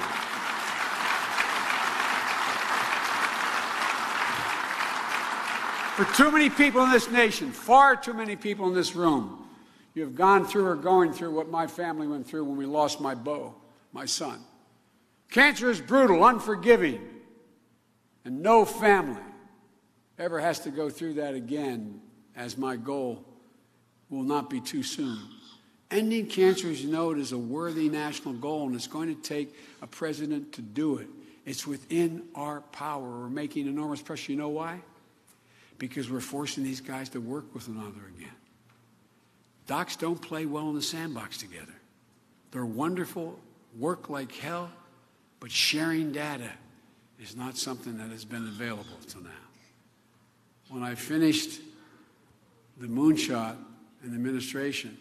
For too many people in this nation, far too many people in this room, you have gone through or going through what my family went through when we lost my beau, my son. Cancer is brutal, unforgiving, and no family ever has to go through that again, as my goal will not be too soon. Ending cancer, as you know, it is a worthy national goal, and it's going to take a president to do it. It's within our power. We're making enormous pressure. You know why? because we're forcing these guys to work with one another again. Docs don't play well in the sandbox together. They're wonderful, work like hell, but sharing data is not something that has been available till now. When I finished the moonshot in the administration,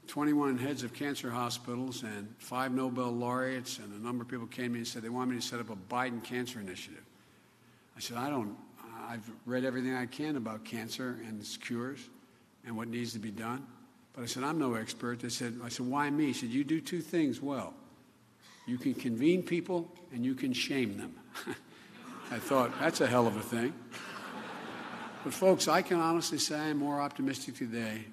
21 heads of cancer hospitals and 5 Nobel laureates and a number of people came to me and said they want me to set up a Biden cancer initiative. I said, I've read everything I can about cancer and its cures and what needs to be done. But I said, I'm no expert. I said, why me? He said, you do two things well. You can convene people and you can shame them. I thought, that's a hell of a thing. But folks, I can honestly say I'm more optimistic today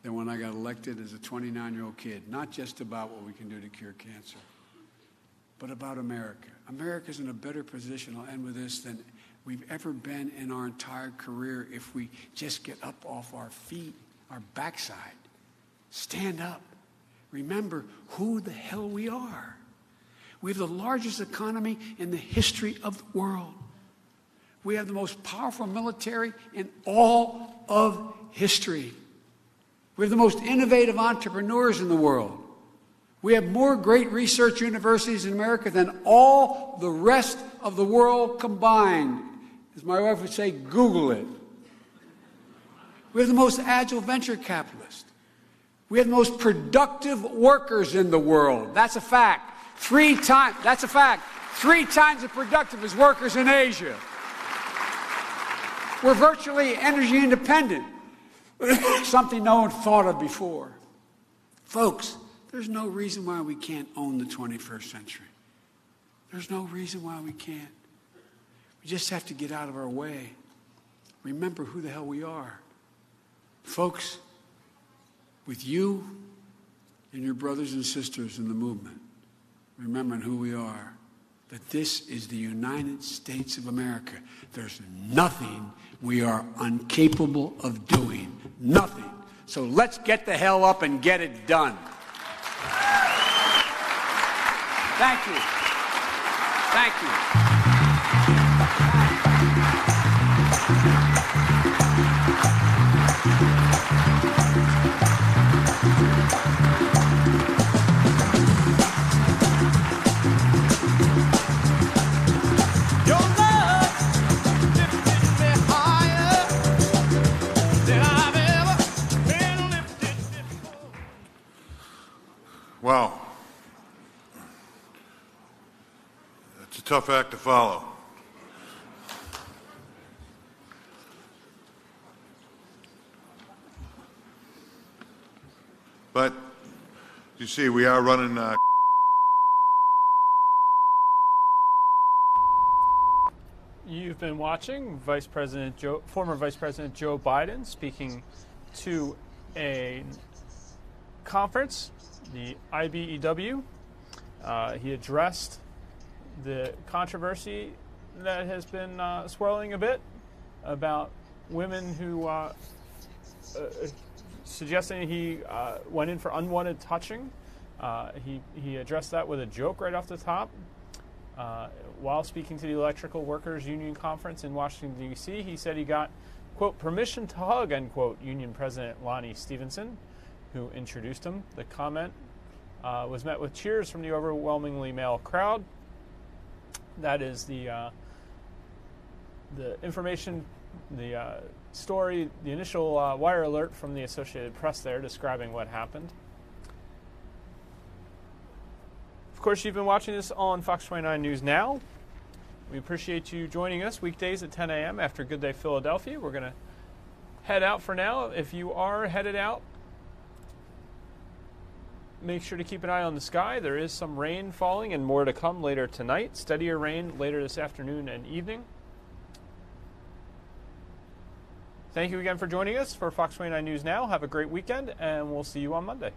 than when I got elected as a 29-year-old kid, not just about what we can do to cure cancer, but about America. America's in a better position, I'll end with this, than we've ever been in our entire career if we just get up off our feet, our backside, stand up, remember who the hell we are. We have the largest economy in the history of the world. We have the most powerful military in all of history. We have the most innovative entrepreneurs in the world. We have more great research universities in America than all the rest of the world combined. As my wife would say, Google it. We have the most agile venture capitalists. We have the most productive workers in the world. That's a fact. 3 times as productive as workers in Asia. We're virtually energy independent. Something no one thought of before. Folks, there's no reason why we can't own the 21st century. There's no reason why we can't. We just have to get out of our way. Remember who the hell we are. Folks, with you and your brothers and sisters in the movement, remembering who we are, that this is the United States of America. There's nothing we are incapable of doing. Nothing. So let's get the hell up and get it done. Thank you. Thank you. Wow. It's a tough act to follow. But, you see, we are running... You've been watching former Vice President Joe Biden speaking to a conference, the IBEW. He addressed the controversy that has been swirling a bit about women who suggesting he went in for unwanted touching. He addressed that with a joke right off the top. While speaking to the Electrical Workers Union Conference in Washington, D.C., he said he got, quote, permission to hug, end quote, Union President Lonnie Stevenson, who introduced him. The comment was met with cheers from the overwhelmingly male crowd. That is the information, the story, the initial wire alert from the Associated Press there describing what happened. Of course, you've been watching this on Fox 29 News Now. We appreciate you joining us weekdays at 10 a.m. after Good Day Philadelphia. We're going to head out for now. If you are headed out, make sure to keep an eye on the sky. There is some rain falling and more to come later tonight. Steadier rain later this afternoon and evening. Thank you again for joining us for Fox 29 News Now. Have a great weekend, and we'll see you on Monday.